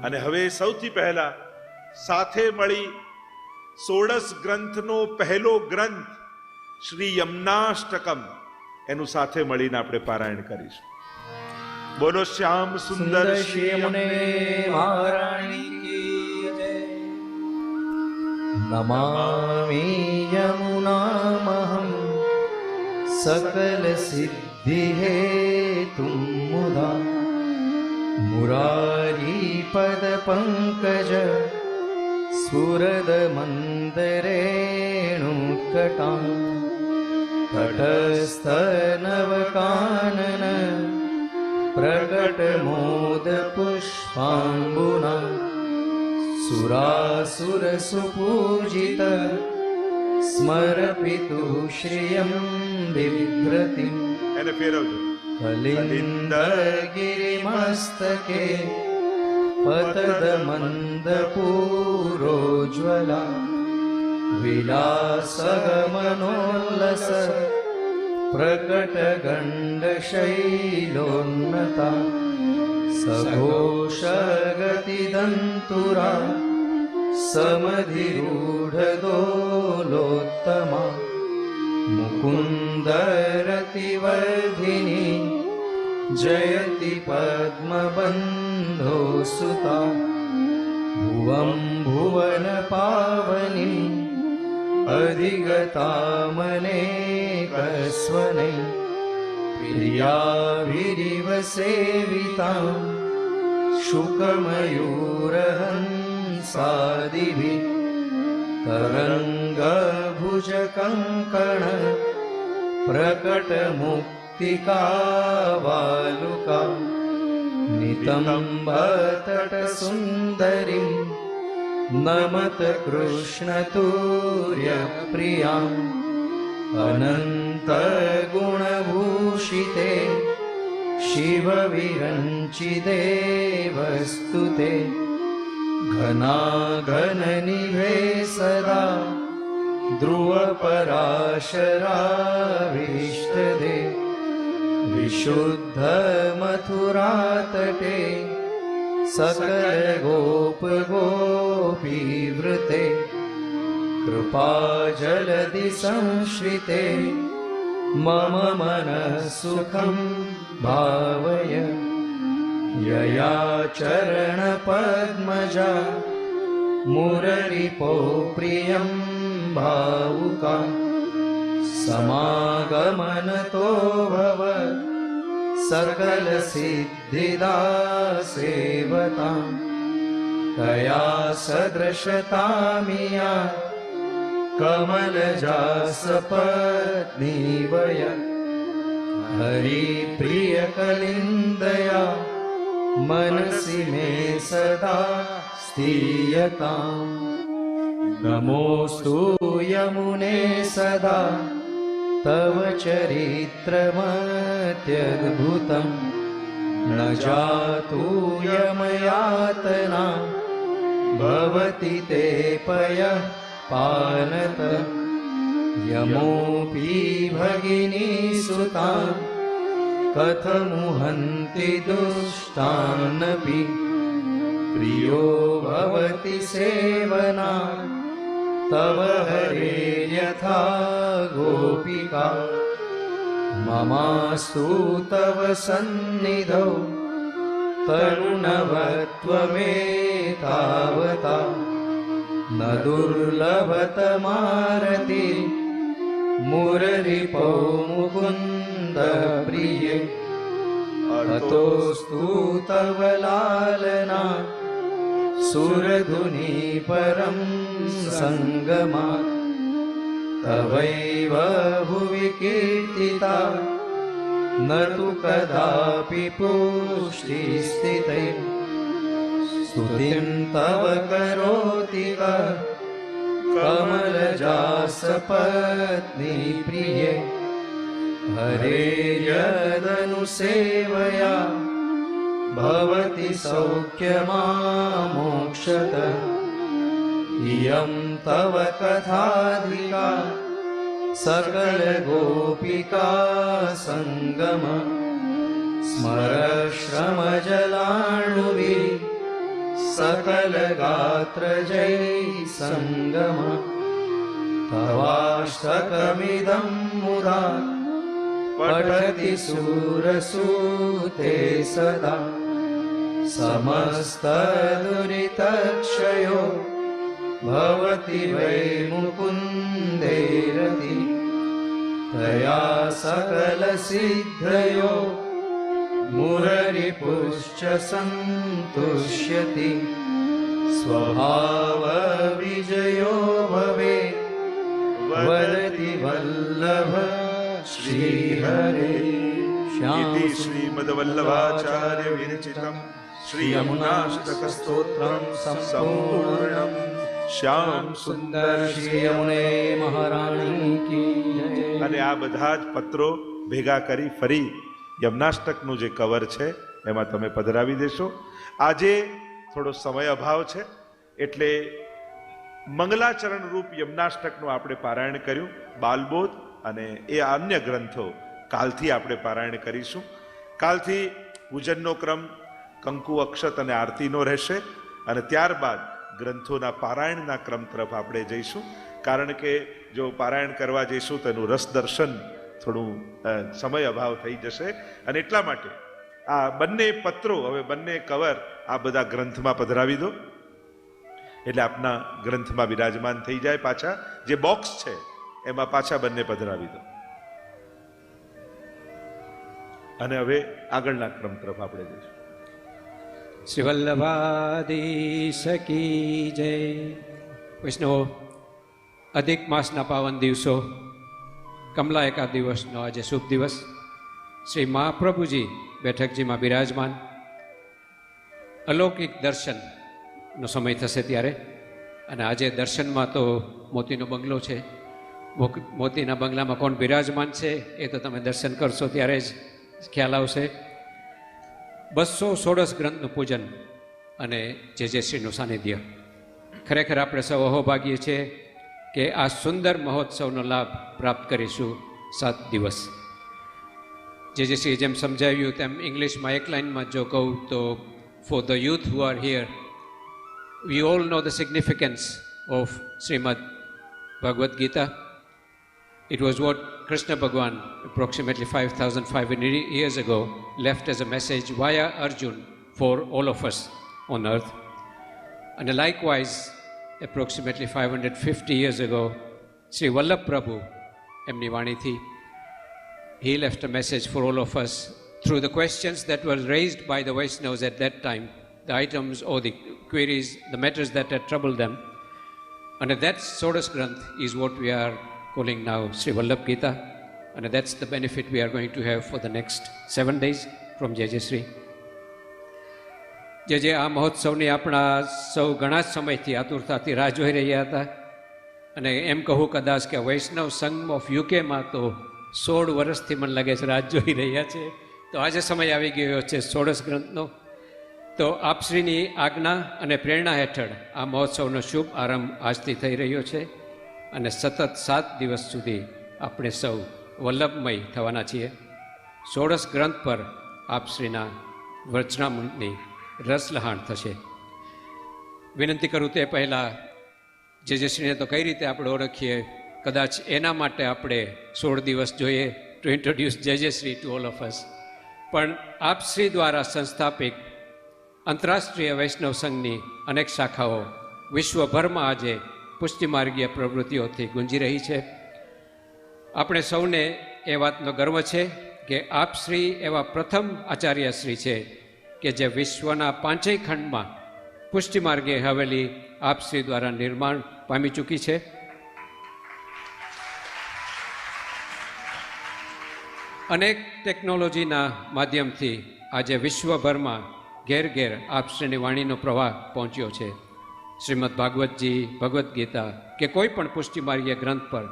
અને હવે સૌથી પહેલા સાથે મળી 16 ગ્રંથનો પહેલો ગ્રંથ શ્રી યમનાષ્ટકમ એનું સાથે મળીને આપણે પારાયણ કરીશું. બોલો શ્યામ સુંદર શ્રી યમુને મહારાણી કી જય. નમામિ યમુનામહં સકલ સિદ્ધિ હેતું મુદા મુરારી પદ પંકજ સુરદ મંદરેણુકટાં તટસ્થ નવકાનન પ્રકટ મોદ પુષ્પાંબુના સુરાસુર સુપૂજિત સ્મરપિતુ શ્રિયં બિભ્રતિં. એને ફેરવજો. કલિંદ ગિરિમસ્તકે પતદ મંદ પૂરોજ્વલા વિલાસ મનોલ્લસ પ્રકટ ગંડ શૈલોન્નતા સઘોષ ગતિ દંતુરા સમધિરૂઢ દોલોત્તમા મુકુંદ રતિવર્ધિની જયતિ પદ્મબંધો સુતા ભુવં ભુવન પાવની અધિગતામનેકસ્વને પ્રિયાવિરિવ સેવિતા શુકમયુરહંસાદિભિ તરંગભુજ કંકણ પ્રકટ મુક્તિકાવાલુકા નિતંબતટ સુંદરીં નમત કૃષ્ણ તુર્ય પ્રિયાં અનંત ગુણભૂષિતે શિવ વિરંચિદેવસ્તુતે ઘનાઘન નિભે સદા ધ્રુવ પરાશરાવિષ્ટદે વિશુદ્ધ મથુરાતટે સકલ ગોપ ગોપીવૃતે કૃપા જલધિ સંશ્રિતે મમ મન સુખં ભાવય યયા ચરણ પદ્મજા મુરરિપો પ્રિયં ભાવુકા સમાગમનતો ભવ સકલ સિદ્ધિદા તયા સદૃશતામિયા કમલજાસપત્નીવય હરિપ્રિય કલિંદયા મનસી મે સદા સ્થીયતામ. નમોસ્તુ યમુને સદા તવ ચરિત્રમત્યદ્ભુતં ન જાતુ યમયાતના ભવતિ તે પય પાનત યમોપી ભગિની સુતા કથમુહંતિ દુષ્ટાનપી પ્રિયો ભવતિ સેવના તવ હરેર્યથા ગોપિકા મમાસ્તુ તવ સન્નિધૌ તરુણવત્વમેતાવતા ન દુર્લભતમારતિ મુરરિપો મુકુંદ પ્રિયે અતોસ્તુ તવ લાલના સુરધુનિ પરમ સંગમા તવૈવ ભુવિ કીર્તિતા ન તુ કદાપિ પુષ્ટિ સ્થિતે સ્તુતિં તવ કરોતિ કમલજાસપત્ની પ્રિયે હરેર્યદનુસેવયા ભવતિ સૌખ્યમા મોક્ષત ઇયં તવ કથાધિકા સકલ ગોપિકા સંગમ સ્મર શ્રમ જલાણુભિ सकल गात्र जय संगम तवाष्टकमिदं मुदा पठति सूरसूते सदा समस्तदुरितक्षयो भवति वै मुकुन्देरति तया सकलसिद्धयो मुररिपुश्च सन्तुष्यति स्वभावविजयो भवेत् वदति वल्लभ श्रीहरे इति श्रीमद्वल्लभाचार्य विरचितं श्री यमुनाष्टकस्तोत्रं संपूर्णं श्याम सुंदर श्री यमुने महारानी की जय। અને આ બધા જ પત્રો ભેગા કરી ફરી યમનાષ્ટકનું જે કવર છે એમાં તમે પધરાવી દેશો. આજે થોડો સમય અભાવ છે એટલે મંગલાચરણ રૂપ યમનાષ્ટકનું આપણે પારાયણ કર્યું. બાલબોધ અને એ અન્ય ગ્રંથો કાલથી આપણે પારાયણ કરીશું. કાલથી પૂજનનો ક્રમ કંકુ અક્ષત અને આરતીનો રહેશે અને ત્યારબાદ ગ્રંથોના પારાયણના ક્રમ તરફ આપણે જઈશું. કારણ કે જો પારાયણ કરવા જઈશું તો એનું રસ દર્શન થોડું સમય અભાવ થઈ જશે અને એટલા માટે આ બંને પત્રો હવે બંને કવર આ બધા ગ્રંથમાં પધરાવી દો એટલે આપના ગ્રંથમાં બિરાજમાન થઈ જાય. પાછા જે બોક્સ છે એમાં પાછા બંને પધરાવી દો અને હવે આગળના ક્રમ તરફ આપણે જઈશું. શ્રી વલ્લભાધીશ કી જય. વૈષ્ણવો, અધિક માસના પાવન દિવસો, કમલા એકાદ દિવસનો આજે શુભ દિવસ, શ્રી મહાપ્રભુજી બેઠકજીમાં બિરાજમાન, અલૌકિક દર્શનનો સમય થશે ત્યારે. અને આજે દર્શનમાં તો મોતીનો બંગલો છે. મોતીના બંગલામાં કોણ બિરાજમાન છે એ તો તમે દર્શન કરશો ત્યારે જ ખ્યાલ આવશે. 216 ગ્રંથનું પૂજન અને જે શ્રીનું સાનિધ્ય. ખરેખર આપણે સૌ અહોભાગ્ય છે કે આ સુંદર મહોત્સવનો લાભ પ્રાપ્ત કરીશું 7 દિવસ. જે શ્રીએ જેમ સમજાવ્યું તેમ ઇંગ્લિશમાં એક લાઇનમાં જો કહું તો for the youth who are here, we all know the significance of Shrimad Bhagavad Gita. It was what Krishna Bhagwan, approximately 5,500 years ago, left as a message via Arjun for all of us on earth. And likewise, approximately 550 years ago, Sri Vallabh Prabhu, Emni Vanithi, he left a message for all of us through the questions that were raised by the Vaishnavas at that time, the items or the queries, the matters that had troubled them. And that Sodas Granth is what we are calling now Sri Vallabh Gita, and that's the benefit we are going to have for the next 7 days from JJ Sri. જે આ મહોત્સવની આપણા સૌ ઘણા જ સમયથી આતુરતાથી રાહ જોઈ રહ્યા હતા. અને એમ કહું કદાચ કે વૈષ્ણવ સંઘ ઓફ યુકેમાં તો 16 વર્ષથી મને લાગે છે રાહ જોઈ રહ્યા છે. તો આજે સમય આવી ગયો છે 16 ગ્રંથનો. તો આપશ્રીની આજ્ઞા અને પ્રેરણા હેઠળ આ મહોત્સવનો શુભ આરંભ આજથી થઈ રહ્યો છે અને સતત 7 દિવસ સુધી આપણે સૌ વલ્લભમય થવાના છીએ. 16 ગ્રંથ પર આપશ્રીના વચનામૃતની રસલહાણ થશે. વિનંતી કરું તે પહેલાં જે શ્રીને તો કઈ રીતે આપણે ઓળખીએ, કદાચ એના માટે આપણે 16 દિવસ જોઈએ ટુ ઇન્ટ્રોડ્યુસ જે Shri to all of us. પણ આપશ્રી દ્વારા સંસ્થાપિત આંતરરાષ્ટ્રીય વૈષ્ણવ સંઘની અનેક શાખાઓ વિશ્વભરમાં આજે પુષ્ટિમાર્ગીય પ્રવૃત્તિઓથી ગુંજી રહી છે. આપણે સૌને એ વાતનો ગર્વ છે કે આપશ્રી એવા પ્રથમ આચાર્યશ્રી છે કે જે વિશ્વના 5 ખંડમાં પુષ્ટિમાર્ગે હવેલી આપશ્રી દ્વારા નિર્માણ પામી ચૂકી છે. અનેક ટેકનોલોજીના માધ્યમથી આજે વિશ્વભરમાં ઘેર ઘેર આપશ્રીની વાણીનો પ્રવાહ પહોંચ્યો છે. શ્રીમદ ભાગવતજી, ભગવદ્ ગીતા કે કોઈ પણ પુષ્ટિમાર્ગીય ગ્રંથ પર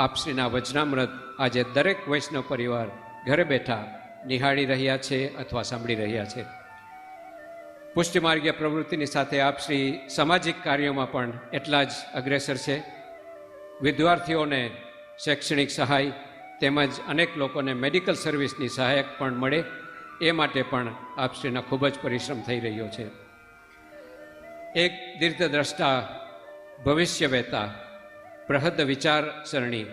આપશ્રીના વચનામૃત આજે દરેક વૈષ્ણવ પરિવાર ઘરે બેઠા નિહાળી રહ્યા છે અથવા સાંભળી રહ્યા છે. પુષ્ટિમાર્ગીય પ્રવૃત્તિની સાથે આપશ્રી સામાજિક કાર્યોમાં પણ એટલા જ અગ્રેસર છે. વિદ્યાર્થીઓને શૈક્ષણિક સહાય તેમજ અનેક લોકોને મેડિકલ સર્વિસની સહાયક પણ મળે એ માટે પણ આપશ્રીના ખૂબ જ પરિશ્રમ થઈ રહ્યો છે. એક દીર્ઘદ્રષ્ટા, ભવિષ્ય વહેતા, બૃહદ વિચારસરણી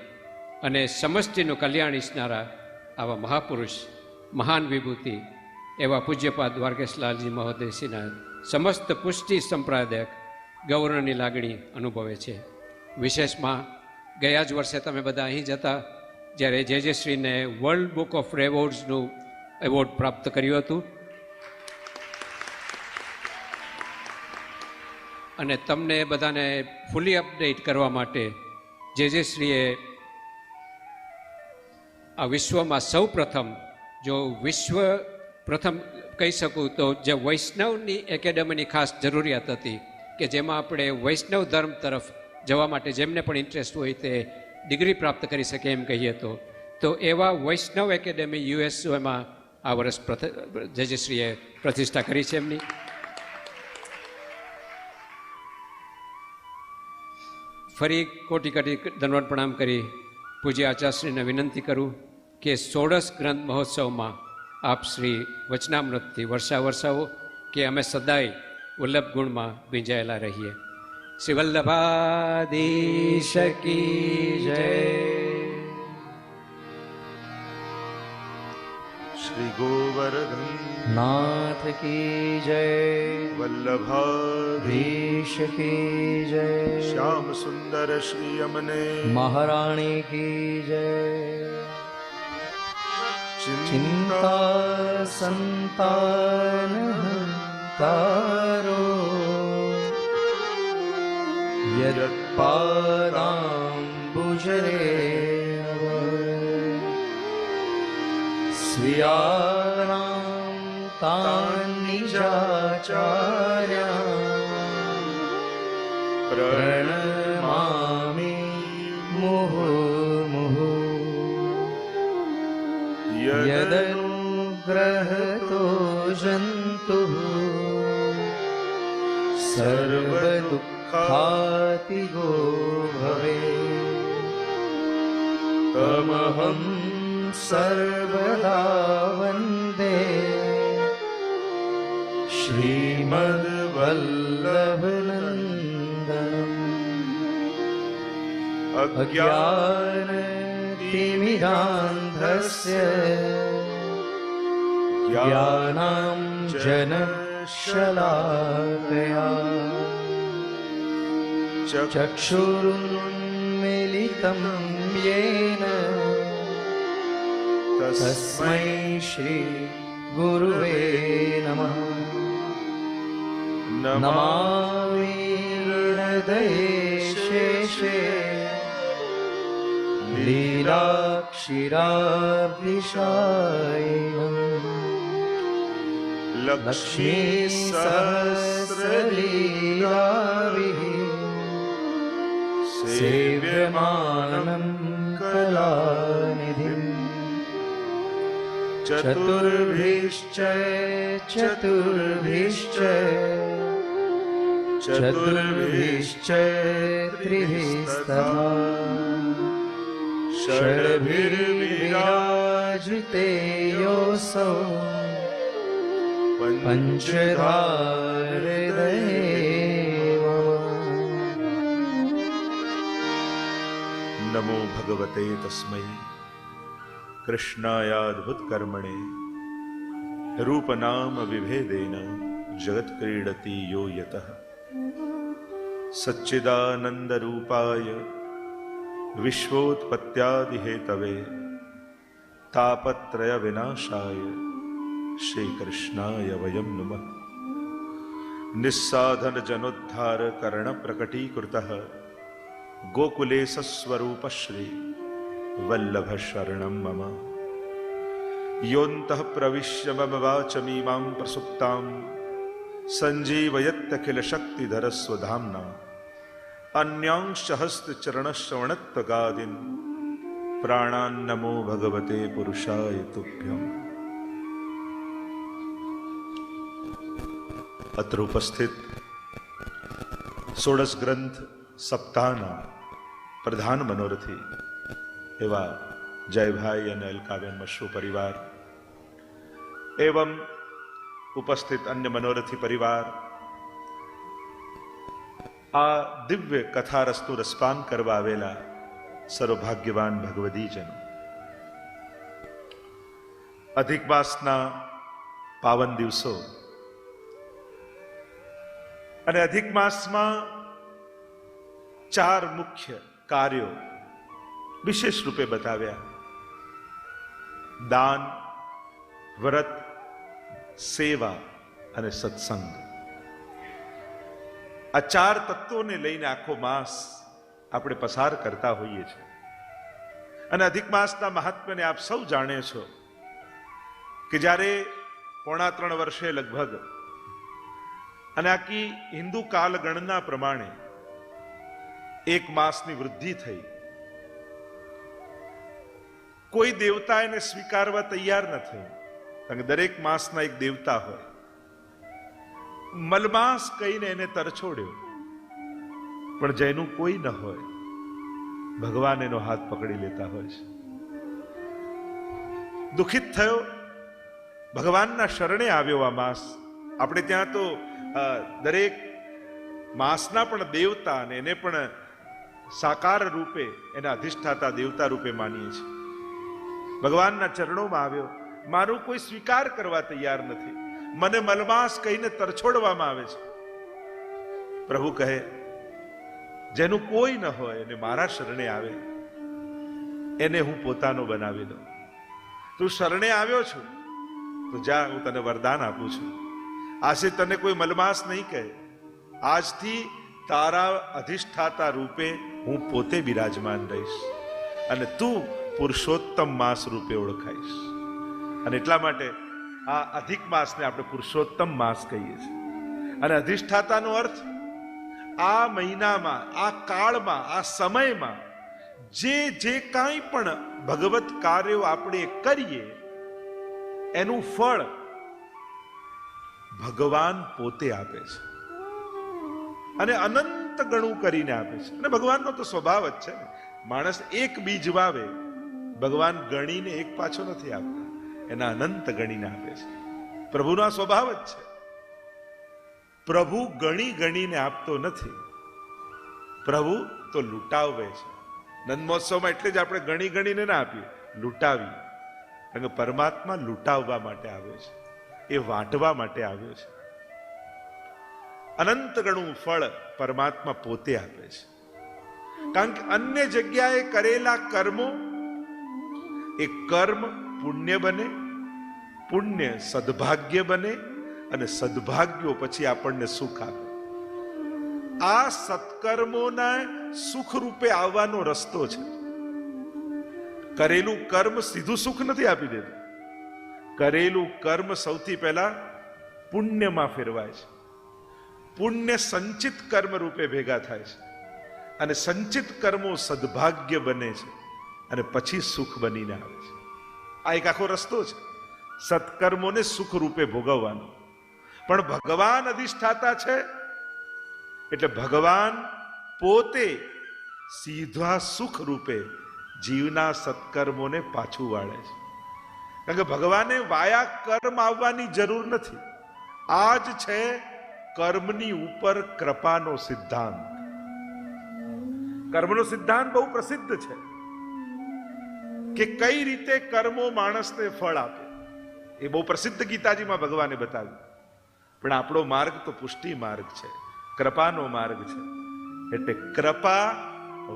અને સમષ્ટિનું કલ્યાણ ઈચ્છનારા આવા મહાપુરુષ, મહાન વિભૂતિ એવા પૂજ્યપાદ દ્વારકેશલાલજી મહોદયશ્રીના સમસ્ત પુષ્ટિ સંપ્રદાયક ગૌરવની લાગણી અનુભવે છે. વિશેષમાં ગયા જ વર્ષે તમે બધા અહીં જ હતા જ્યારે જે શ્રીને વર્લ્ડ બુક ઓફ રેકોર્ડ્સનું એવોર્ડ પ્રાપ્ત કર્યું હતું અને તમને બધાને ફૂલી અપડેટ કરવા માટે જે શ્રીએ આ વિશ્વમાં સૌ પ્રથમ, જો વિશ્વ પ્રથમ કહી શકું તો જે વૈષ્ણવની એકેડેમીની ખાસ જરૂરિયાત હતી કે જેમાં આપણે વૈષ્ણવ ધર્મ તરફ જવા માટે જેમને પણ ઇન્ટરેસ્ટ હોય તે ડિગ્રી પ્રાપ્ત કરી શકે એમ કહીએ તો એવા વૈષ્ણવ એકેડેમી યુએસએમાં આ વર્ષ જે શ્રીએ પ્રતિષ્ઠા કરી છે એમની. ફરી કોટી કોટી દંડવત પ્રણામ કરી પૂજ્ય આચાર્યશ્રીને વિનંતી કરું કે 16 ગ્રંથ મહોત્સવમાં આપ શ્રી વચનામૃતથી વર્ષાવો કે અમે સદાય વલ્લભ ગુણમાં ભીંજાયેલા રહીએ. શ્રી વલ્લભાધીશ કી જય. શ્રી ગોવર્ધન नाथ की जय, વલ્લભાધીશ धीश की जय, શ્યામ સુંદર શ્રી અમને महारानी की जय. चिंता संतान तारो यद पादाम्बुजरे स्वीयानां तान् निजाचार्यान् प्रणमामि मुहुर्मुहुः. यदनुग्रहतो जन्तुः सर्वदुःखातिगो भवेत् तमहं सर्वदा वन्दे श्रीमद्वल्लभनन्दनम्. अज्ञानतिमिरान्धस्य ज्ञानाञ्जनशलाकया चक्षुरुन्मीलितं येन तस्मै श्री गुरुवे नमः. नमामि हृदयेशेषे लीलाक्षीराब्धिशायिनम् लक्ष्मीसहस्रलीलाभिः सेव्यमानं कलानिधिम्. चतुर्भिश्च त्रिभिस्तथा षड्भिर्विराजिते योऽसौ पञ्चधारदेव. नमो भगवते तस्मै कृष्णायाद्भुत कर्मणे रूपनाम विभेदेन जगत क्रीडति यो यतः सच्चिदानंद रूपाय विश्वोत्पत्त्यादि हेतवे तापत्रय विनाशाय श्री कृष्णाय वयं नमः. निस्साधन जनोद्धार कर्ण प्रकटीकृतः गोकुले सस्वरूप श्री वल्लभ शरणं मम. योऽन्तः प्रविश्य मम वाचमीमां प्रसुप्तां सञ्जीवयत्यखिल शक्तिधर स्वधाम्ना अन्यांश्च हस्तचरणश्रवणत्वगादीन् प्राणान्नमो भगवते पुरुषाय तुभ्यम्. अत्र उपस्थित 16 ગ્રંથ સપ્તાહના પ્રધાન મનોરથી એવા જયભાઈ અને અલકાબેન મશરૂ પરિવાર एवं उपस्थित अन्य मनोरथी परिवार આ દિવ્ય કથા રસનું રસપાન કરવા આવેલા સર્વભાગ્યવાન ભગવદીજનો, અધિક માસના પાવન દિવસો અને અધિક માસમાં 4 મુખ્ય કાર્યો વિશેષ રૂપે બતાવ્યા: દાન, વ્રત, સેવા અને સત્સંગ. આ 4 તત્વોને લઈને આખો માસ આપણે પસાર કરતા હોઈએ છીએ. અને અધિક માસના મહાત્મ્યને આપ સૌ જાણે છો કે જ્યારે 3.5 વર્ષે લગભગ અને આખી હિન્દુ કાલગણના પ્રમાણે 1 માસની વૃદ્ધિ થઈ, કોઈ દેવતા એને સ્વીકારવા તૈયાર નથી, કારણ કે દરેક માસના એક દેવતા હોય. મલમાસ કહીને એને તરછોડ્યો, પણ જેનું કોઈ ન હોય ભગવાન એનો હાથ પકડી લેતા હોય છે. દુખિત થયો, ભગવાનના શરણે આવ્યો આ માસ. આપણે ત્યાં તો દરેક માસના પણ દેવતા અને એને પણ સાકાર રૂપે, એના અધિષ્ઠાતા દેવતા રૂપે માનીએ છીએ. ભગવાનના ચરણોમાં આવ્યો, મારું કોઈ સ્વીકાર કરવા તૈયાર નથી, મને મલમાસ કહીને તરછોડવામાં આવે છે. પ્રભુ કહે, જેનું કોઈ ન હોય અને મારા શરણે આવે એને હું પોતાનો બનાવી દઉં. તું શરણે આવ્યો છું તો જા, હું તને વરદાન આપું છું. આજે તને કોઈ મલમાસ નહીં કહે, આજથી તારા અધિષ્ઠાતા રૂપે હું પોતે બિરાજમાન રહીશ અને તું પુરુષોત્તમ માસ રૂપે ઓળખાઈશ. અને એટલા માટે આ અધિક માસને આપણે પુરુષોત્તમ માસ કહીએ છીએ. અને અધિષ્ઠાતાનો અર્થ આ મહિનામાં, આ કાળમાં, આ સમયમાં જે કાંઈ પણ ભગવત કાર્યો આપણે કરીએ એનું ફળ ભગવાન પોતે આપે છે અને અનંત ગણું કરીને આપે છે. અને ભગવાનનો તો સ્વભાવ જ છે ને, માણસ એક બીજ વાવે, ભગવાન ગણીને એક પાછો નથી આપતા, એના અનંત ગણીને આપે છે. પ્રભુનો આ સ્વભાવ જ છે. પ્રભુ ગણીને આપતો નથી, પ્રભુ તો લૂંટાવે છે. નંદ મહોત્સવમાં એટલે જ આપણે ગણીને ના આપીએ, લૂંટાવી. કારણ કે પરમાત્મા લૂંટાવવા માટે આવ્યો છે, એ વાંટવા માટે આવ્યો છે. અનંત ગણું ફળ પરમાત્મા પોતે આપે છે. કારણ કે અન્ય જગ્યાએ કરેલા કર્મો, એ કર્મ પુણ્ય બને, પુણ્ય સદભાગ્ય બને અને સદભાગ્યો પછી આપણને સુખ આપે. આ સત્કર્મોના સુખ રૂપે આવવાનો રસ્તો છે. કરેલું કર્મ સીધું સુખ નથી આપી દેતું. કરેલું કર્મ સૌથી પહેલા પુણ્યમાં ફેરવાય છે. પુણ્ય સંચિત કર્મ રૂપે ભેગા થાય છે અને સંચિત કર્મો સદભાગ્ય બને છે અને પછી સુખ બનીને આવે છે. આ એક આખો રસ્તો છે સત્કર્મોને સુખ રૂપે ભોગવવાનો. પણ ભગવાન અધિષ્ઠાતા છે એટલે ભગવાન પોતે સીધા સુખ રૂપે જીવના સત્કર્મોને પાછું વાળે છે. કારણ કે ભગવાને વાયા કર્મ આવવાની જરૂર નથી. આ જ છે કર્મની ઉપર કૃપાનો સિદ્ધાંત. કર્મનો સિદ્ધાંત બહુ પ્રસિદ્ધ છે કે કઈ રીતે કર્મો માણસને ફળ આપે. એ બહુ પ્રસિદ્ધ ગીતાજીમાં ભગવાને બતાવ્યું. પણ આપણો માર્ગ તો પુષ્ટિ માર્ગ છે, કૃપાનો માર્ગ છે. એટલે કૃપા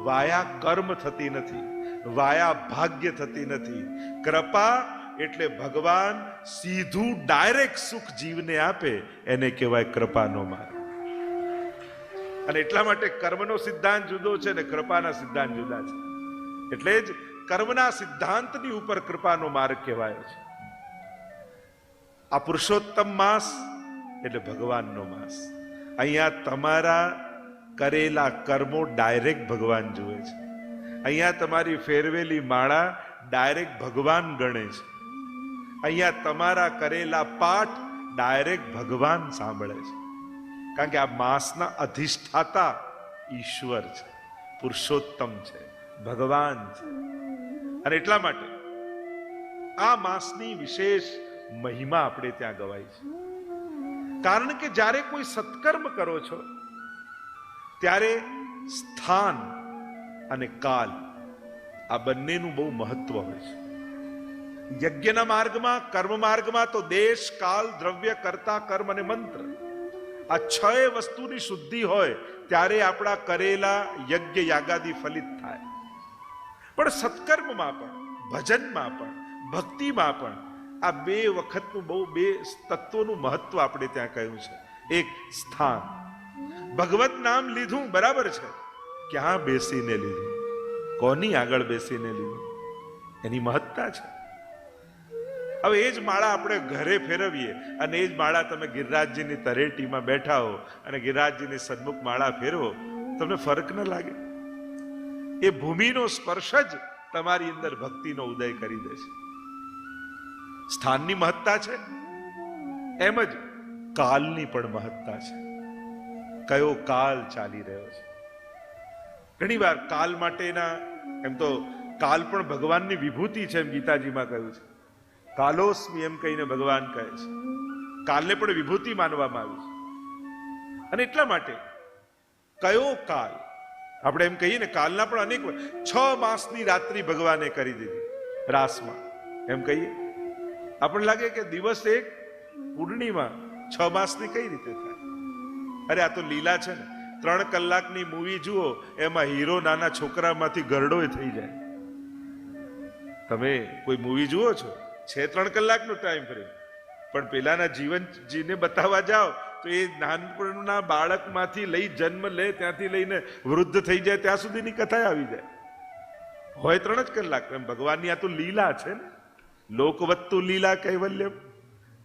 વાયા કર્મ થતી નથી, વાયા ભાગ્ય થતી નથી. કૃપા એટલે ભગવાન સીધું ડાયરેક્ટ સુખ જીવને આપે, એને કહેવાય કૃપાનો માર્ગ. અને એટલા માટે કર્મનો સિદ્ધાંત જુદો છે ને કૃપાના સિદ્ધાંત જુદા છે. એટલે જ કર્મના સિદ્ધાંતની ઉપર કૃપાનો માર્ગ કહેવાયો છે. આ પુરુષોત્તમ માસ એટલે ભગવાનનો માસ. અહીંયા તમારા કરેલા કર્મો ડાયરેક્ટ ભગવાન જુએ છે. અહીંયા તમારી ફેરવેલી માળા ડાયરેક્ટ ભગવાન ગણે છે. અહીંયા તમારા કરેલા પાઠ ડાયરેક્ટ ભગવાન સાંભળે છે. કારણ કે આ માસના અધિષ્ઠાતા ઈશ્વર છે, પુરુષોત્તમ છે, ભગવાન છે. અને એટલા માટે આ માસની વિશેષ મહિમા આપણે ત્યાં ગવાય છે. કારણ કે જ્યારે કોઈ સત્કર્મ કરો છો ત્યારે સ્થાન અને કાલ આ બંનેનું બહુ મહત્વ હોય છે. યજ્ઞના માર્ગમાં, કર્મ માર્ગમાં તો દેશ, કાલ, દ્રવ્ય, કર્તા, કર્મ અને મંત્ર, આ 6 વસ્તુની શુદ્ધિ હોય ત્યારે આપણા કરેલા યજ્ઞ યાગાદી ફલિત થાય. પણ સત્કર્મમાં પણ, ભજનમાં પણ, ભક્તિમાં પણ આ 2 વખતનું બહુ 2 તત્વોનું મહત્વ આપણે ત્યાં કહ્યું છે. એક સ્થાન, ભગવત નામ લીધું બરાબર છે, ક્યાં બેસીને લીધું, કોની આગળ બેસીને લીધું, એની મહત્તા છે. હવે એ જ માળા આપણે ઘરે ફેરવીએ અને એ જ માળા તમે ગિરિરાજજીની તરેટીમાં બેઠા હો અને ગિરિરાજજીની સન્મુખ માળા ફેરવો, તમને ફરક ન લાગે? એ ભૂમિનો સ્પર્શ જ તમારી અંદર ભક્તિનો ઉદય કરી દે છે. સ્થાનની મહત્તા છે, એમ જ કાલની પણ મહત્તા છે. કયો કાલ ચાલી રહ્યો છે. ઘણી વાર કાલ માટેના, એમ તો કાલ પણ ભગવાનની વિભૂતિ છે એમ ગીતાજીમાં કહ્યું છે. કાલોસ્મી એમ કહીને ભગવાન કહે છે. કાલને પણ વિભૂતિ માનવામાં આવી છે. અને એટલા માટે કયો કાલ, આપણે એમ કહીએ ને, કાલના પણ અનેક 6 માસની રાત્રિ ભગવાને કરી દીધી રાસમાં, એમ કહીએ. આપણને લાગે કે દિવસ એક, પૂર્ણિમા 6 માસની કઈ રીતે થાય? અરે આ તો લીલા છે ને. 3 કલાકની મૂવી જુઓ, એમાં હીરો નાના છોકરામાંથી ગરડોય થઈ જાય. તમે કોઈ મૂવી જુઓ છો, છે 3 કલાકનો ટાઈમ ફ્રેમ, પણ પેલાના જીવનજીને બતાવવા જાઓ તો એ નાનપણના બાળકમાંથી લઈ જન્મ લે ત્યાંથી લઈને વૃદ્ધ થઈ જાય ત્યાં સુધીની કથા આવી જાય. હોય 3 જ કલાક. એમ ભગવાનની આ તો લીલા છે ને, લોકવત્તુ લીલા કૈવલ્યમ.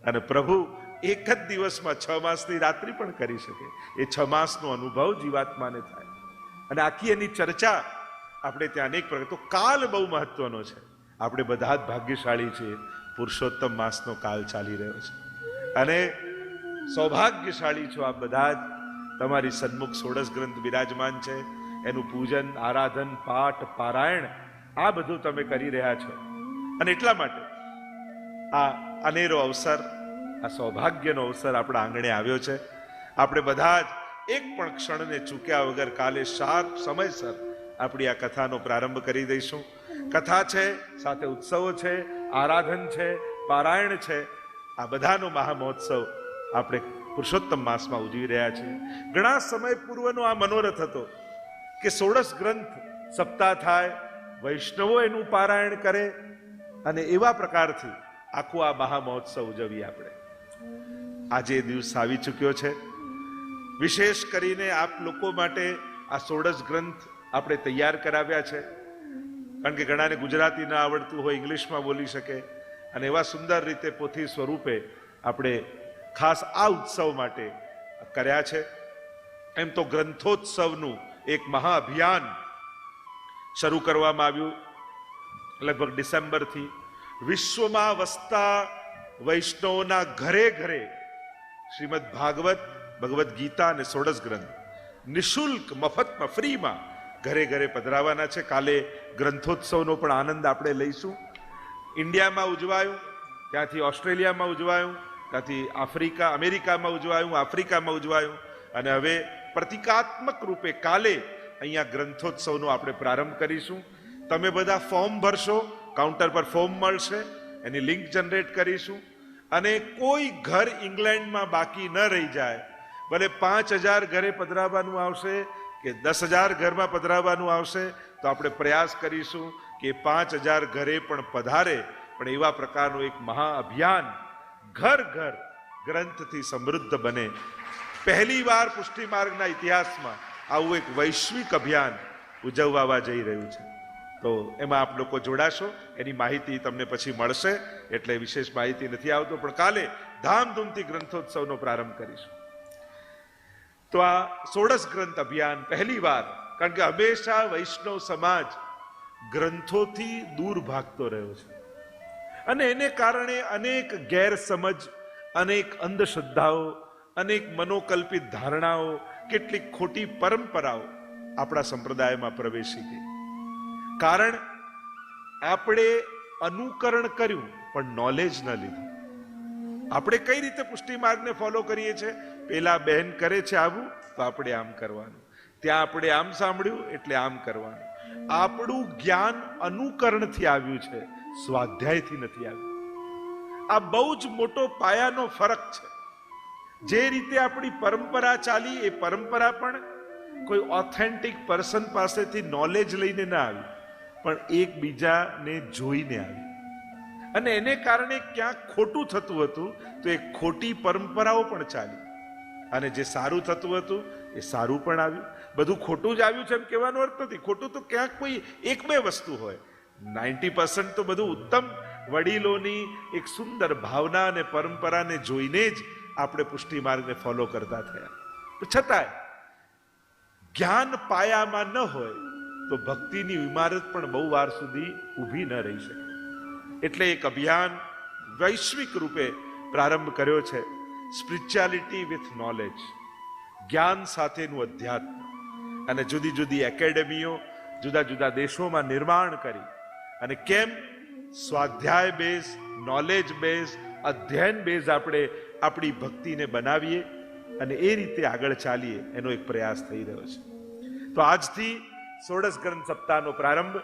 અને પ્રભુ એક જ દિવસમાં 6 માસની રાત્રિ પણ કરી શકે. એ 6 માસનો અનુભવ જીવાત્માને થાય. અને આખી એની ચર્ચા આપણે ત્યાં અનેક પ્રકાર. તો કાલ બહુ મહત્વનો છે. આપણે બધા જ ભાગ્યશાળી છીએ, પુરુષોત્તમ માસનો કાલ ચાલી રહ્યો છે. અને સૌભાગ્યશાળી છો આપ બધા જ. તમારી સન્મુખ 16 ગ્રંથ બિરાજમાન છે. એનું પૂજન, આરાધન, પાઠ, પારાયણ આ બધું તમે કરી રહ્યા છો. અને એટલા માટે આ અનેરો અવસર, આ સૌભાગ્યનો અવસર આપણા આંગણે આવ્યો છે. આપણે બધા જ એક પણ ક્ષણને ચૂક્યા વગર કાલે શાર્પ સમયસર આપણી આ કથાનો પ્રારંભ કરી દઈશું. કથા છે, સાથે ઉત્સવો છે, આરાધન છે, પારાયણ છે. આ બધાનો મહામહોત્સવ આપણે પુરુષોત્તમ માસમાં ઉજવી રહ્યા છીએ. ઘણા સમય પૂર્વનો આ મનોરથ હતો કે 16 ગ્રંથ સપ્તાહ થાય, વૈષ્ણવો એનું પારાયણ કરે અને એવા પ્રકારથી આખો આ મહામહોત્સવ ઉજવીએ આપણે. આજે દિવસ આવી ચૂક્યો છે. વિશેષ કરીને આપ લોકો માટે આ 16 ગ્રંથ આપણે તૈયાર કરાવ્યા છે. કારણ કે ઘણાને ગુજરાતી ન આવડતું હોય, ઇંગ્લિશમાં બોલી શકે, અને એવા સુંદર રીતે પોથી સ્વરૂપે આપણે ખાસ આ ઉત્સવ માટે કર્યા છે. એમ તો ગ્રંથોત્સવનું એક મહાઅભિયાન શરૂ કરવામાં આવ્યું લગભગ ડિસેમ્બરથી. વિશ્વમાં વસતા વૈષ્ણવોના ઘરે ઘરે શ્રીમદ ભાગવત, ભગવદ્ ગીતા અને 16 ગ્રંથ નિઃશુલ્ક, મફતમાં, ફ્રીમાં ઘરે ઘરે પધરાવાના છે. કાલે ગ્રંથોત્સવનો પણ આનંદ આપણે લઈશું. ઇન્ડિયામાં ઉજવાયું, ત્યાંથી ઓસ્ટ્રેલિયામાં ઉજવાયું, ત્યાંથી અમેરિકામાં ઉજવાયું, આફ્રિકામાં ઉજવાયું, અને હવે પ્રતિકાત્મક રૂપે કાલે અહીંયા ગ્રંથોત્સવનો આપણે પ્રારંભ કરીશું. તમે બધા ફોર્મ ભરશો, કાઉન્ટર પર ફોર્મ મળશે, એની લિંક જનરેટ કરીશું. અને કોઈ ઘર ઇંગ્લેન્ડમાં બાકી ન રહી જાય. ભલે 5000 ઘરે પધરાવવાનું આવશે કે 10,000 ઘરમાં પધરાવવાનું આવશે, તો આપણે પ્રયાસ કરીશું કે 5000 ઘરે પણ પધારે. પણ એવા પ્રકારનું એક મહાઅભિયાન ઘર ઘર ગ્રંથથી સમૃદ્ધ બને. પહેલી વાર પુષ્ટિ માર્ગના ઇતિહાસમાં આવું એક વૈશ્વિક અભિયાન ઉજવવા જઈ રહ્યું છે. તો એમાં આપ લોકો જોડાશો. એની માહિતી તમને પછી મળશે, એટલે વિશેષ માહિતી નથી આવતો, પણ કાલે ધામધૂમથી ગ્રંથોત્સવનો પ્રારંભ કરીશું. તો આ 16 ગ્રંથ અભિયાન પહેલી વાર, કારણ કે હંમેશા વૈષ્ણવ સમાજ ગ્રંથોથી દૂર ભાગતો રહ્યો છે, અને એને કારણે અનેક ગેરસમજ, અનેક અંધશ્રદ્ધાઓ, અનેક મનોકલ્પિત ધારણાઓ, કેટલીક ખોટી પરંપરાઓ આપણા સંપ્રદાયમાં પ્રવેશી ગઈ. કારણ આપણે અનુકરણ કર્યું પણ નોલેજ ન લીધું. આપણે કઈ રીતે પુષ્ટિ માર્ગને ફોલો કરીએ છીએ? પેલા બહેન કરે છે આવું તો આપણે આમ કરવાનું, ત્યાં આપણે આમ સાંભળ્યું એટલે આમ કરવાનું. આપણું જ્ઞાન અનુકરણથી આવ્યું છે, સ્વાધ્યાયથી નથી આવ્યું. આ બહુ જ મોટો પાયાનો ફરક છે. જે રીતે આપણી પરંપરા ચાલી, એ પરંપરા પણ કોઈ ઓથેન્ટિક પર્સન પાસેથી નોલેજ લઈને ના આવી, પણ એકબીજાને જોઈને આવી. અને એને કારણે ક્યાંક ખોટું થતું હતું તો એ ખોટી પરંપરાઓ પણ ચાલી, અને જે સારું થતું હતું એ સારું પણ આવ્યું. બધું ખોટું જ આવ્યું છે એમ કહેવાનો અર્થ નથી. ખોટું તો ક્યાંક કોઈ એક બે વસ્તુ હોય, 90% તો બધું ઉત્તમ વડીલોની એક સુંદર ભાવના અને પરંપરાને જોઈને જ આપણે પુષ્ટિ માર્ગને ફોલો કરતા થયા. તો છતાંય જ્ઞાન પાયામાં ન હોય તો ભક્તિની ઇમારત પણ બહુ વાર સુધી ઊભી ન રહી શકે. એટલે એક અભિયાન વૈશ્વિક રૂપે પ્રારંભ કર્યો છે, સ્પિરિચ્યુઆલિટી વિથ નોલેજ, જ્ઞાન સાથેનું અધ્યાત્મ. અને જુદી જુદી એકેડેમીઓ જુદા જુદા દેશોમાં નિર્માણ કરી, અને કેમ સ્વાધ્યાય બેઝ, નોલેજ બેઝ, અધ્યયન બેઝ આપણે આપણી ભક્તિને બનાવીએ અને એ રીતે આગળ ચાલીએ, એનો એક પ્રયાસ થઈ રહ્યો છે. તો આજથી ષોડશ ગ્રંથ સપ્તાહનો પ્રારંભ.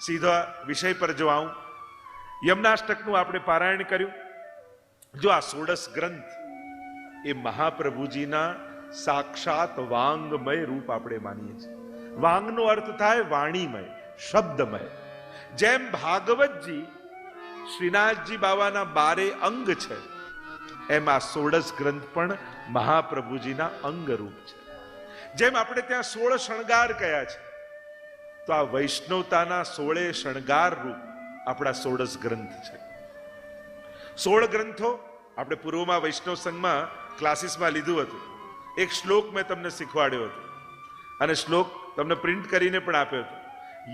સીધા વિષય પર જો આવું, યમનાષ્ટકનું આપણે પારાયણ કર્યું. જો આ ષોડશ ગ્રંથ એ મહાપ્રભુજીના સાક્ષાત વાંગમય રૂપ આપણે માનીએ છીએ. વાંગનો અર્થ થાય વાણીમય, શબ્દમય. જેમ ભાગવતજી શ્રીનાથજી બાવાના 12 અંગ છે, એમ આ ષોડશ ગ્રંથ પણ મહાપ્રભુજીના અંગ રૂપ છે. જેમ આપણે ત્યાં 16 શણગાર કયા છે, તો આ વૈષ્ણવતાના 16 શણગાર રૂપ આપણા ષોડશ ગ્રંથ છે. 16 ગ્રંથો આપણે પૂર્વમાં વૈષ્ણવ સંઘમાં ક્લાસીસમાં લીધું હતું. એક શ્લોક મેં તમને શીખવાડ્યો હતો, અને શ્લોક તમને પ્રિન્ટ કરીને પણ આપ્યો હતો.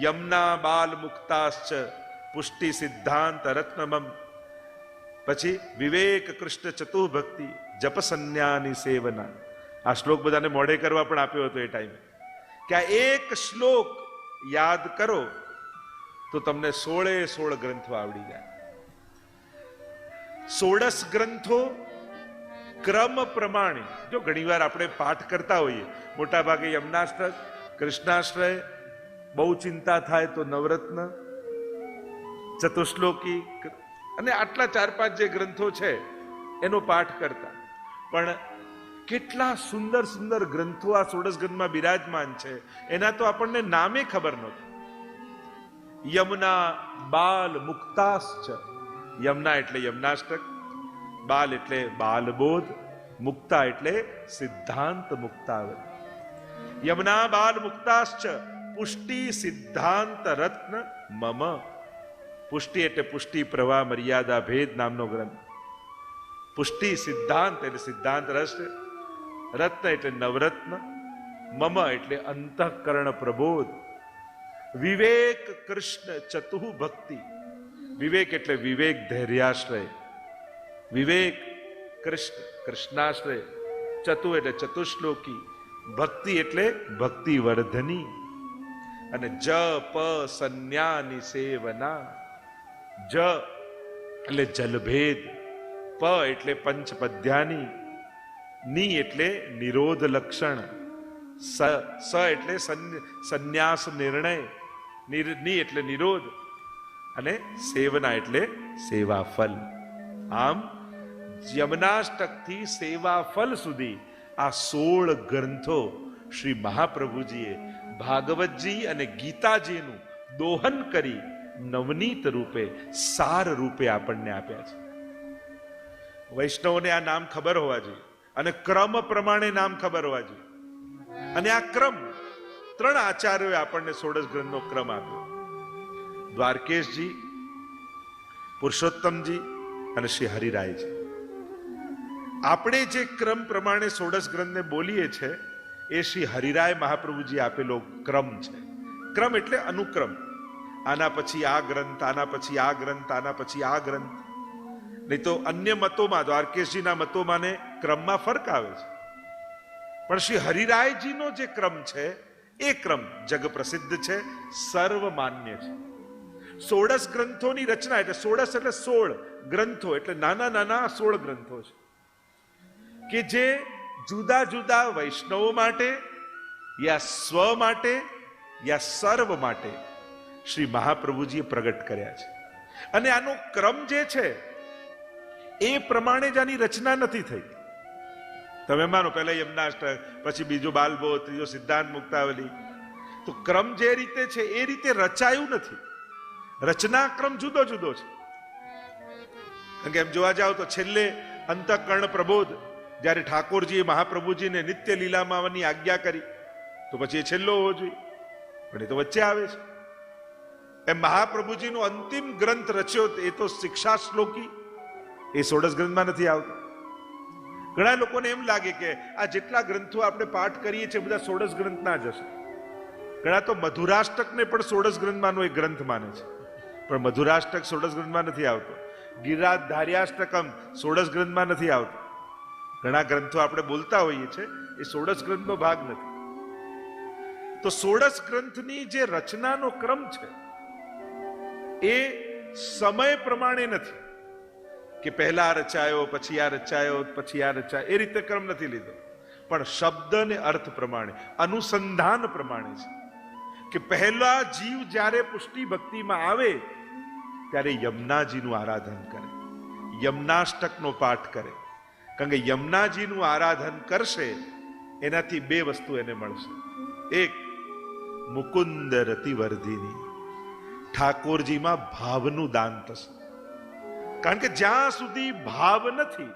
યમના બાલ મુક્તાશ્ચ પુષ્ટિ સિદ્ધાંત રત્નમમ, પછી વિવેક કૃષ્ણ ચતુર્ભક્તિ જપ સંન્યાની સેવના. આ શ્લોક બધાને મોઢે કરવા પણ આપ્યો હતો એ ટાઈમે, કે આ એક શ્લોક યાદ કરો તો તમને 16 ગ્રંથો આવડી જાય. ષોડશ ગ્રંથો ક્રમ પ્રમાણે, જો ઘણીવાર આપણે પાઠ કરતા હોઈએ, મોટા ભાગે યમનાષ્ટક, કૃષ્ણાશ્રય, બહુ ચિંતા થાય તો નવરત્ન, ચતુશ્લોકી, અને આટલા 4-5 જે ગ્રંથો છે એનો પાઠ કરતા. પણ કેટલા સુંદર સુંદર ગ્રંથો આ ષોડશ ગ્રંથમાં બિરાજમાન છે, એના તો આપણને નામે ખબર નહોતું. યમુના બાલ મુક્તાશ્ચ, યમુના એટલે યમનાષ્ટક, બાલ એટલે બાલબોધ, મુક્તા એટલે સિદ્ધાંત મુક્તાવલી. યમુના બાલ મુક્તાશ્ચ પુષ્ટિ સિદ્ધાંત રત્ન મમ. પુષ્ટિ એટલે પુષ્ટિ પ્રવાહ મર્યાદા ભેદ નામનો ગ્રંથ. પુષ્ટિ સિદ્ધાંત એટલે સિદ્ધાંત રસ, રત્ન એટલે નવરત્ન, મમ એટલે અંતઃકરણ પ્રબોધ, વિવેક કૃષ્ણ ચતુઃ ભક્તિ. વિવેક એટલે વિવેક ધૈર્યાશ્રય, વિવેક કૃષ્ણ કૃષ્ણાશ્રય, ચતુ એટલે ચતુશ્લોકી, ભક્તિ એટલે ભક્તિ વર્ધની, અને જપ સંન્યાની સેવના. જ એટલે જલભેદ, પ એટલે પંચપદ્યાની, ની એટલે નિરોધ લક્ષણ, સ એટલે સંન્યાસ નિર્ણય, ની એટલે નિરોધ, અને સેવના એટલે સેવા ફલ. આમ યમનાષ્ટકથી સેવા ફલ સુધી આ 16 ગ્રંથો શ્રી મહાપ્રભુજીએ ભાગવતજી અને ગીતાજીનું દોહન કરી નવનીત રૂપે, સાર રૂપે આપણને આપ્યા છે. વૈષ્ણવને આ નામ ખબર હોવા જોઈએ, અને ક્રમ પ્રમાણે નામ ખબર હોવા જોઈએ. અને આ ક્રમ 3 આચાર્યોએ આપણને ષોડશ ગ્રંથનો ક્રમ આપ્યો: દ્વારકેશજી, પુરુષોત્તમજી અને શ્રી હરિરાયજી. આપણે જે ક્રમ પ્રમાણે ષોડશ ગ્રંથને બોલીએ છીએ એ શ્રી હરિરાય મહાપ્રભુજી આપેલો ક્રમ છે. ક્રમ એટલે અનુક્રમ. આના પછી આ ગ્રંથ, આના પછી આ ગ્રંથ, આના પછી આ ગ્રંથ. નહીં તો અન્ય મતોમાં, દ્વારકેશજીના મતોમાં ને ક્રમમાં ફરક આવે છે, પણ શ્રી હરિરાયજીનો જે ક્રમ છે એ ક્રમ જગ પ્રસિદ્ધ છે, સર્વમાન્ય છે. 16 ગ્રંથોની રચના, એટલે 16 એટલે 16 ગ્રંથો, એટલે નાના નાના 16 ગ્રંથો છે કે જે જુદા જુદા વૈષ્ણવો માટે યા સ્વ માટે યા સર્વ માટે શ્રી મહાપ્રભુજીએ પ્રગટ કર્યા છે. અને આનો ક્રમ જે છે એ પ્રમાણે જ આની રચના નથી થઈ. તમે માનો પહેલા યમનાષ્ટક, પછી બીજો બાલબોધ, ત્રીજો સિદ્ધાંત મુક્તાવલી, તો ક્રમ જે રીતે છે એ રીતે રચાયું નથી. રચના ક્રમ જુદો જુદો છે. કારણ કે એમ જોવા જાવ તો છેલ્લે અંતઃકરણ પ્રબોધ, જ્યારે ઠાકોરજીએ મહાપ્રભુજીને નિત્ય લીલામાં આવવાની આજ્ઞા કરી, તો પછી એ છેલ્લો હોવો જોઈએ, પણ એ તો વચ્ચે આવે છે. એમ મહાપ્રભુજીનો અંતિમ ગ્રંથ રચ્યો એ તો શિક્ષા શ્લોકી, એ 16 ગ્રંથમાં નથી આવતો. ઘણા લોકોને એમ લાગે કે આ જેટલા ગ્રંથો આપણે પાઠ કરીએ છીએ બધા 16 ગ્રંથના જ હશે. ઘણા તો મધુરાષ્ટકને પણ 16 ગ્રંથમાંનો એક ગ્રંથ માને છે, પણ મધુરાષ્ટક 16 ગ્રંથમાં નથી આવતો. ગિરિરાજ ધાર્યાષ્ટકમ 16 ગ્રંથમાં નથી આવતો. ઘણા ગ્રંથો આપણે બોલતા હોઈએ છીએ એ 16 ગ્રંથનો ભાગ નથી. તો 16 ગ્રંથની જે રચનાનો ક્રમ છે એ સમય પ્રમાણે નથી કે પહેલા રચાયો, પછી આ રચાયો, પછી આ રચાયો, એ રીતે ક્રમ નથી લીધો. પણ શબ્દ અને અર્થ પ્રમાણે, અનુસંધાન પ્રમાણે છે કે પહેલા જીવ જ્યારે પુષ્ટિ ભક્તિમાં આવે ત્યારે યમુનાજીનું આરાધન કરે, યમનાષ્ટકનો પાઠ કરે. કારણ કે યમુનાજીનું આરાધન કરશે એનાથી બે વસ્તુ એને મળશે. એક, મુકુંદ રતિવર્ધિની, ઠાકોરજીમાં ભાવનું દાન થશે. કારણ કે જ્યાં સુધી ભાવ નથી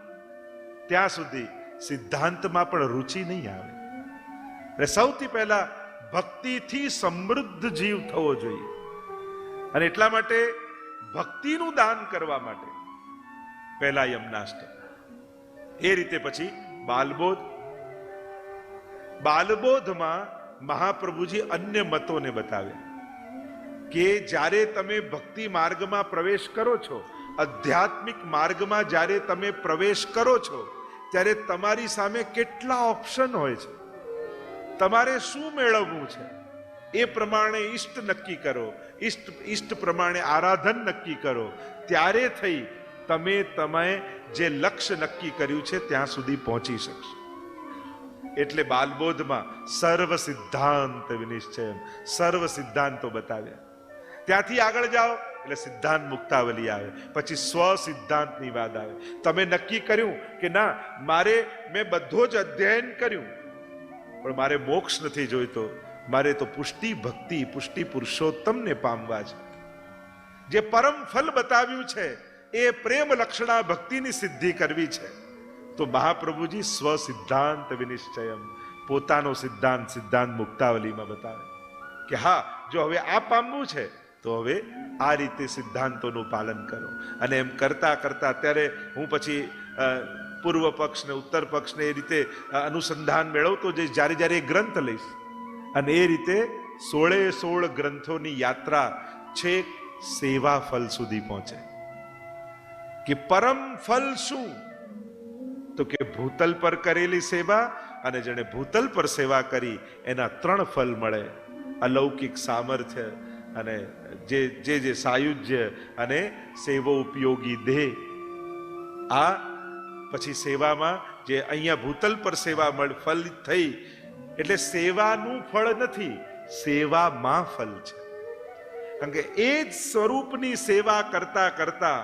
ત્યાં સુધી સિદ્ધાંતમાં પણ રુચિ નહીં આવે. એટલે સૌથી પહેલા ભક્તિથી સમૃદ્ધ જીવ થવો જોઈએ. અને એટલા માટે ભક્તિનું દાન કરવા માટે પહેલા યમનાષ્ટક, એ રીતે પછી બાલબોધ. બાલબોધમાં મહાપ્રભુજી અન્ય મતોને બતાવ્યા કે જ્યારે તમે ભક્તિ માર્ગમાં પ્રવેશ કરો છો, આધ્યાત્મિક માર્ગમાં જ્યારે તમે પ્રવેશ કરો છો ત્યારે તમારી સામે કેટલા ઓપ્શન હોય છે, તમારે શું મેળવવું છે એ પ્રમાણે ઈષ્ટ નક્કી કરો, ઈષ્ટ પ્રમાણે આરાધન નક્કી કરો, ત્યારે થઈ તમે જે લક્ષ્ય નક્કી કર્યું છે ત્યાં સુધી પહોંચી શકશો. એટલે બાલબોધમાં સર્વ સિદ્ધાંત વિનિશ્ચય, સર્વ સિદ્ધાંતો બતાવ્યા. ત્યાંથી આગળ જાઓ એટલે સિદ્ધાંત મુક્તાવલી આવે, પછી સ્વ સિદ્ધાંતની વાત આવે. તમે નક્કી કર્યું કે ના, મેં બધો જ અધ્યયન કર્યું પણ મારે મોક્ષ નથી જોઈતો, મારે તો પુષ્ટિ ભક્તિ, પુષ્ટિ પુરુષોત્તમને પામવા છે. જે પરમ ફલ બતાવ્યું છે એ પ્રેમ લક્ષણા ભક્તિની સિદ્ધિ કરવી છે. તો મહાપ્રભુજી સ્વ સિદ્ધાંત વિનિશ્ચયમ, પોતાનો સિદ્ધાંત સિદ્ધાંત મુક્તાવલીમાં બતાવે કે હા, જો હવે આ પામવું છે તો હવે આ રીતે સિદ્ધાંતોનું પાલન કરો. અને એમ કરતા કરતા અત્યારે હું પછી પૂર્વ પક્ષ ને ઉત્તર પક્ષ ને એ રીતે અનુસંધાન મેળવતો જઈશ જ્યારે જ્યારે એ ગ્રંથ લઈશ. અને એ રીતે 16 ગ્રંથોની યાત્રા છેક સેવા ફલ સુધી પહોંચે. કે પરમ ફલ શું? તો કે ભૂતલ પર કરેલી સેવા, અને જેણે ભૂતલ પર સેવા કરી એના 3 ફલ મળે: અલૌકિક સામર્થ્ય, અને જે સાયુજ્ય, અને સેવો ઉપયોગી દેહ. આ પછી સેવામાં જે અહીંયા ભૂતલ પર સેવા ફલ થઈ, એટલે સેવાનું ફળ નથી, સેવામાં ફલ છે. કારણ કે એ જ સ્વરૂપની સેવા કરતા કરતા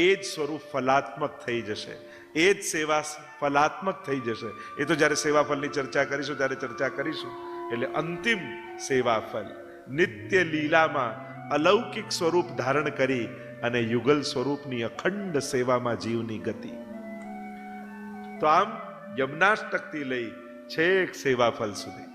એ જ સ્વરૂપ ફલાત્મક થઈ જશે, એ જ સેવા ફલાત્મક થઈ જશે. એ તો જ્યારે સેવા ફલની ચર્ચા કરીશું ત્યારે ચર્ચા કરીશું. એટલે અંતિમ સેવા ફલ નિત્ય લીલામાં અલૌકિક સ્વરૂપ ધારણ કરી અને યુગલ સ્વરૂપની અખંડ સેવામાં જીવની ગતિ. તો આમ યમનાષ્ટકથી લઈ છેક સેવા ફલ સુધી,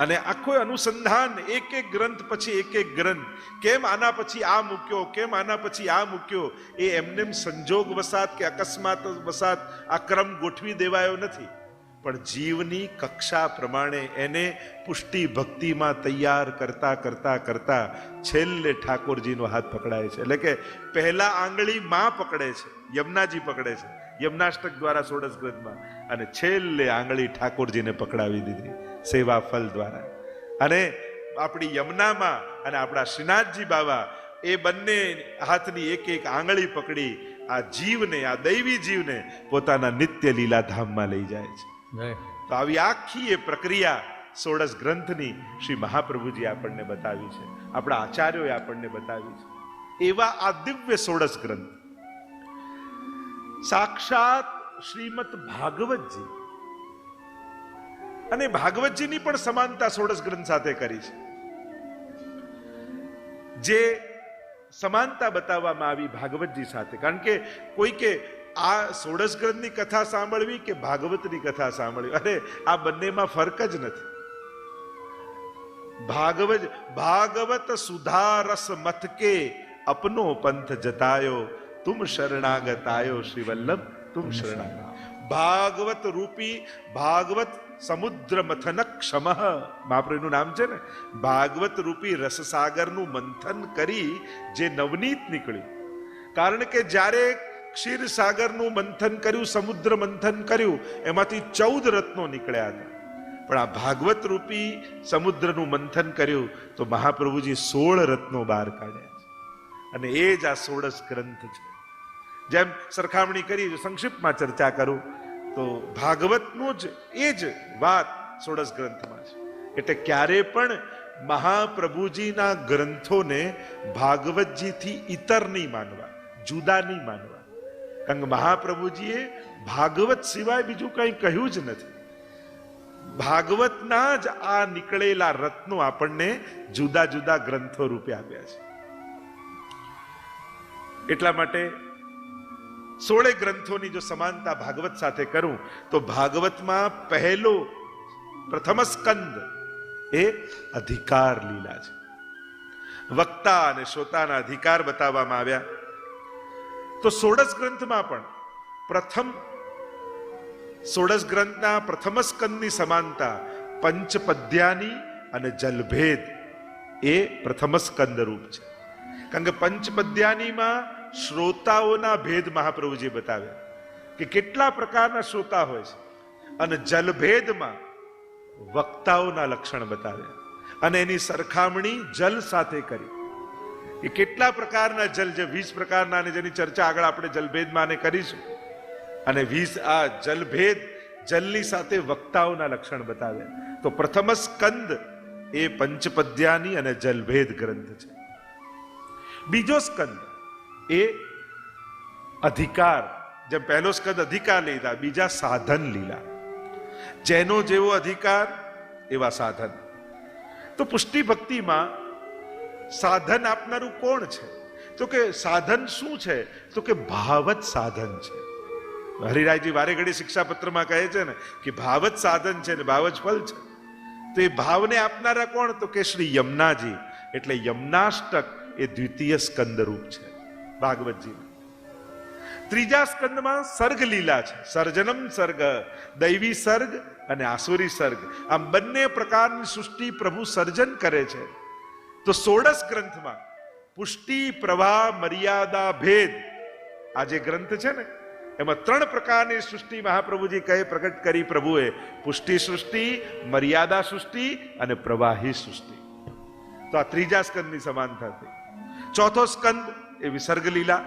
અને આખું અનુસંધાન, એક એક ગ્રંથ પછી એક એક ગ્રંથ, કેમ આના પછી આ મૂક્યો, કેમ આના પછી આ મૂક્યો, એ એમનેમ સંજોગ વસાત કે અકસ્માત વસાત આ ક્રમ ગોઠવી દેવાયો નથી. પણ જીવની કક્ષા પ્રમાણે એને પુષ્ટિ ભક્તિમાં તૈયાર કરતા કરતા કરતા છેલ્લે ઠાકોરજીનો હાથ પકડાય છે. એટલે કે પહેલા આંગળી માં પકડે છે, યમુનાજી પકડે છે યમનાષ્ટક દ્વારા 16 ગ્રંથમાં, અને છેલ્લે આંગળી ઠાકોરજીને પકડાવી દીધી સેવા ફલ દ્વારા. અને આપણી યમુનામાં અને આપણા શ્રીનાથજી બાબા એ બંને હાથની એક એક આંગળી પકડી આ જીવને, આ દૈવી જીવને પોતાના નિત્ય લીલા ધામમાં લઈ જાય છે. તો આવી આખી એ પ્રક્રિયા ષોડશ ગ્રંથની શ્રી મહાપ્રભુજી આપણને બતાવી છે, આપણા આચાર્યોએ આપણને બતાવી છે. એવા આ દિવ્ય ષોડશ ગ્રંથ સાક્ષાત શ્રીમદ ભાગવતજી, અને ભાગવતજીની પણ સમાનતા ષોડશ ગ્રંથ સાથે કરી છે. જે સમાનતા બતાવવામાં આવી ભાગવતજી સાથે, કારણ કે કોઈ કે આ ષોડશ ગ્રંથની કથા સાંભળવી કે ભાગવતની કથા સાંભળવી, અરે આ બંનેમાં ફરક જ નથી. ભાગવત સુધા રસ મથ કે અપનો પંથ જતાયો, તુમ શરણાગત આયો શ્રી વલ્લભ તુમ શરણાગત. ભાગવત રૂપી ભાગવત સમુદ્ર મથન ક્ષમ, મહાપ્રભુનું નામ છે ને. ભાગવત રૂપી રસસાગરનું મંથન કરી જે નવનીત નીકળ્યું. કારણ કે જ્યારે ક્ષીરસાગરનું મંથન કર્યું, સમુદ્ર મંથન કર્યું, એમાંથી 14 રત્નો નીકળ્યા હતા. પણ આ ભાગવત રૂપી સમુદ્રનું મંથન કર્યું તો મહાપ્રભુજી 16 રત્નો બહાર કાઢ્યા છે. અને એ જ આ ષોડશ ગ્રંથ છે. જેમ સરખામણી કરી, સંક્ષિપ્તમાં ચર્ચા કરું તો ભાગવતનું જ એ જ વાત ષોડશ ગ્રંથમાં છે. એટલે ક્યારે પણ મહાપ્રભુજીના ગ્રંથોને ભાગવતજીથી ઇતર નહીં માનવા, જુદા નહીં માનવા. કારણ કે મહાપ્રભુજીએ ભાગવત સિવાય બીજું કંઈ કહ્યું જ નથી. ભાગવતના જ આ નીકળેલા રત્નો આપણને જુદા જુદા ગ્રંથો રૂપે આપ્યા છે. એટલા માટે 16 ગ્રંથોની જો સમાનતા ભાગવત સાથે કરું તો ભાગવતમાં પ્રથમ સ્કંદ એ અધિકાર લીલા છે. વક્તા અને શ્રોતાના અધિકાર બતાવવામાં આવ્યા. તો ષોડશ ગ્રંથમાં પણ ષોડશ ગ્રંથના પ્રથમ સ્કંદની સમાનતા પંચપદ્યાની અને જલભેદ એ પ્રથમ સ્કંદ રૂપ છે. કારણ કે પંચપદ્યાનીમાં શ્રોતાઓના ભેદ મહાપ્રભુજી બતાવ્યા કે કેટલા પ્રકારના શ્રોતા હોય છે, અને જલભેદમાં વક્તાઓના લક્ષણ બતાવ્યા, અને એની સરખામણી જલ સાથે કરી કે કેટલા પ્રકારના જલ, જે 20 પ્રકારના, અને જેની ચર્ચા આગળ આપણે જલભેદમાં કરીશું. અને 20 આ જલભેદ જલની સાથે વક્તાઓના લક્ષણ બતાવ્યા. તો પ્રથમ સ્કંદ એ પંચપદ્યાની અને જલભેદ ગ્રંથ છે. બીજો સ્કંદ એ અધિકાર, જેમ પહેલો સ્કંદ અધિકાર લીધા, બીજા સાધન લીલા. જેનો જેવો અધિકાર એવા સાધન. તો પુષ્ટિ ભક્તિમાં સાધન આપનારું કોણ છે? તો કે સાધન શું છે? તો કે ભાવત સાધન છે. હરિરાયજી વારે ઘડી શિક્ષાપત્રમાં કહે છે ને કે ભાવત સાધન છે ને ભાવ જ ફળ છે. તો એ ભાવને આપનારા કોણ? તો કે શ્રી યમુનાજી. એટલે યમનાષ્ટક એ દ્વિતીય સ્કંદ રૂપ છે ભાગવતજી. ત્રીજા સ્કંદમાં સર્ગ લીલા છે. સર્જનમ સર્ગ, દૈવી સર્ગ અને આસુરી સર્ગ. આમ બંને પ્રકારની સૃષ્ટિ પ્રભુ સર્જન કરે છે. તો ષોડશ ગ્રંથમાં પુષ્ટિ, પ્રવાહ, મર્યાદા, ભેદ, આ જે ગ્રંથ છે ને એમાં 3 પ્રકારની સૃષ્ટિ મહાપ્રભુજી કહે પ્રગટ કરી પ્રભુએ. પુષ્ટિ સૃષ્ટિ, મર્યાદા સૃષ્ટિ અને પ્રવાહી સૃષ્ટિ. તો આ ત્રીજા સ્કંદની સમાનતા થઈ. ચોથો સ્કંદ એ વિસર્ગ લીલા,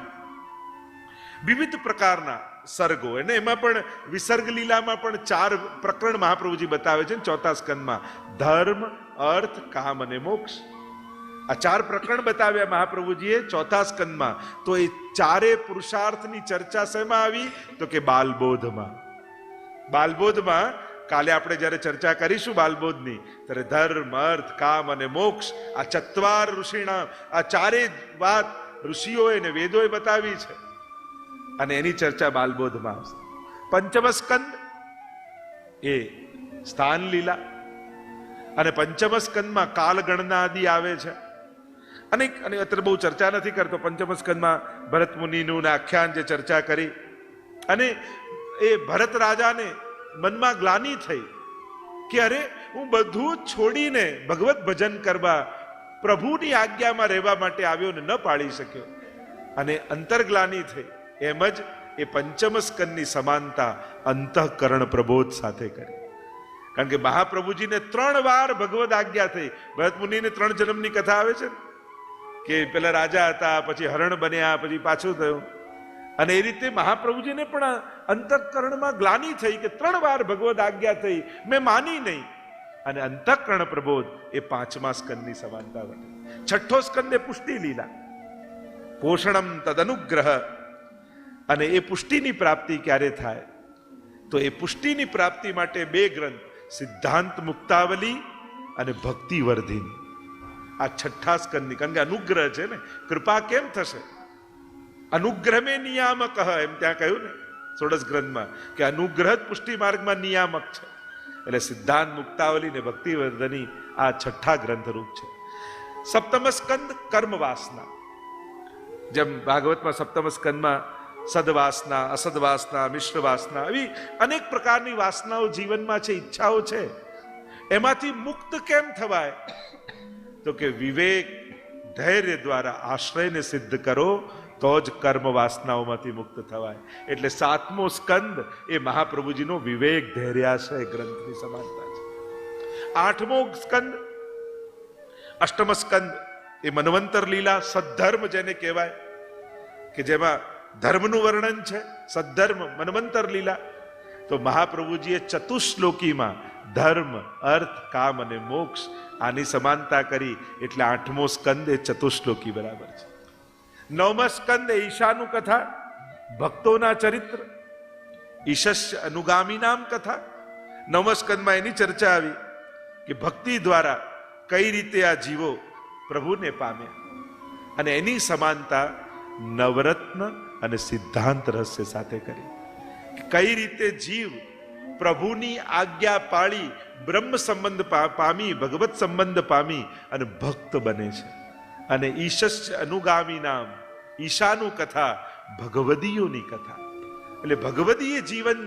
વિવિધ પ્રકારના સર્ગો, અને એમાં પણ વિસર્ગ લીલામાં પણ 4 પ્રકરણ મહાપ્રભુજી બતાવે છે ચોથા સ્કંદમાં. ધર્મ, અર્થ, કામ અને મોક્ષ. આ 4 પ્રકરણ બતાવ્યા મહાપ્રભુજીએ ચોથા સ્કંદમાં. તો એ 4 પુરુષાર્થની ચર્ચા શેમાં આવી? તો કે બાલબોધમાં. બાલબોધમાં કાલે આપણે જ્યારે ચર્ચા કરીશું બાલબોધની, ત્યારે ધર્મ, અર્થ, કામ અને મોક્ષ, આ ચત્વાર ઋષિના, આ 4 વાત ઋષિઓએ અને વેદોએ બતાવી છે, અને એની ચર્ચા બાલબોધમાં આવશે. પંચમ સ્કંદ એ સ્થાન લીલા, અને પંચમ સ્કંદમાં કાલગણના આદિ આવે છે. અને અત્યારે બહુ ચર્ચા નથી કરતો. પંચમ સ્કંદમાં ભરત મુનિનું આખ્યાન જે ચર્ચા કરી, અને એ ભરત રાજાને મનમાં ગ્લાનિ થઈ કે અરે હું બધું છોડીને ભગવત ભજન કરવા, પ્રભુની આજ્ઞામાં રહેવા માટે આવ્યો ને ન પાડી શક્યો, અને અંતર્ગ્લાનિ થઈ. એમ જ એ પંચમ સ્કંદની સમાનતા અંતઃકરણ પ્રબોધ સાથે કરી. કારણ કે મહાપ્રભુજીને 3 વાર ભગવદ આજ્ઞા થઈ. ભરત મુનિને 3 જન્મની કથા આવે છે કે પેલા રાજા હતા, પછી હરણ બન્યા, પછી પાછું થયું. અને એ રીતે મહાપ્રભુજીને પણ અંતઃકરણમાં ગ્લાનિ થઈ કે 3 વાર ભગવદ આજ્ઞા થઈ, મેં માની નહીં. અને અંતઃકરણ પ્રબોધ એ 5મા સ્કંદની સમાનતા બને. 6ઠ્ઠો સ્કંદ એ પુષ્ટિ લીલા, પોષણમ તદનુગ્રહ. અને એ પુષ્ટિની પ્રાપ્તિ ક્યારે થાય? તો એ પુષ્ટિની પ્રાપ્તિ માટે 2 ગ્રંથ, સિદ્ધાંત મુક્તાવલી અને ભક્તિ વર્ધિની. આ 6ઠ્ઠા સ્કંદની, કારણ કે અનુગ્રહ છે ને, કૃપા કેમ થશે? અનુગ્રહ મેં નિયામક, એમ ત્યાં કહ્યું ને 16 ગ્રંથમાં કે અનુગ્રહ જ પુષ્ટિ માર્ગમાં નિયામક છે. એટલે સિદ્ધાંત મુક્તાવલી ને ભક્તિ વર્ધની આ 6ઠ્ઠા ગ્રંથ રૂપ છે. 7મ સ્કંદ કર્મ વાસના. જેમ ભાગવતમાં 7મ સ્કંદમાં સદવાસના, અસદવાસના, મિશ્ર વાસના, એવી અનેક પ્રકારની વાસનાઓ જીવનમાં છે, ઈચ્છાઓ છે. એમાંથી મુક્ત કેમ થવાય? તો કે વિવેક ધૈર્ય દ્વારા આશ્રયને સિદ્ધ કરો તો જ કર્મ વાસનાઓમાંથી મુક્ત થવાય. એટલે 7મો સ્કંદ એ મહાપ્રભુજીનો વિવેક ધૈર્યાશ્રય ગ્રંથની સમાનતા છે. 8મો સ્કંદ, 8મ સ્કંદ એ મન્વંતર લીલા, સદ્ધર્મ જેને કહેવાય, કે જેમાં ધર્મનું વર્ણન છે. સદ્ધર્મ, મન્વંતર લીલા. તો મહાપ્રભુજીએ ચતુશ્લોકીમાં ધર્મ, અર્થ, કામ અને મોક્ષ આની સમાનતા કરી. એટલે 8મો સ્કંદ એ ચતુશ્લોકી બરાબર છે. 9મ સ્કંદ એ ઈશાનું કથા, ભક્તોના ચરિત્ર, ઈશસ્ય અનુગામી નામ કથા. 9મા સ્કંદમાં એની ચર્ચા આવી કે ભક્તિ દ્વારા કઈ રીતે આ જીવો પ્રભુને પામ્યા, અને એની સમાનતા નવરત્ન અને સિદ્ધાંત રહસ્ય સાથે કરી. કઈ રીતે જીવ પ્રભુની આજ્ઞા પાળી બ્રહ્મ સંબંધ પામી, ભગવત સંબંધ પામી અને ભક્ત બને છે. અને ઈશસ્ય અનુગામી નામ, ઈશાનું કથા, ભગવદીયોની કથા. એટલે ભગવદીય જીવન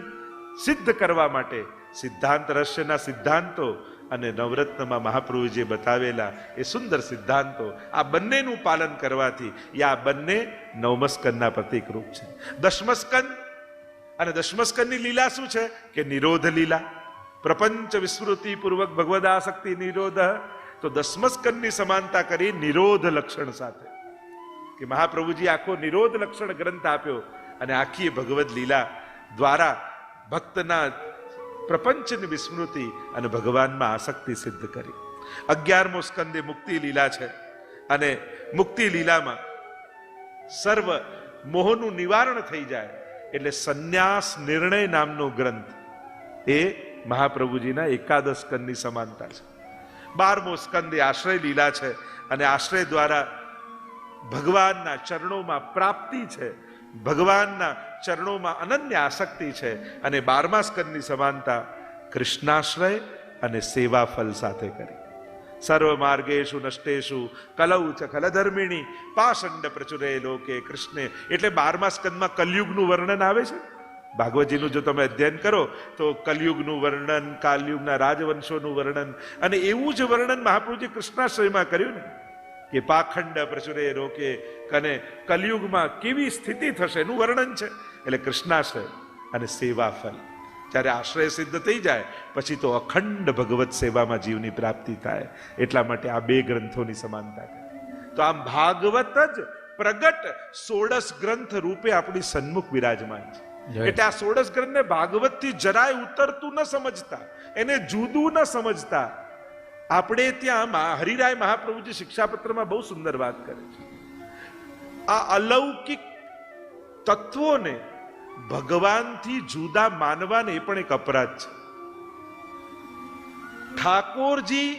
સિદ્ધ કરવા માટે સિદ્ધાંત રહસ્યના સિદ્ધાંતો અને નવરત્નમાં મહાપ્રભુજીએ બતાવેલા એ સુંદર સિદ્ધાંતો, આ બંનેનું પાલન કરવાથી આ બંને 9મ સ્કંદના પ્રતીકરૂપ છે. 10મ સ્કંદ, અને 10મ સ્કંદની લીલા શું છે? કે નિરોધ લીલા, પ્રપંચ વિસ્મૃતિ પૂર્વક ભગવદાસક્તિ નિરોધ. તો 10મ સ્કંદની સમાનતા કરી નિરોધ લક્ષણ સાથે, કે મહાપ્રભુજી આખો નિરોધ લક્ષણ ગ્રંથ આપ્યો અને આખી ભગવદ લીલા દ્વારા ભક્તના પ્રપંચની વિસ્મૃતિ અને ભગવાનમાં આસક્તિ સિદ્ધ કરી. 11મો સ્કંદ એ મુક્તિ લીલા છે, અને મુક્તિ લીલામાં સર્વ મોહનું નિવારણ થઈ જાય એટલે સંન્યાસ નિર્ણય નામનો ગ્રંથ એ મહાપ્રભુજીના 11 સ્કંદની સમાનતા છે. 12મો સ્કંદ એ આશ્રય લીલા છે, અને આશ્રય દ્વારા ભગવાનના ચરણોમાં પ્રાપ્તિ છે, ભગવાનના ચરણોમાં અનન્ય આસક્તિ છે. અને 12મા સ્કંદની સમાનતા કૃષ્ણાશ્રય અને સેવા ફલ સાથે કરી. સર્વ માર્ગેશુ નષ્ટેશુ કલૌ ચ ખલધર્મિણી પાષંડ પ્રચુરે લોકે કૃષ્ણે. એટલે 12મા સ્કંદમાં કલયુગનું વર્ણન આવે છે. ભાગવતજીનું જો તમે અધ્યયન કરો તો કલયુગનું વર્ણન, કાલયુગના રાજવંશોનું વર્ણન, અને એવું જ વર્ણન મહાપ્રભુજી કૃષ્ણાશ્રયમાં કર્યું ને, કે પાખંડ પ્રચુરે રોકે, કને કલયુગમાં કેવી સ્થિતિ થશે એનું વર્ણન છે. એટલે કૃષ્ણાશ્રય અને સેવા ફલ. જ્યારે આશ્રય સિદ્ધ થઈ જાય પછી તો અખંડ ભગવત સેવામાં જીવની પ્રાપ્તિ થાય. એટલા માટે આ 2 ગ્રંથોની સમાનતા કરી. તો આમ ભાગવત જ પ્રગટ 16 ગ્રંથ રૂપે આપણી સન્મુખ વિરાજમાન છે. એટલે આ 16 ગ્રંથને ભાગવતથી જરાય ઉતરતું ન સમજતા, એને જુદું ન સમજતા. આપણે ત્યાં હરિરાય મહાપ્રભુજી શિક્ષાપત્રમાં બહુ સુંદર વાત કરે છે. આ અલૌકિક તત્વોને ભગવાનથી જુદા માનવાને એ પણ એક અપરાધ છે. ઠાકોરજી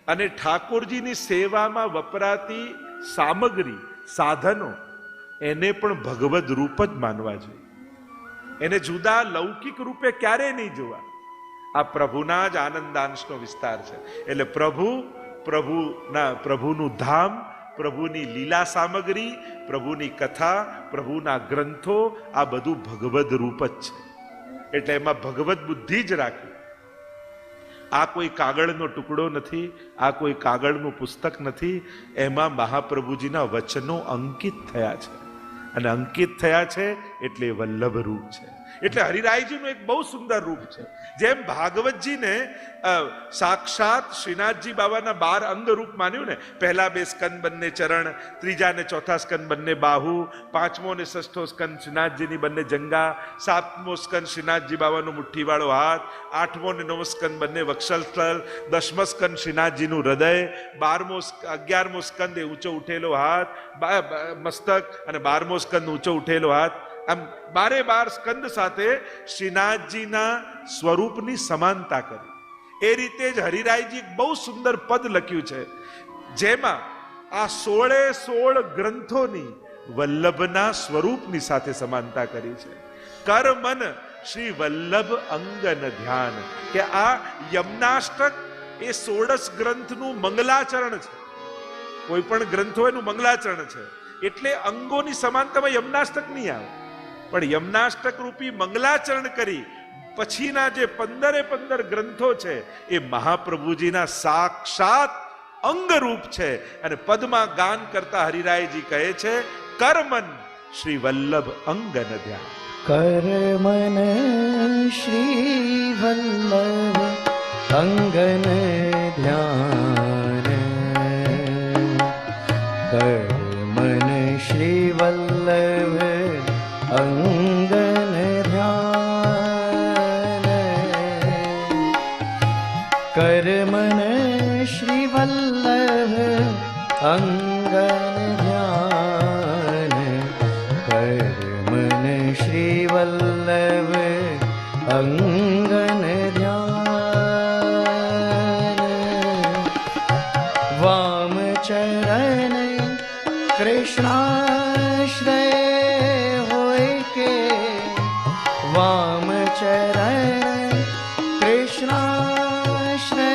અને ઠાકોરજીની સેવામાં વપરાતી સામગ્રી, સાધનો, એને પણ ભગવદ રૂપ જ માનવા જોઈએ. એને જુદા લૌકિક રૂપે ક્યારેય નહીં જોવા. આ પ્રભુના જ આનંદાંશનો વિસ્તાર છે. એટલે પ્રભુનું ધામ, પ્રભુની લીલા સામગ્રી, પ્રભુની કથા, પ્રભુના ગ્રંથો, આ બધું ભગવદ રૂપ જ છે. એટલે એમાં ભગવદ બુદ્ધિ જ રાખી. આ કોઈ કાગળનો ટુકડો નથી, આ કોઈ કાગળનું પુસ્તક નથી. એમાં મહાપ્રભુજીના વચનો અંકિત થયા છે, અને અંકિત થયા છે એટલે વલ્લભ રૂપ છે. એટલે હરિરાયજીનું એક બહુ સુંદર રૂપ છે. જેમ ભાગવતજીને સાક્ષાત શ્રીનાથજી બાબાના 12 અંગ રૂપ માન્યું ને, પહેલા 2 સ્કંદ બંને ચરણ, ત્રીજા ને ચોથા સ્કંદ બંને બાહુ, 5મો ને 6ઠો સ્કંદ શ્રીનાથજીની બંને જંગા, 7મો સ્કંદ શ્રીનાથજી બાબાનો મુઠ્ઠીવાળો હાથ, 8મો ને 9મો સ્કંદ બંને વક્ષસ્થળ, 10મો સ્કંદ શ્રીનાથજીનું હૃદય, 11મો સ્કંદ એ ઊંચો ઉઠેલો હાથ મસ્તક, અને 12મો સ્કંદ ઊંચો ઉઠેલો હાથ. આમ 12 સ્કંદ સાથે શ્રીનાથજીના સ્વરૂપની સમાનતા કરી. એ રીતે જ હરિરાયજી બહુ સુંદર પદ લખ્યું છે, જેમાં આ 16 ગ્રંથોની વલ્લભના સ્વરૂપની સાથે સમાનતા કરી છે. કર મન શ્રી વલ્લભ અંગન ધ્યાન, કે આ યમનાષ્ટક એ 16 ગ્રંથનું મંગલાચરણ છે. કોઈ પણ ગ્રંથો એનું મંગલાચરણ છે, એટલે અંગોની સમાનતામાં યમનાષ્ટક નહીં આવે. પણ યમનાષ્ટક રૂપી મંગલાચરણ કરી પછીના જે 15 ગ્રંથો છે એ મહાપ્રભુજીના સાક્ષાત અંગરૂપ છે. અને પદમાં ગાન કરતા હરિરાયજી કહે છે, કરમન શ્રી વલ્લભ અંગન ધ્યાન. કરમન શ્રી વલ્લભ અંગન ધ્યાન, કરમન શ્રી વલ્લભ અંગન ધ્યાન, કરમન શ્રી વલ્લભ અંગન ધ્યાન, કરમન શ્રી વલ્લભ અંગન ધ્યાન, વામ ચરણ કૃષ્ણાશ્રય હોય કે, વામ ચરણ કૃષ્ણાશ્રય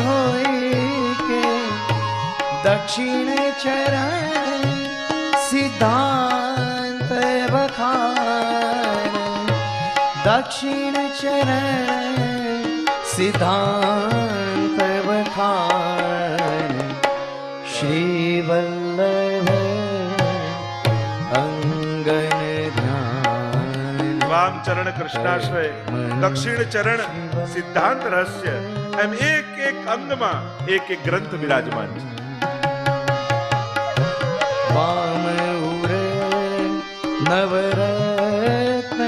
હોય કે, દક્ષિણ ચરણ સિદ્ધાંત બખાન, દક્ષિણ ચરણ સિદ્ધાંત બખાન, શ્રી વલ્લભ અંગન ધ્યાન. વામ ચરણ કૃષ્ણાશ્રય, દક્ષિણ ચરણ સિદ્ધાંત રહસ્ય, એમ એક અંગમાં એક ગ્રંથ વિરાજમાન છે. વામ ઉર નવરત્ન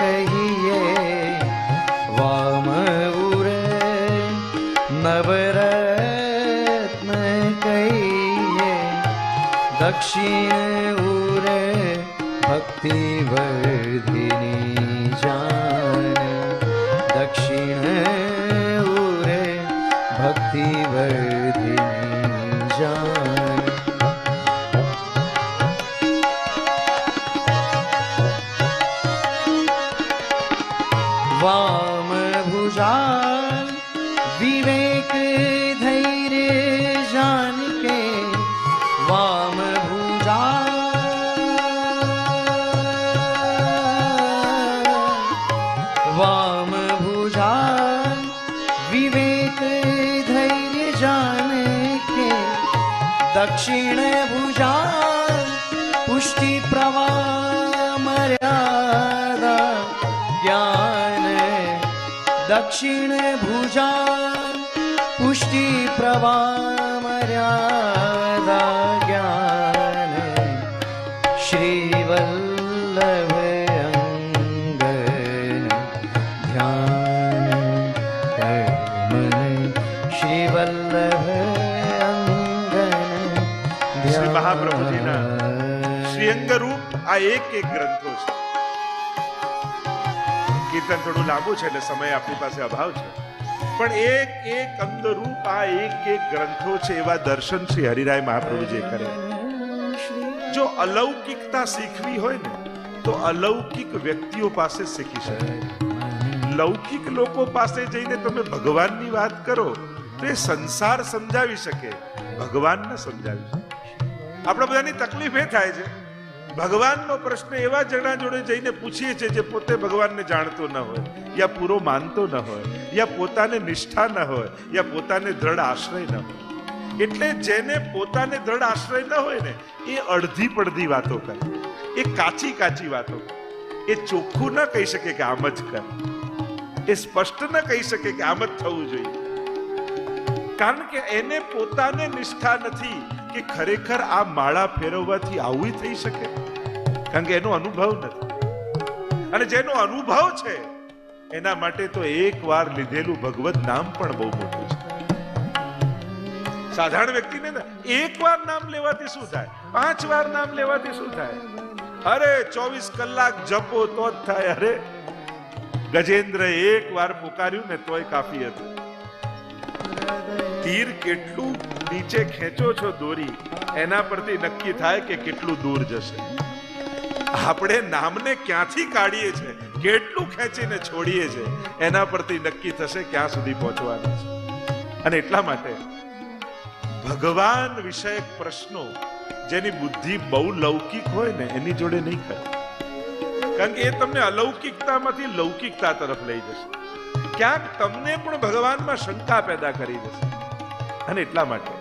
કહીએ, વામ ઉર નવરત્ન કહીએ, દક્ષિણ ઉર ભક્તિ વર્ધિની જાન, દક્ષિણ ઉર ભક્તિ વર્ધિની જાન. वाम भुजाल विवेक धैर्य जान के, वाम भुजाल विवेक धैर्य जान के, दक्षिण भुजाल पुष्टि प्रवाह मर्यादा ज्ञान, दक्षिण भुजाल पुष्टि प्रवाह मर्यादा ज्ञान, श्री वल्लभ अंगन ध्यान, करमन श्री वल्लभ अंगन શ્રી ध्यान. મહાપ્રભુજીના શ્રીઅંગ રૂપ આ એક ગ્રંથો છે. કીર્તન થોડું લાંબુ છે એટલે સમય આપણી પાસે અભાવ છે, પણ એક અંગરૂપ આ એક ગ્રંથો છે. એવા દર્શન શ્રી હરિરાય મહાપ્રભુજી કરે. જો અલૌકિકતા શીખવી હોય ને તો અલૌકિક વ્યક્તિઓ પાસે શીખી શકાય. લૌકિક લોકો પાસે જઈને તમે ભગવાનની વાત કરો તો એ સંસાર સમજાવી શકે, ભગવાન ન સમજાવી શકે. આપણા બધાની તકલીફ એ થાય છે, ભગવાનનો પ્રશ્ન એવા જણા જોડે જઈને પૂછીએ છીએ જે પોતે ભગવાનને જાણતો ન હોય, યા પૂરો માનતો ન હોય, યા પોતાને નિષ્ઠા ન હોય, યા પોતાને દ્રઢ આશ્રય ન હોય. એટલે જેને પોતાને દ્રઢ આશ્રય ન હોય ને એ અડધી પડધી વાતો કરે, એ કાચી કાચી વાતો, એ ચોખ્ખું ન કહી શકે કે આમ જ કર, એ સ્પષ્ટ ન કહી શકે કે આમ જ થવું જોઈએ, કારણ કે એને પોતાને નિષ્ઠા નથી કે ખરેખર આ માળા ફેરવવાથી આવું થઈ શકે, કારણ કે એનો અનુભવ નથી. અને જેનો અનુભવ છે એના માટે તો એક વાર લીધેલું ભગવત નામ પણ બહુ મોટું છે. સાધારણ વ્યક્તિને એક વાર નામ લેવાથી શું થાય, 5 વાર નામ લેવાથી શું થાય, અરે 24 કલાક જપો તો જ થાય. અરે ગજેન્દ્ર એક વાર પુકાર્યું ને તોય કાફી હતું. તીર કેટલું નીચે ખેંચો છો દોરી, એના પરથી નક્કી થાય કે કેટલું દૂર જશે. આપણે નામને ક્યાંથી કાઢીએ છીએ, કેટલું ખેંચીને છોડીએ છીએ, એના પરથી નક્કી થશે ક્યાં સુધી પહોંચવાનું છે. અને એટલા માટે ભગવાન વિષયક પ્રશ્નો જેની બુદ્ધિ બહુ લૌકિક હોય ને એની જોડે નહીં કરે, કારણ કે એ તમને અલૌકિકતામાંથી લૌકિકતા તરફ લઈ જશે, ક્યાંક તમને પણ ભગવાનમાં શંકા પેદા કરી દેશે. અને એટલા માટે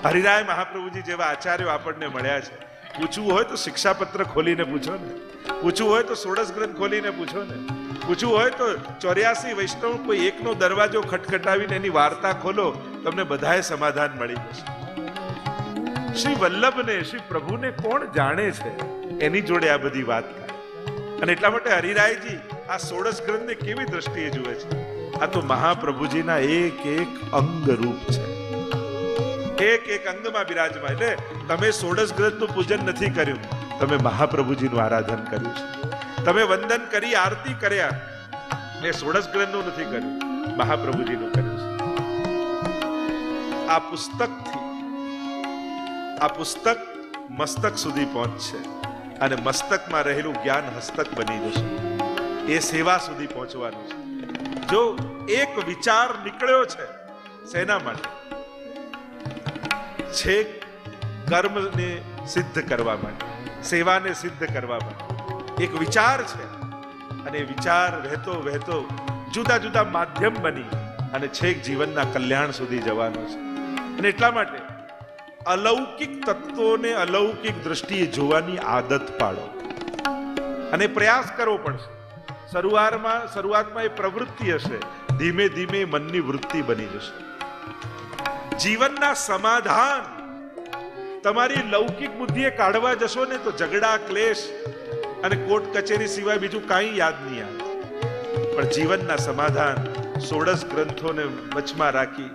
હરિરાય મહાપ્રભુજી જેવા આચાર્યો આપણને મળ્યા છે. પૂછવું હોય તો શિક્ષાપત્ર ખોલીને પૂછો ને, પૂછવું હોય તો ષોડશ ગ્રંથ ખોલીને પૂછો ને, પૂછવું હોય તો 84 વૈષ્ણવ કોઈ એકનો દરવાજો ખટખટાવીને એની વાર્તા ખોલો, તમને બધાએ સમાધાન મળી જશે. શ્રી વલ્લભને, શ્રી પ્રભુને કોણ જાણે છે, એની જોડે આ બધી વાત થાય. અને એટલા માટે હરિરાયજી આ ષોડશ ગ્રંથને કેવી દ્રષ્ટિએ જુએ છે, આ તો મહાપ્રભુજીના એક એક અંગ રૂપ છે, એક એક અંગમાં બિરાજમાન. એટલે તમે ષોડશ ગ્રંથનું પૂજન નથી કર્યું, તમે મહાપ્રભુજીનું આરાધન કર્યું છે. તમે વંદન કરી આરતી કર્યા, એ ષોડશ ગ્રંથનું નથી કર્યું, મહાપ્રભુજીનું કર્યું છે. આ પુસ્તક મસ્તક સુધી પહોંચશે અને મસ્તકમાં રહેલું જ્ઞાન હસ્તક બની જશે. એ સેવા સુધી પહોંચવાનું છે. જો એક વિચાર નીકળ્યો છે શેના માટે, છેક કર્મને સિદ્ધ કરવા માટે, સેવાને સિદ્ધ કરવા માટે એક વિચાર છે, અને વિચાર વહેતો વહેતો જુદા જુદા માધ્યમ બની અને છેક જીવનના કલ્યાણ સુધી જવાનો છે. અને એટલા માટે અલૌકિક તત્વોને અલૌકિક દ્રષ્ટિએ જોવાની આદત પાડો અને પ્રયાસ કરવો પડશે. શરૂઆતમાં એ પ્રવૃત્તિ હશે, ધીમે ધીમે મનની વૃત્તિ બની જશે. જીવનના સમાધાન તમારી લૌકિક બુદ્ધિએ કાઢવા જશો ને તો ઝઘડા, ક્લેશ અને કોર્ટ કચેરી સિવાય બીજું કાંઈ યાદ નહીં આવે. પણ જીવનના સમાધાન ષોડશ ગ્રંથોને વચમાં રાખી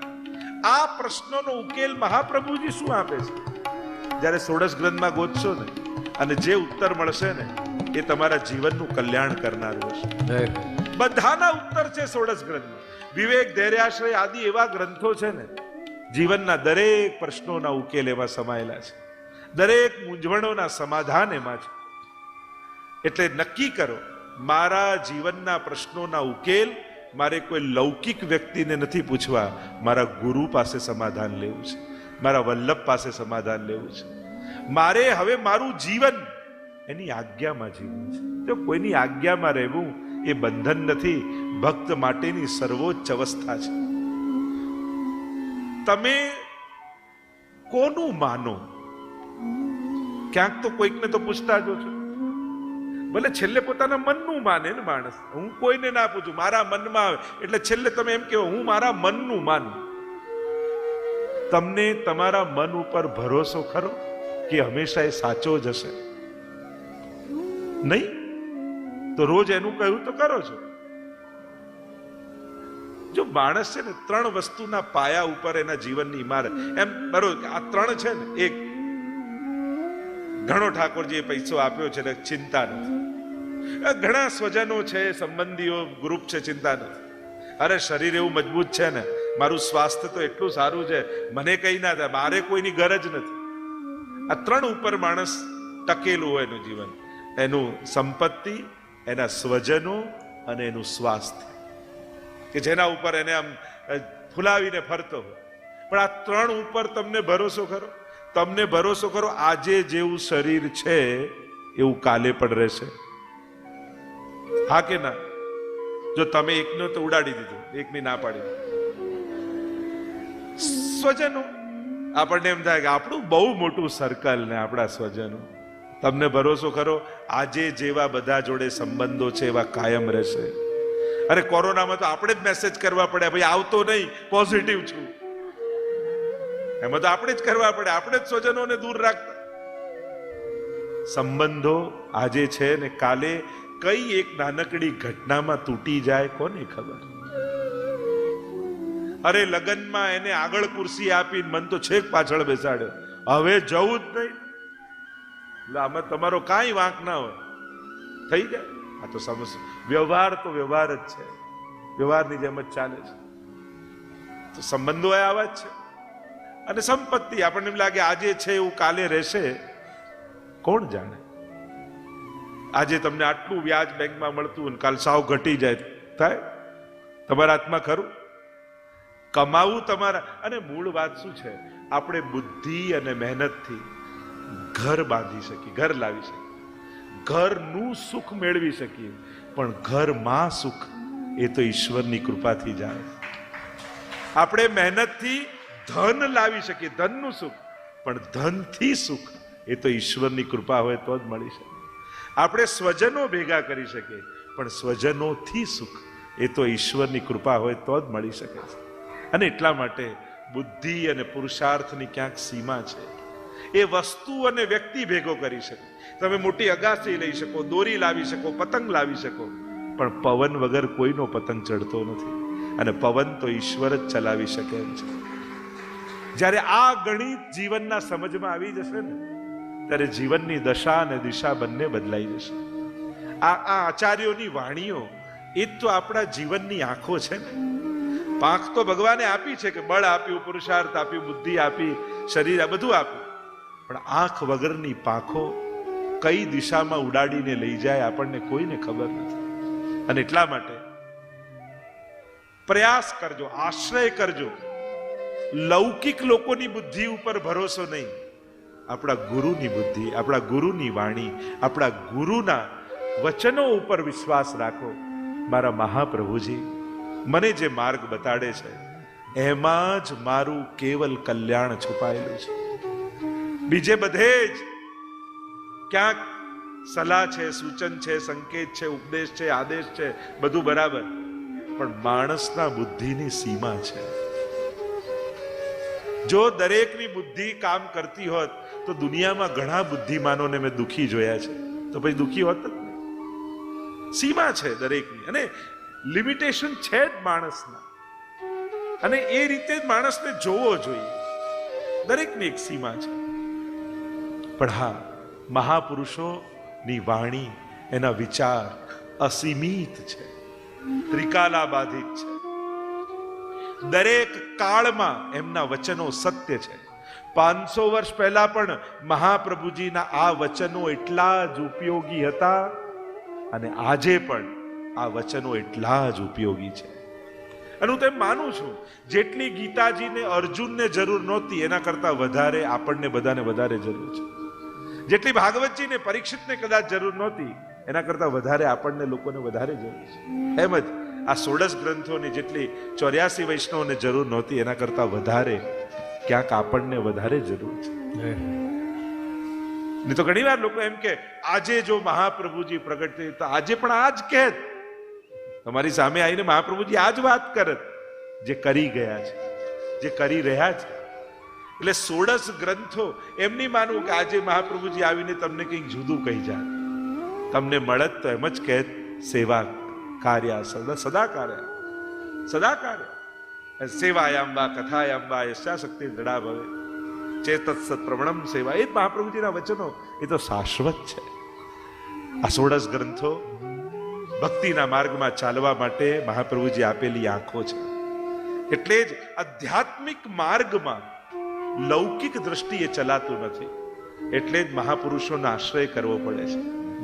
આ પ્રશ્નોનો ઉકેલ મહાપ્રભુજી શું આપે છે, જ્યારે ષોડશ ગ્રંથમાં ગોતશો ને અને જે ઉત્તર મળશે ને એ તમારા જીવનનું કલ્યાણ કરનારું હશે. બધાના ઉત્તર છે ષોડશ ગ્રંથમાં. વિવેક, ધૈર્યાશ્રય આદિ એવા ગ્રંથો છે ને, જીવનના દરેક પ્રશ્નોના ઉકેલ એમાં સમાયેલા છે, દરેક મૂંઝવણોના સમાધાન એમાં છે. એટલે નક્કી કરો, મારા જીવનના પ્રશ્નોના ઉકેલ મારે કોઈ લૌકિક વ્યક્તિને નથી પૂછવા, મારા ગુરુ પાસે સમાધાન લેવું છે, મારા વલ્લભ પાસે સમાધાન લેવું છે. મારે હવે મારું જીવન એની આજ્ઞામાં જીવવું છે. જો કોઈની આજ્ઞામાં રહેવું એ બંધન નથી, ભક્ત માટેની સર્વોચ્ચ અવસ્થા છે. તમે કોનું માનો, ક્યાંક તો કોઈકને તો પૂછતા જો છો, ભલે છેલ્લે પોતાના મનનું માને ને માણસ. હું કોઈને ના પૂછું, મારા મનમાં આવે એટલે છેલ્લે તમે એમ કહો હું મારા મનનું માનું. તમને તમારા મન ઉપર ભરોસો ખરો કે હંમેશા એ સાચો જ હશે? નહીં તો રોજ એનું કહ્યું તો કરો છો. જો માણસ છે ને 3 વસ્તુના પાયા ઉપર એના જીવનની ઇમારત, એમ બરોબર આ 3 છે ને, એક ઘણો ઠાકોરજીએ પૈસો આપ્યો છે ને ચિંતા નથી, ઘણા સ્વજનો છે, સંબંધીઓ, ગ્રુપ છે, ચિંતા નથી, અરે શરીર એવું મજબૂત છે ને, મારું સ્વાસ્થ્ય તો એટલું સારું છે, મને કઈ ના થાય, મારે કોઈની ગરજ નથી. આ 3 ઉપર માણસ ટકેલું હોય એનું જીવન, એનું સંપત્તિ, એના સ્વજનો અને એનું સ્વાસ્થ્ય, કે જેના ઉપર એને આમ ફુલાવીને ફરતો હોય. પણ આ 3 ઉપર તમને ભરોસો ખરો? તમને ભરોસો કરો આજે જેવું શરીર છે એવું કાલે પણ રહેશે? હા કે ના? જો તમે એકનો તો ઉડાડી દીધું, એકની ના પાડી. સ્વજનો, આપણને એમ થાય કે આપણું બહુ મોટું સર્કલ ને આપણા સ્વજનો, તમને ભરોસો ખરો આજે જેવા બધા જોડે સંબંધો છે એવા કાયમ રહેશે? અરે કોરોનામાં તો આપણે જ મેસેજ કરવા પડે, ભાઈ આવતો નહીં, પોઝિટિવ છું. એમાં તો આપણે જ કરવા પડે, આપણે જ સ્વજનોને દૂર રાખતા. સંબંધો આજે છે ને કાલે કઈ એક નાનકડી ઘટનામાં તૂટી જાય કોને ખબર. અરે લગ્નમાં એને આગળ ખુરશી આપી, મન તો છેક પાછળ બેસાડ્યો, હવે જવું જ નહીં. એટલે આમાં તમારો કાંઈ વાંક ના હોય, થઈ જાય. આ તો સમસ્યા. વ્યવહાર તો વ્યવહાર જ છે, વ્યવહારની જેમ જ ચાલે છે. તો સંબંધો આવા જ છે. અને સંપત્તિ આપણને એમ લાગે આજે છે એવું કાલે રહેશે, કોણ જાણે. આજે તમને આટલું વ્યાજ બેંકમાં મળતું અને કાલ સાવ ઘટી જાય, થાય તમારા હાથમાં ખરું? કમાવું તમારા. અને મૂળ વાત શું છે? આપણે બુદ્ધિ અને મહેનતથી ઘર બાંધી શકીએ, ઘર લાવી શકીએ, ઘરનું સુખ મેળવી શકીએ, પણ ઘરમાં સુખ એ તો ઈશ્વરની કૃપાથી જાય. આપણે મહેનતથી ધન લાવી શકીએ, ધનનું સુખ, પણ ધનથી સુખ એ તો ઈશ્વરની કૃપા હોય તો જ મળી શકે. આપણે સ્વજનો ભેગા કરી શકીએ, પણ સ્વજનોથી સુખ એ તો ઈશ્વરની કૃપા હોય તો જ મળી શકે છે. અને એટલા માટે બુદ્ધિ અને પુરુષાર્થની ક્યાંક સીમા છે. એ વસ્તુ અને વ્યક્તિ ભેગો કરી શકે. તમે મોટી અગાસી લઈ શકો, દોરી લાવી શકો, પતંગ લાવી શકો, પણ પવન વગર કોઈનો પતંગ ચડતો નથી. અને પવન તો ઈશ્વર જ ચલાવી શકે એમ છે. જ્યારે આ ગણિત જીવનના સમજમાં આવી જશે ને, ત્યારે જીવનની દશા અને દિશા બંને બદલાઈ જશે. આ આચાર્યોની વાણીઓ એ તો આપણા જીવનની આંખો છે ને. પાંખ તો ભગવાને આપી છે કે બળ આપ્યું, પુરુષાર્થ આપ્યું, બુદ્ધિ આપી, શરીર આ બધું આપ્યું, પણ આંખ વગરની પાંખો કઈ દિશામાં ઉડાડીને લઈ જાય આપણને કોઈને ખબર નથી. અને એટલા માટે પ્રયાસ કરજો, આશ્રય કરજો. લૌકિક લોકોની બુદ્ધિ ઉપર ભરોસો નહીં, આપણા ગુરુની બુદ્ધિ, આપણા ગુરુની વાણી, આપણા ગુરુના વચનો ઉપર વિશ્વાસ રાખો. મારા મહાપ્રભુજી મને જે માર્ગ બતાડે છે એમાં જ મારું કેવલ કલ્યાણ છુપાયેલું છે. બીજે બધે જ ક્યાંક સલાહ છે, સૂચન છે, સંકેત છે, ઉપદેશ છે, આદેશ છે, બધું બરાબર, પણ માણસના બુદ્ધિની સીમા છે. જો દરેકની બુદ્ધિ કામ કરતી હોત તો દુનિયામાં ઘણા બુદ્ધિમાનોને મેં દુખી જોયા છે, તો પછી દુખી હોત જ નહીં. સીમા છે દરેકની, અને લિમિટેશન છે જ માણસના, અને એ રીતે જ માણસને જોવો જોઈએ. દરેકની એક સીમા છે. પણ હા, મહાપુરુષોની વાણી, એના વિચાર અસીમિત છે, ત્રિકાલાબાધિત છે. દરેક કાળમાં એમના વચનો સત્ય છે. 500 વર્ષ પહેલા પણ મહાપ્રભુજીના આ વચનો એટલા જ ઉપયોગી હતા, અને આજે પણ આ વચનો એટલા જ ઉપયોગી છે. અને હું તેમ માનું છું, જેટલી ગીતાજીને અર્જુનને જરૂર નહોતી એના કરતા વધારે આપણને બધાને વધારે જરૂર છે. જેટલી ભાગવતજીને પરીક્ષિતને કદાચ જરૂર નહોતી એના કરતા વધારે આપણને લોકોને વધારે જરૂર છે. એમ જ આ 16 ગ્રંથોની જેટલી 84 વૈષ્ણવને જરૂર નહોતી એના કરતા વધારે ક્યાંક આપણને વધારે જરૂર છે. નહીં તો ઘણી વાર લોકો એમ કે આજે જો મહાપ્રભુજી પ્રગટ થઈ તો આજે પણ આ જ કહેત, તમારી સામે આવીને મહાપ્રભુજી આ જ વાત કરત જે કરી ગયા છે, જે કરી રહ્યા છે. એટલે 16 ગ્રંથો એમની માનવું કે આજે મહાપ્રભુજી આવીને તમને કંઈક જુદું કહી જાય, તમને મળત તો એમ જ કહેત સેવા કાર્ય સદા કાર્ય સેવાયામ વા કથાયામ વા યસ્યા શક્તિ દૃઢા ભવે ચેતત સત્પ્રવણમ સેવા. એ જ મહાપ્રભુજીના વચનો એ તો શાશ્વત છે. આ 16 ગ્રંથો ભક્તિના માર્ગમાં ચાલવા માટે મહાપ્રભુજી આપેલી આંખો છે. એટલે જ આધ્યાત્મિક માર્ગમાં લૌકિક દ્રષ્ટિએ ચલાતું નથી. એટલે જ મહાપુરુષોનો આશ્રય કરવો પડે છે.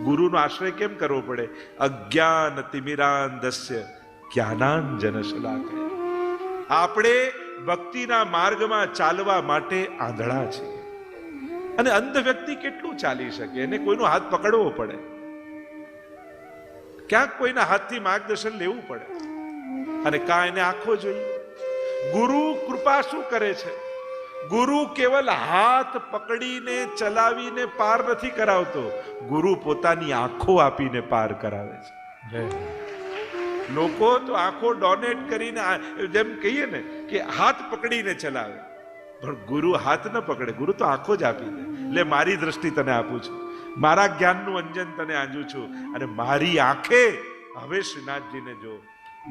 ગુરુનો આશ્રય કેમ કરવો પડે? અજ્ઞાન તિમિરાંધસ્ય જ્ઞાનાંજન શલાકયા. આપણે ભક્તિના માર્ગમાં ચાલવા માટે આંધળા છીએ, અને અંધ વ્યક્તિ કેટલું ચાલી શકે? એને કોઈનો હાથ પકડવો પડે, ક્યાંક કોઈના હાથથી માર્ગદર્શન લેવું પડે, અને કાં એને આંખો જોઈએ. ગુરુ કૃપા શું કરે છે? ગુરુ કેવલ હાથ પકડીને ચલાવીને પાર નથી કરાવતો, ગુરુ પોતાની આંખો આપીને પાર કરાવે છે. લોકો તો આંખો ડોનેટ કરીને, જેમ કહીએ ને કે હાથ પકડીને ચલાવે, પણ ગુરુ હાથ ન પકડે, ગુરુ તો આંખો જ આપી દે. એટલે મારી દ્રષ્ટિ તને આપું છું, મારા જ્ઞાનનું અંજન તને આંજું છું, અને મારી આંખે હવે શ્રીનાથજીને જો,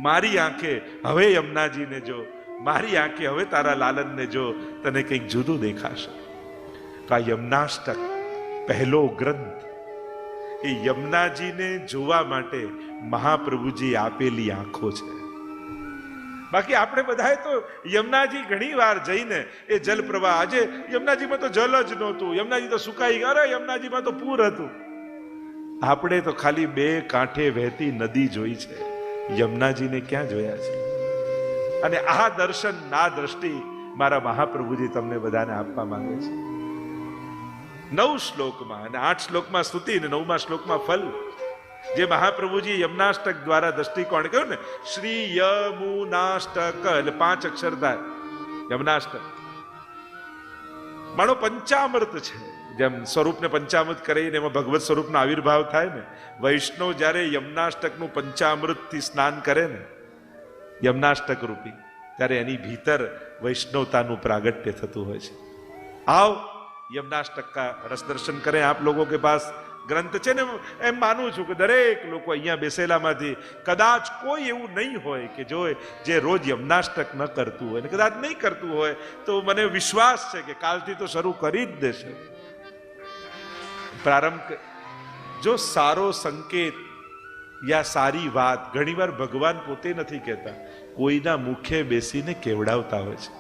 મારી આંખે હવે યમુનાજીને જો, મારી આંખે હવે તારા લાલનને જો, તને કંઈક જુદું દેખાશે. તો આ યમુનાષ્ટક પહેલો ગ્રંથ એ યમુનાજીને જોવા માટે મહાપ્રભુજી આપેલી આંખો છે. બાકી આપણે બધાએ તો યમુનાજી ઘણી વાર જઈને એ જલ પ્રવાહ, આજે યમુનાજીમાં તો જલ જ નહોતું, યમુનાજી તો સુકાઈ ગયા, અરે યમુનાજીમાં તો પૂર હતું. આપણે તો ખાલી 2 કાંઠે વહેતી નદી જોઈ છે, યમુનાજીને ક્યાં જોયા છે? અને આ દર્શન, આ દ્રષ્ટિ મારા મહાપ્રભુજી તમને બધાને આપવા માંગે છે. 9 શ્લોકમાં અને 8 શ્લોકમાં સ્તુતિ અને 9મા શ્લોકમાં ફલ, જે મહાપ્રભુજી યમુનાષ્ટક દ્વારા દ્રષ્ટિકોણ કહ્યું ને, શ્રી યમુનાષ્ટક, એટલે 5 અક્ષર થાય યમુનાષ્ટક. માનો પંચામૃત છે, જેમ સ્વરૂપને પંચામૃત કરીને એમાં ભગવત સ્વરૂપનો આવિર્ભાવ થાય ને, વૈષ્ણવ જ્યારે યમુનાષ્ટકનું પંચામૃતથી સ્નાન કરે ને, યમુનાષ્ટક રૂપી, ત્યારે એની ભીતર વૈષ્ણવતાનું પ્રાગટ્ય થતું હોય છે. આવ યમુનાષ્ટક કા રસ દર્શન કરેं. આપ લોકો કે પાસ ગ્રંથ છે ને, એમ માનું છું કે દરેક લોકો અહીંયા બેસેલામાંથી કદાચ કોઈ એવું નહીં હોય કે જે રોજ યમુનાષ્ટક ન કરતું હોય, ને કદાચ નહીં કરતું હોય તો મને વિશ્વાસ છે કે કાલથી તો શરૂ કરી જ દેશે. પ્રારંભ, જો સારો સંકેત યા સારી વાત ઘણીવાર ભગવાન પોતે નથી કહેતા, કોઈના મુખે બેસીને કેવડાવતા હોય છે.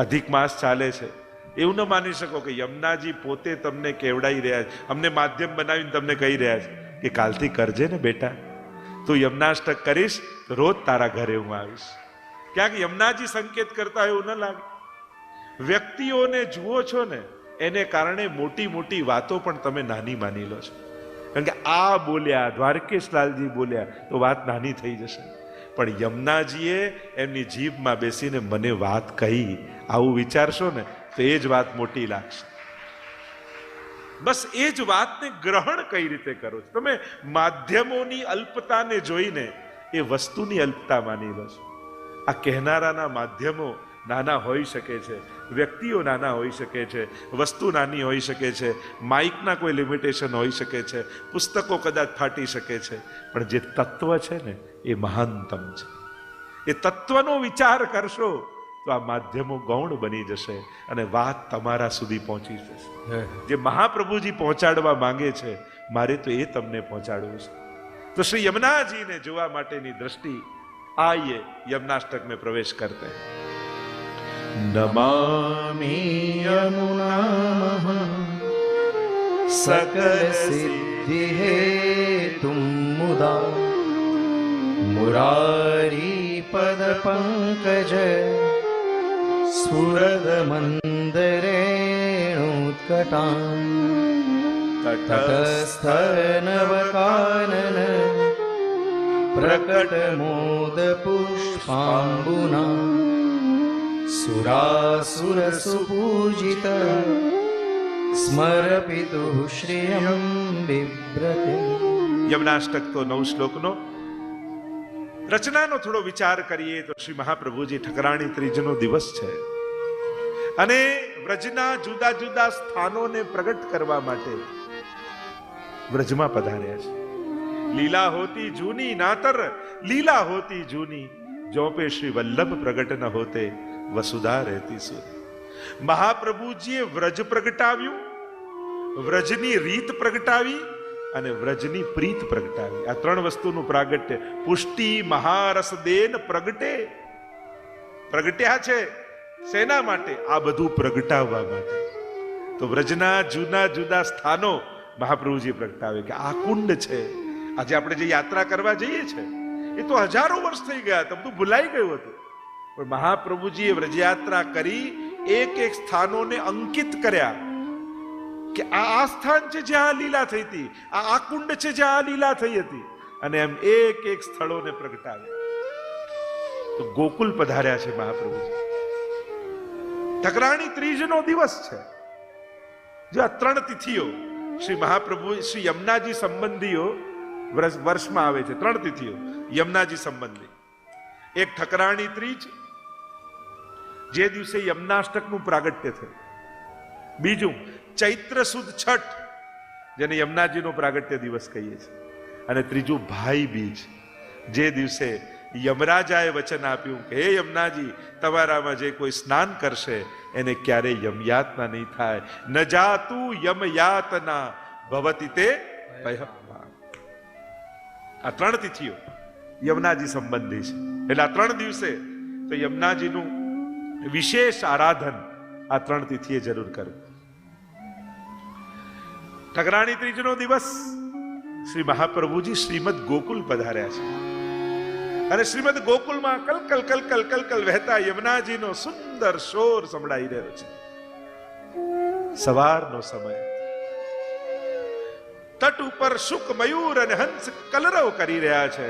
અધિક માસ ચાલે છે, એવું ન માની શકો કે યમુનાજી પોતે તમને કેવડાવી રહ્યા છે, અમને માધ્યમ બનાવીને તમને કહી રહ્યા છે કે કાલથી કરજે ને બેટા, તું યમુનાષ્ટક કરીશ તો રોજ તારા ઘરે હું આવીશ. ક્યાંક યમુનાજી સંકેત કરતા એવું ન લાગે? વ્યક્તિઓને જુઓ છો ને, એને કારણે મોટી મોટી વાતો પણ તમે નાની માની લો છો. કારણ કે આ બોલ્યા, દ્વારકેશલાલજી બોલ્યા તો વાત નાની થઈ જશે, પણ યમુનાજીએ એમની જીભમાં બેસીને મને વાત કહી, આવું વિચારશો ને તો એ જ વાત મોટી લાગશે. બસ એ જ વાતને ગ્રહણ કઈ રીતે કરો છો તમે? માધ્યમોની અલ્પતાને જોઈને એ વસ્તુની અલ્પતા માની લો છો. આ કહેનારાના માધ્યમો નાના હોઈ શકે છે, વ્યક્તિઓ નાના હોઈ શકે છે, વસ્તુ નાની હોઈ શકે છે, માઇકના કોઈ લિમિટેશન હોઈ શકે છે, પુસ્તકો કદાચ ફાટી શકે છે, પણ જે તત્વ છે ને એ મહાનતમ છે. એ તત્વનો વિચાર કરશો તો આ માધ્યમો ગૌણ બની જશે અને વાત તમારા સુધી પહોંચી જશે. જે મહાપ્રભુજી પહોંચાડવા માંગે છે, મારે તો એ તમને પહોંચાડવું છે. તો શ્રી યમુનાજીને જોવા માટેની દ્રષ્ટિ, આइए यमुनाष्टक में प्रवेश करते हैं. नमामि यमुनामहं सकल सिद्धि हेतुं मुदा मुरारी पद पंकज स्फुरद मंदरेणुत्कटां तटस्थनवकानन प्रकट मोद पुष्पाम्बुना सुरासुर सुपूजित स्मरपितुः श्रियं बिभ्रते. યમુનાષ્ટક તો 9 શ્લોકનો. રચનાનો થોડો વિચાર કરીએ તો શ્રી મહાપ્રભુજી ઠકરાણી ત્રીજનો દિવસ છે અને વ્રજના જુદા જુદા સ્થાનોને પ્રગટ કરવા માટે વ્રજમાં પધાર્યા છે. લીલા હોતી જૂની નાતર લીલા હોતી જૂની, જો પે શ્રી વલ્લભ પ્રગટ ન હોતે વસુધા રહેતી સુર. મહાપ્રભુજીએ વ્રજ પ્રગટાવ્યું, વ્રજની રીત પ્રગટાવી અને વ્રજની પ્રીત પ્રગટાવી. આ 3 વસ્તુનું પ્રાગટ્ય. પુષ્ટિ મહારસ દેન પ્રગટે, પ્રગટ્યા છે શેના માટે? આ બધું પ્રગટાવવા માટે. તો વ્રજના જુદા જુદા સ્થાનો મહાપ્રભુજી પ્રગટાવે કે આ કુંડ છે. આજે આપણે જે યાત્રા કરવા જઈએ છીએ એ તો હજારો વર્ષ થઈ ગયા, તો બધું ભૂલાઈ ગયું હતું, પણ મહાપ્રભુજીએ વ્રજયાત્રા કરી એક એક સ્થાનોને અંકિત કર્યા કે આ સ્થાન છે જ્યાં લીલા થઈ હતી, આ કુંડ છે જ્યાં લીલા થઈ હતી, અને એમ એક એક સ્થળોને પ્રગટાવ્યા. તો ગોકુલ પધાર્યા છે મહાપ્રભુજી. ઠકરાણી ત્રીજનો દિવસ છે. જો આ 3 તિથિઓ શ્રી મહાપ્રભુ શ્રી યમુનાજી સંબંધીઓ વર્ષમાં આવે છે. 3 તિથિઓ યમુનાજી સંબંધી. એક ઠકરાણી ત્રીજ, જે દિવસે યમુનાષ્ટકનું પ્રાગટ્ય થયું. બીજું ચૈત્ર સુદ છઠ, જેને યમુનાજીનો પ્રાગટ્ય દિવસ કહીએ છીએ. અને ત્રીજું ભાઈ બીજ, જે દિવસે યમરાજાએ વચન આપ્યું કે હે યમુનાજી, તમારામાં જે કોઈ સ્નાન કરશે એને ક્યારેય યમયાતના નહીં થાય. ન જાતું યમયાતના ભવતિ તે ભયમ્મા. આ 3 તિથિઓ યમુનાજી સંબંધી છે. એટલે આ 3 દિવસે તો યમુનાજીનું વિશેષ આરાધન આ 3 તિથિએ જરૂર કરવું. ઠકરાણી ત્રીજનો દિવસ શ્રી મહાપ્રભુજી શ્રીમદ ગોકુલ પધાર્યા છે. અને શ્રીમદ ગોકુલમાં કલકલ કલકલ કલકલ વહેતા યમુનાજીનો સુંદર શોર સંભળાઈ રહ્યો છે. સવારનો સમય. તટ ઉપર શુક, મયુર અને હંસ કલરવ કરી રહ્યા છે.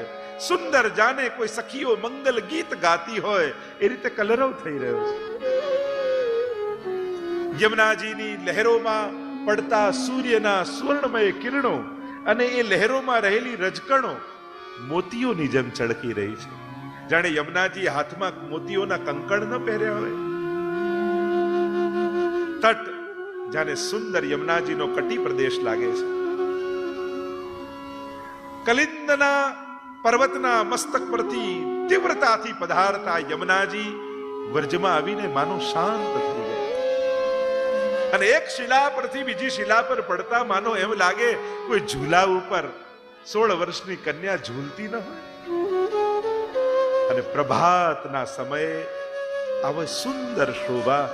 સુંદર, જાને કોઈ સખીઓ મંગલ ગીત ગાતી હોય એ રીતે કલરવ થઈ રહ્યો છે. યમુનાજીની લહેરોમાં પડતા સૂર્યના સ્વર્ણમય કિરણો અને એ લહેરોમાં રહેલી રજકણો મોતીઓની જેમ ચળકી રહી છે. જાણે યમુનાજી હાથમાં મોતીઓના કંકણ ન પહેર્યા હોય. તટ જાણે સુંદર યમુનાજીનો કટી પ્રદેશ લાગે છે. કલિંદના પર્વતના મસ્તક પરથી તીવ્રતાથી પધારતા યમુનાજી વ્રજમાં આવીને માનો શાંત થઈ ગયા. અને એક શિલા પરથી બીજી શિલા પર પડતા માનો એમ લાગે કોઈ ઝૂલા ઉપર 16 વર્ષની કન્યા ઝૂલતી ન હોય. અને પ્રભાતના સમયે આવો સુંદર શોભા.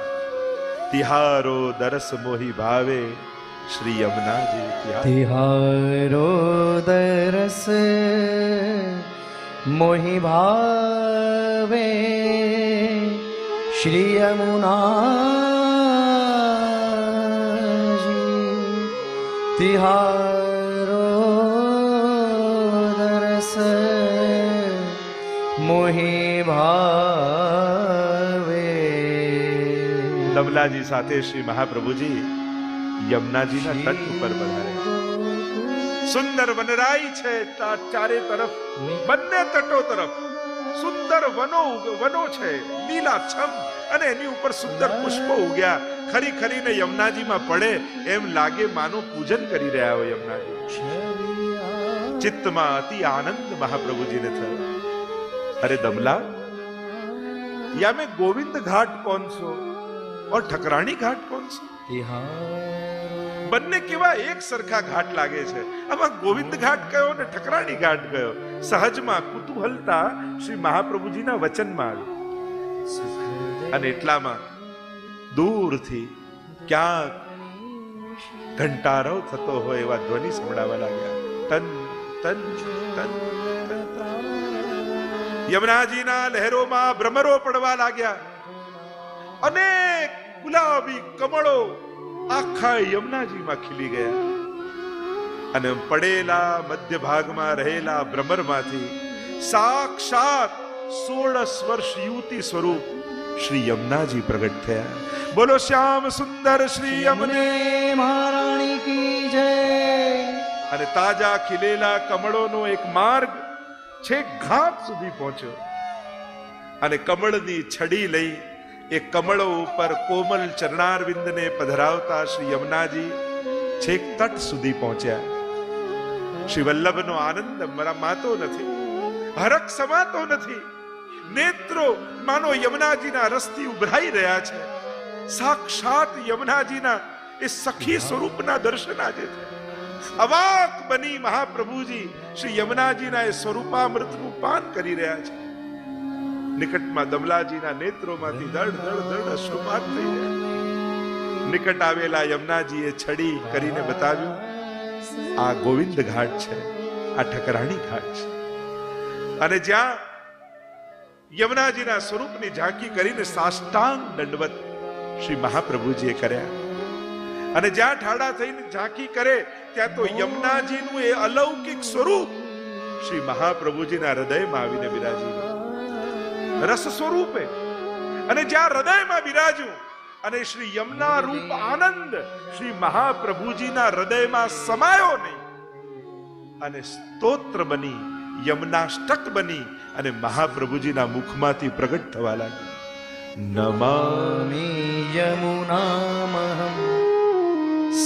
તિહારો દરસ મોહી ભાવે શ્રી યમુનાજી. તિહારો દરસ મોહી ભાવે શ્રી યમુનાજી. તિહારો દરસ મોહી ભાવે. દમલાજી સાથે શ્રી મહાપ્રભુજી યમુનાજીના તટ ઉપર પધારે. સુંદર વનરાઈ છે ચારે તરફ, બંને તટો તરફ સુંદર વનો છે લીલાછમ, અને એની ઉપર સુંદર પુષ્પો ઉગ્યા. ખરી ખરીને યમુનાજીમાં પડે એમ લાગે માનો પૂજન કરી રહ્યા હોય યમુનાજી. ચિત્તમાં અતિ આનંદ મહાપ્રભુજીને થયો. અરે દમલા, या मैं गोविंद घाट कौन सो और ठकराणी घाट कौन सो? બંને કેવા એક સરખા ઘાટ લાગે છે. આમાં ગોવિંદ ઘાટ કયો ને ઠકરાણી ઘાટ કયો? સહજમાં કુતૂહલતા શ્રી મહાપ્રભુજીના વચનમાં આવી. અને એટલામાં દૂરથી ક્યાંક ઘંટારવ થતો હોય એવા ધ્વનિ સંભળાવા લાગ્યા. તન તન તન. યમુનાજીના લહેરોમાં ભ્રમરો પડવા લાગ્યા. અનેક ગુલાબી કમળો આખા યમુનાજીમાં ખીલી ગયા. અને પડેલા મધ્ય ભાગમાં રહેલા ભ્રમરમાંથી સાક્ષાત 16 વર્ષ યુવતી સ્વરૂપ શ્રી યમુનાજી પ્રગટ થયા. બોલો શ્યામ સુંદર શ્રી યમુને મહારાણી કી જય. અને તાજા ખીલેલા કમળોનો એક માર્ગ છેક ઘાટ સુધી પહોંચ્યો. અને કમળની છડી લઈ એ કમળો ઉપર કોમલ ચરણારવિંદને પધરાવતા શ્રી યમુનાજી છેક તટ સુધી પહોંચ્યા. શ્રી વલ્લભનો આનંદ માતો નથી, હરખ સમાતો નથી. નેત્રો માનો યમુનાજીના રસથી ઉભરાઈ રહ્યા છે. સાક્ષાત યમુનાજીના એ સખી સ્વરૂપના દર્શન આજે છે. અવાક બની મહાપ્રભુજી શ્રી યમુનાજીના એ સ્વરૂપામૃતનું પાન કરી રહ્યા છે. નિકટમાં દમલાજીના નેત્રોમાંથી દડ દડ દડ અશ્રુપાત થઈ રહ્યા. નિકટ આવેલા યમુનાજીએ છડી કરીને બતાવ્યું, આ ગોવિંદ ઘાટ છે, આ ઠકરાણી ઘાટ છે. અને જ્યાં યમુનાજીના સ્વરૂપની ઝાંકી કરીને સાષ્ટાંગ દંડવત શ્રી મહાપ્રભુજીએ કર્યા. અને જ્યાં ઠાડા થઈને ઝાંકી કરે ત્યાં તો યમુનાજીનું એ અલૌકિક સ્વરૂપ શ્રી મહાપ્રભુજીના હૃદયમાં આવીને બિરાજી, રસ સ્વરૂપે. અને જ્યાં હૃદયમાં બિરાજ્યું અને શ્રી યમના રૂપ આનંદ શ્રી મહાપ્રભુજીના હૃદયમાં સમાયો નહીં અને સ્તોત્ર બની, યમનાષ્ટક બની અને મહાપ્રભુજીના મુખમાંથી પ્રગટ થવા લાગ્યું. નમામિ યમુનામહં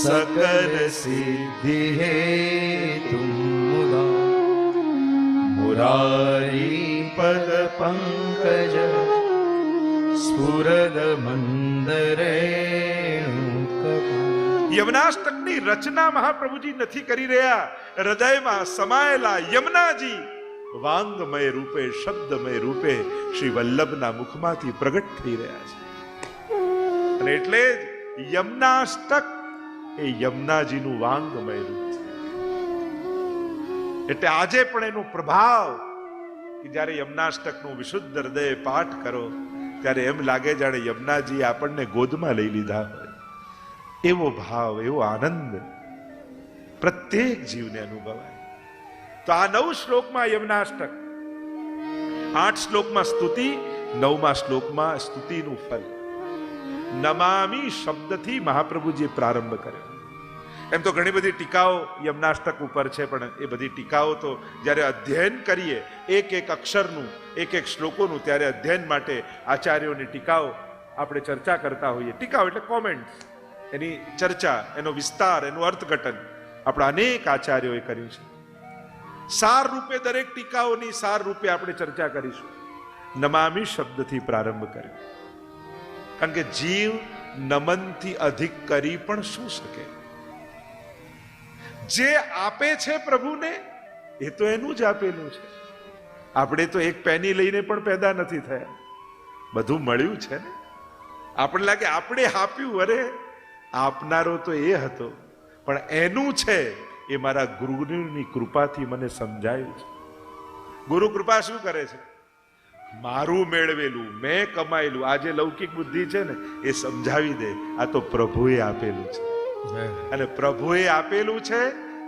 સકલ સિદ્ધિ હેતું મુદા મુરારી પદ પંકજ સ્ફુરદ મંદરેણુકપા. યમનાષ્ટકની રચના મહાપ્રભુજી નથી કરી રહ્યા, હૃદયમાં સમાયેલા યમુનાજી વાંગમય રૂપે, શબ્દમય રૂપે શ્રી વલ્લભના મુખમાંથી પ્રગટ થઈ રહ્યા છે. અને એટલે જ યમનાષ્ટક એ યમુનાજીનું વાંગમય રૂપ છે. એટલે આજે પણ એનો પ્રભાવ કે જ્યારે યમનાષ્ટકનું વિશુદ્ધ હૃદય પાઠ કરો ત્યારે એમ લાગે જાણે યમુનાજી આપણને ગોદમાં લઈ લીધા હોય. એવો ભાવ, એવો આનંદ પ્રત્યેક જીવને અનુભવાય. તો આ 9 શ્લોકમાં યમનાષ્ટક, 8 શ્લોકમાં સ્તુતિ, 9મા શ્લોકમાં સ્તુતિનું ફલ. નમામી શબ્દથી મહાપ્રભુજીએ પ્રારંભ કર્યો. એમ તો ઘણી બધી ટીકાઓ યમનાષ્ટક ઉપર છે, પણ એ બધી ટીકાઓ તો જ્યારે અધ્યયન કરીએ એક એક અક્ષરનું, એક એક શ્લોકોનું, ત્યારે અધ્યયન માટે આચાર્યોની ટીકાઓ આપણે ચર્ચા કરતા હોઈએ. ટીકાઓ એટલે કોમેન્ટ્સ, એની ચર્ચા, એનો વિસ્તાર, એનું અર્થઘટન આપણા અનેક આચાર્યોએ કર્યું છે. સાર રૂપે દરેક ટીકાઓની સાર રૂપે આપણે ચર્ચા કરીશું. નમામી શબ્દથી પ્રારંભ કર્યો, કારણ કે જીવ નમનથી અધિક કરી પણ શું શકે? જે આપે છે પ્રભુને એ તો એનું જ આપેલું છે. આપણે તો એક પેની લઈને પણ પેદા નથી થયા, બધું મળ્યું છે ને. આપણે લાગે આપણે આપ્યું, અરે આપનારો તો એ હતો, પણ એનું છે એ મારા ગુરુની કૃપાથી મને સમજાયું છે. ગુરુ કૃપા શું કરે છે? મારું મેળવેલું, મેં કમાયેલું, આ જે લૌકિક બુદ્ધિ છે ને એ સમજાવી દે, આ તો પ્રભુએ આપેલું છે. અને પ્રભુએ આપેલું છે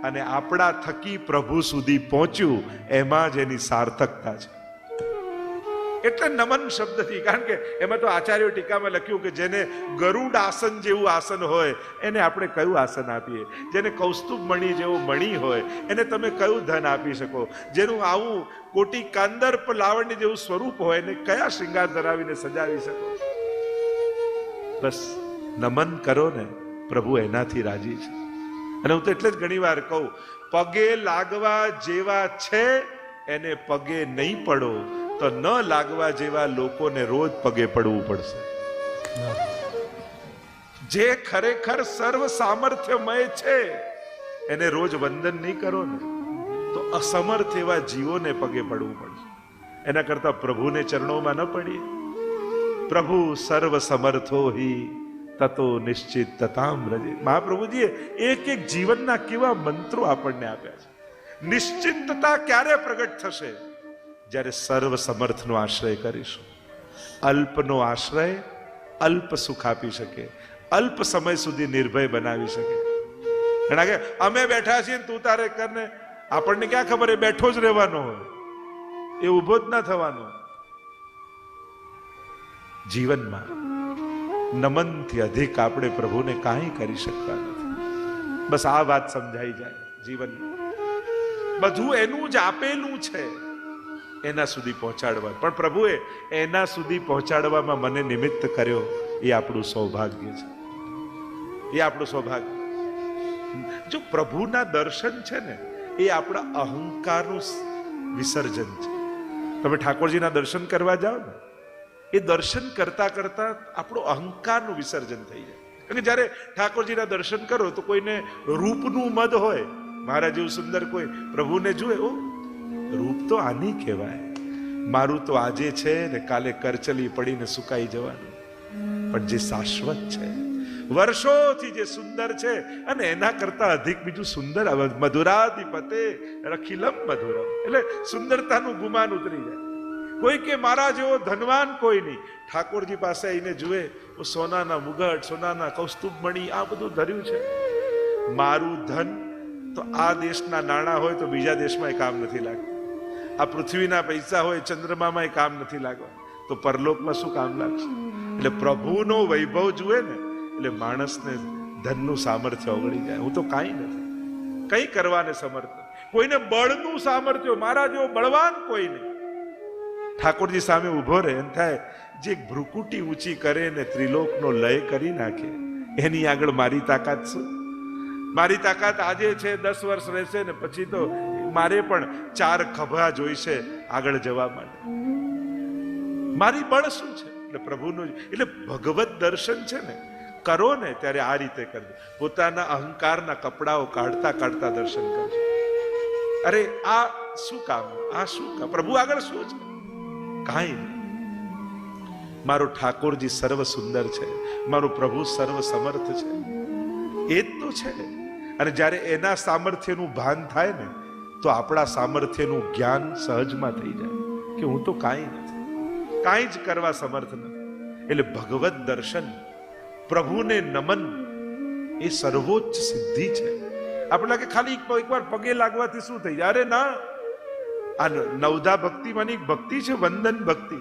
અને આપણા થકી પ્રભુ સુધી પહોંચ્યું, એમાં જ એની સાર્થકતા છે. એટલે નમન શબ્દથી, કારણ કે એમાં તો આચાર્યો ટીકામાં લખ્યું કે જેને ગરુડ આસન જેવું આસન હોય એને આપણે કયું આસન આપીએ? જેને કૌસ્તુભ મણિ જેવો મણિ હોય એને તમે કયું ધન આપી શકો? જેનું આવું કોટી કાંદર્પ લાવણ્ય જેવું સ્વરૂપ હોય એને કયા શૃંગાર ધરાવીને સજાવી શકો? બસ નમન કરો ને, પ્રભુ એનાથી રાજી છે. અને હું તો એટલે જ ઘણી વાર કહું, પગે લાગવા જેવા છે એને પગે નહીં પડો, તો ન લાગવા જેવા લોકોને રોજ પગે પડવું પડશે. જે ખરેખર સર્વ સામર્થ્યમય છે એને રોજ વંદન નહીં કરો ને તો અસમર્થ એવા જીવોને પગે પડવું પડશે. એના કરતા પ્રભુને ચરણોમાં ન પડીએ. પ્રભુ સર્વ સમર્થો હિ તતો નિશ્ચિત તતામ રજે. મહાપ્રભુજીએ એક એક જીવનના કેવા મંત્રો આપણને આપ્યા છે. નિશ્ચિતતા ક્યારે પ્રગટ થશે? જ્યારે સર્વ સમર્થનો આશ્રય કરીશું. અલ્પનો આશ્રય અલ્પ સુખ આપી શકે, અલ્પ સમય સુધી નિર્ભય બનાવી શકે. ઘણા કે અમે બેઠા છીએ તું તારે કરને, આપણને ક્યાં ખબર એ બેઠો જ રહેવાનો હોય, એ ઊભો જ ના થવાનો. જીવનમાં નમનથી અધિક આપણે પ્રભુને કાંઈ કરી શકતા નથી. બસ આ વાત સમજાઈ જાય. જીવનમાં બધું એનું જ આપેલું છે, એના સુધી પહોંચાડવા. પણ પ્રભુએ એના સુધી પહોંચાડવામાં મને નિમિત્ત કર્યો, એ આપણું સૌભાગ્ય છે. એ આપણું સૌભાગ્ય. જો પ્રભુના દર્શન છે ને એ આપણા અહંકારનું વિસર્જન છે. તમે ઠાકોરજીના દર્શન કરવા જાઓ ને, એ દર્શન કરતા કરતા આપણો અહંકારનું વિસર્જન થઈ જાય. કારણ કે જ્યારે ઠાકોરજીના દર્શન કરો તો કોઈને રૂપનું મદ હોય, મારા જેવું સુંદર કોઈ પ્રભુને જુએ, ઓ રૂપ તો આની કહેવાય, મારું તો આજે છે ને કાલે કરચલી પડીને સુકાઈ જવાનું. પણ જે શાશ્વત છે, વર્ષોથી જે સુંદર છે, અને એના કરતા અધિક બીજું સુંદર, મધુરાધિપતે રખિલમ મધુરમ, એટલે સુંદરતાનું ગુમાન ઉતરી જાય. કોઈ કે મારા જેવો ધનવાન કોઈ નહીં, ઠાકોરજી પાસે આવીને જુએ, સોનાના મુગટ, સોનાના કૌસ્તુભ મણિ, આ બધું ધર્યું છે. મારું ધન તો આ દેશના નાણાં હોય તો બીજા દેશમાં કામ નથી લાગતું. આ પૃથ્વીના પૈસા હોય ચંદ્રમામાં કામ નથી લાગવા, તો પરલોકમાં શું કામ લાગશે? એટલે પ્રભુનો વૈભવ જુએ ને એટલે માણસને ધનનું સામર્થ્ય ઓગળી જાય. હું તો કાંઈ નથી, કંઈ કરવાને સમર્થ નથી. કોઈને બળનું સામર્થ્ય, મારા જેવો બળવાન કોઈ નહીં. ઠાકોરજી સામે ઉભો રહે એમ થાય જે ભ્રુકુટી ઊંચી કરે ને ત્રિલોકનો લય કરી નાખે, એની આગળ મારી તાકાત શું? મારી તાકાત આજે છે, 10 વર્ષ રહેશે ને પછી તો મારે પણ 4 ખભા જોઈશે આગળ જવા માટે. મારી બળ શું છે? એટલે પ્રભુનું, એટલે ભગવત દર્શન છે ને કરો ને ત્યારે આ રીતે કરજો. પોતાના અહંકારના કપડાઓ કાઢતા કાઢતા દર્શન કરજો. અરે આ શું કામ, આ શું કામ, પ્રભુ આગળ શું છે? કાંઈ નહીં. મારો ઠાકોરજી સર્વ સુંદર છે, મારો પ્રભુ સર્વ સમર્થ છે, એ જ તો છે. અને જ્યારે એના સામર્થ્યનું ભાન થાય ને તો આપણા સામર્થ્યનું જ્ઞાન સહજમાં થઈ જાય કે હું તો કાંઈ નથી, કાંઈ જ કરવા સમર્થ નથી. એટલે ભગવત દર્શન, પ્રભુને નમન એ સર્વોચ્ચ સિદ્ધિ છે. આપણે કે ખાલી એકવાર પગે લાગવાથી શું થઈ જાય? અરે ના, આ નવધા ભક્તિમાંની એક ભક્તિ છે, વંદન ભક્તિ.